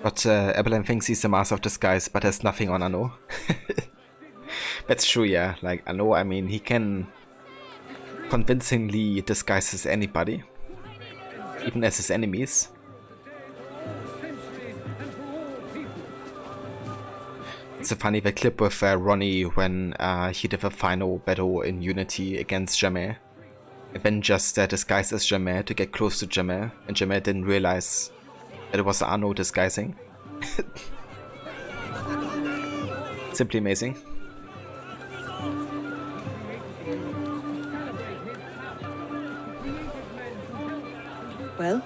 But Evelyn thinks he's the master of disguise, but has nothing on Anno. That's true, yeah. Like, Anno, I mean, he can convincingly disguise as anybody, even as his enemies. It's a funny the clip with Ronnie when he did the final battle in Unity against Jamet. And then just disguised as Jamet to get close to Jamet, and Jamet didn't realize that it was Anno disguising. Simply amazing. Well?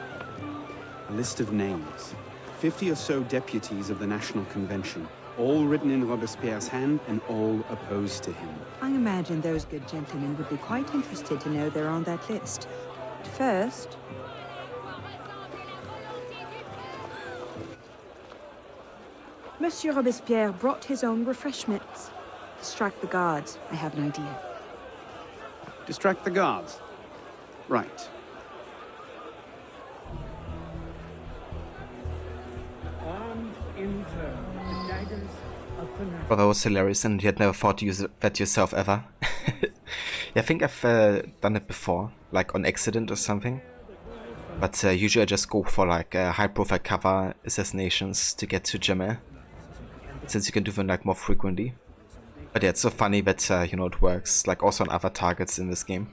A list of names. 50 or so deputies of the National Convention, all written in Robespierre's hand and all opposed to him. I imagine those good gentlemen would be quite interested to know they're on that list. First... Monsieur Robespierre brought his own refreshments. Distract the guards. I have an idea. Distract the guards. Right. Well, that was hilarious, and you had never thought to use that yourself ever. Yeah, I think I've done it before, like on accident or something. But usually I just go for like high-profile cover assassinations to get to Jamet, since you can do them like more frequently. But yeah, it's so funny that you know, it works, like also on other targets in this game.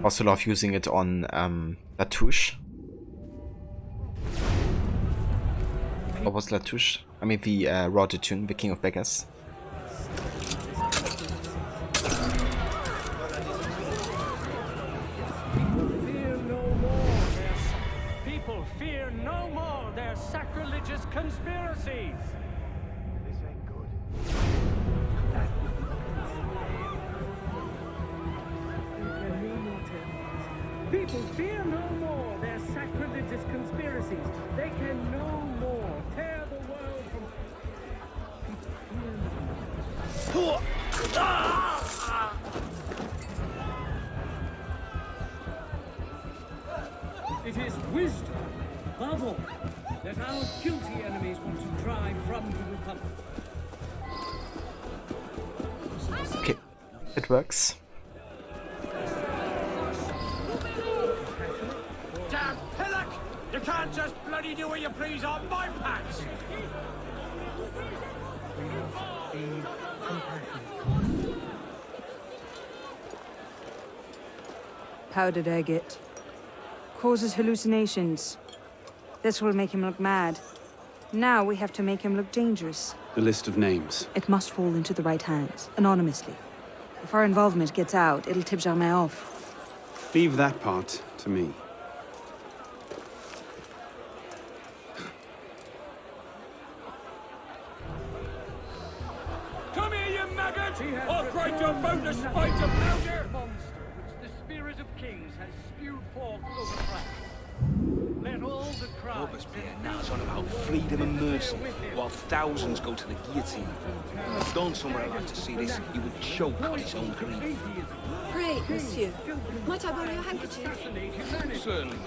Also love using it on Latouche. Or was Latouche? I mean the Raw de Thune, the King of Beggars. People fear no more their sacrilegious conspiracies. This ain't good. People fear no more their sacrilegious conspiracies. They can no more tear the world from... It is wisdom, above all, that our guilty enemies want to drive from the Republic. Okay, it works. Damn pillock! You can't just bloody do what you please on my pants! How did I get? Causes hallucinations. This will make him look mad. Now we have to make him look dangerous. The list of names. It must fall into the right hands, anonymously. If our involvement gets out, it'll tip Germain off. Leave that part to me. Come here, you maggot! I'll grind your bone to spite of powder! Monster which the spirit of kings has spewed forth over France. Let all the cries... Robespierre now's on about freedom and mercy, while thousands go to the guillotine. If Don somewhere allowed to see this, he would choke on his own grief. Pray, monsieur. Might I borrow your handkerchief? Certainly.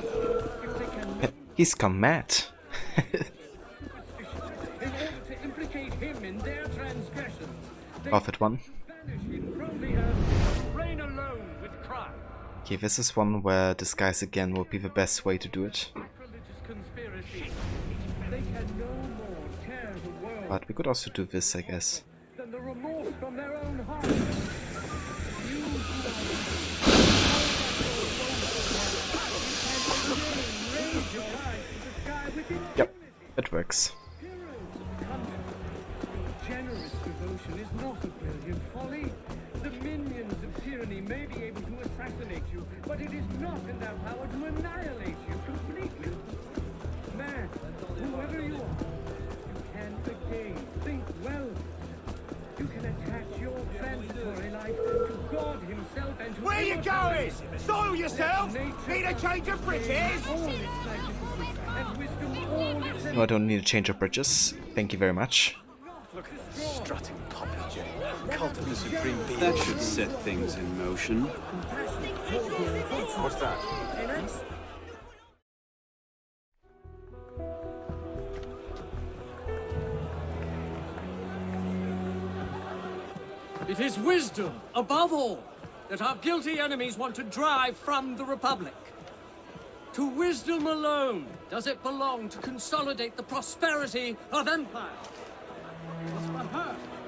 He's gone mad. In order to implicate him in their transgressions, Off at one. banish him from the earth, reign alone with crime. Okay, this is one where disguise again would be the best way to do it. Sacrilegious conspiracy. They can no more tear the world But we could also do this, I guess. than the remorse from their own hearts. Yep, it works. Generous devotion is not a brilliant folly. The minions of tyranny may be able to assassinate you, but it is not in their power to annihilate you completely. Man, whoever you are, you can again think well. You can attach your transitory life to God himself and to... Where you going? Soil yourself? Need a change of bridges? No, I don't need a change of bridges. Thank you very much. Look at that strutting popinjay. Cult of the Supreme Being. That should set things in motion. What's that? It is wisdom, above all, that our guilty enemies want to drive from the Republic. To wisdom alone does it belong to consolidate the prosperity of empire.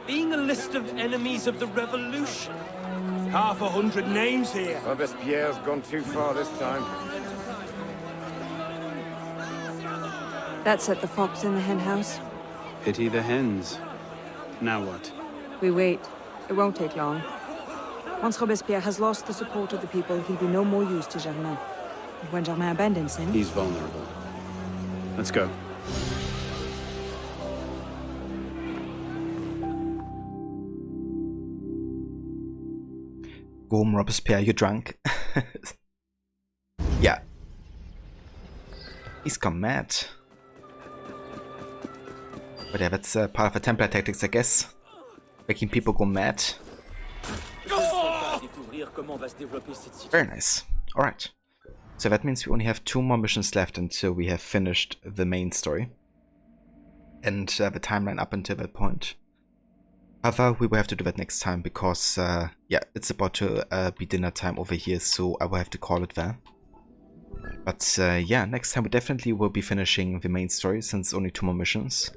Being a list of enemies of the revolution. 100 names here. Robespierre's gone too far this time. That set the fox in the hen house. Pity the hens. Now what? We wait. It won't take long. Once Robespierre has lost the support of the people, he'll be no more use to Germain. And when Germain abandons him... He's vulnerable. Let's go. Go home, Robespierre, you're drunk. Yeah. He's gone mad. But yeah, that's part of the Templar tactics, I guess. Making people go mad. Very nice. Alright. So that means we only have 2 more missions left until we have finished the main story. And the timeline up until that point. However, we will have to do that next time because, yeah, it's about to be dinner time over here, so I will have to call it there. But yeah, next time we definitely will be finishing the main story since only 2 more missions.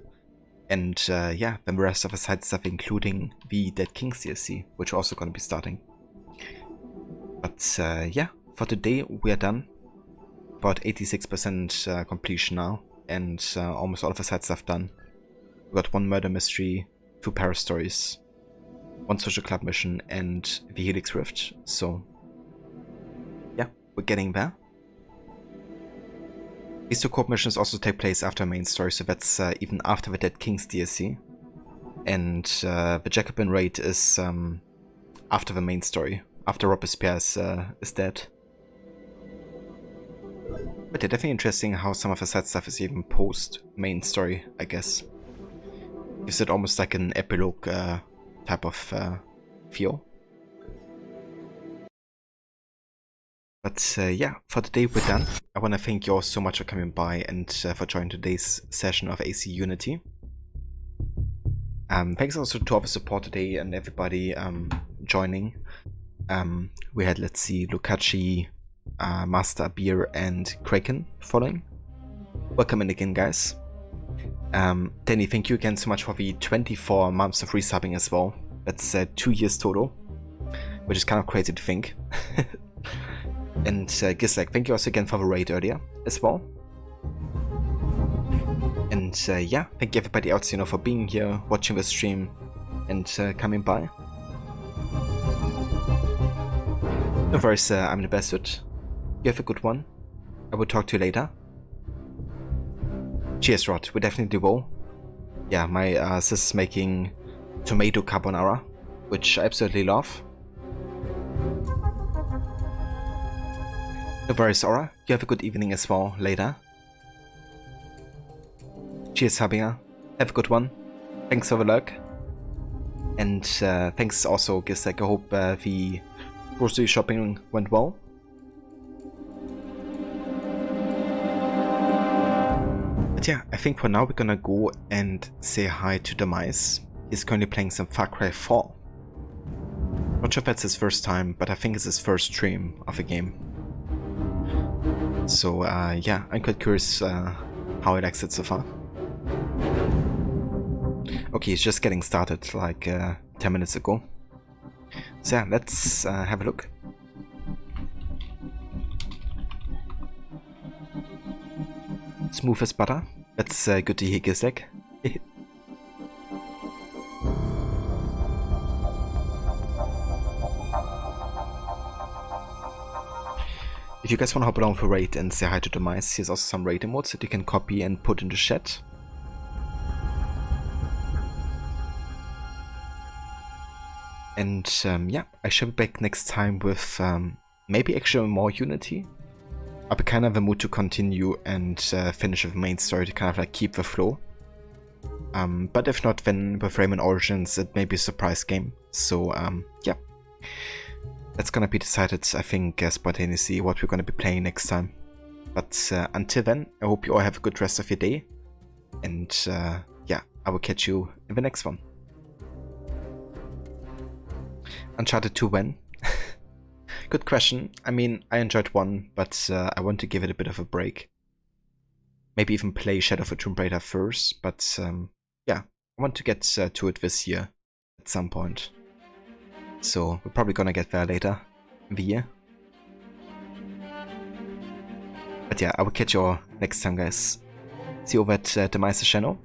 And yeah, then the rest of the side stuff, including the Dead Kings DLC, which are also going to be starting. But yeah, for today we are done. About 86% completion now, and almost all of the side stuff done. We got 1 murder mystery, 2 para stories, 1 social club mission, and the Helix Rift. So yeah, we're getting there. These 2 co-op missions also take place after main story, so that's even after the Dead Kings DLC. And the Jacobin raid is after the main story, after Robespierre is dead. But yeah, definitely interesting how some of the side stuff is even post main story, I guess. Gives it almost like an epilogue type of feel. But yeah, for today we're done. I want to thank you all so much for coming by and for joining today's session of AC Unity. Thanks also to all the support today and everybody joining. We had, let's see, Lukachi, Master Beer, and Kraken following. Welcome in again, guys. Danny, thank you again so much for the 24 months of resubbing as well. That's 2 years total, which is kind of crazy to think. And Gislek, thank you also again for the raid earlier as well. And yeah, thank you everybody else, you know, for being here, watching the stream, and coming by. No worries, I'm the best. You have a good one. I will talk to you later. Cheers, Rod. We definitely will. Yeah, my sister's making tomato carbonara, which I absolutely love. No worries, Aura. You have a good evening as well later. Cheers, Habia. Have a good one. Thanks for the luck. And thanks also, Gisek. I hope the grocery shopping went well. But yeah, I think for now we're gonna go and say hi to Demise. He's currently playing some Far Cry 4. Not sure if that's his first time, but I think it's his first stream of a game. So yeah, I'm quite curious how it likes it so far. Okay, he's just getting started like 10 minutes ago. So yeah, let's have a look. Smooth as butter. That's good to hear, Gisek. If you guys want to hop along for raid and say hi to Demise, here's also some raid emotes that you can copy and put in the chat. And yeah, I shall be back next time with maybe actually more Unity. I'll be kind of in the mood to continue and finish the main story to kind of like keep the flow. But if not, then with Rayman Origins it may be a surprise game. So yeah, that's gonna be decided, I think, spontaneously what we're gonna be playing next time. But until then, I hope you all have a good rest of your day, and yeah, I will catch you in the next one. Uncharted 2 when? Good question. I mean, I enjoyed 1, but I want to give it a bit of a break. Maybe even play Shadow of the Tomb Raider first, but yeah, I want to get to it this year at some point. So we're probably gonna get there later in the year. But yeah, I will catch you all next time, guys. See you over at the Meister channel.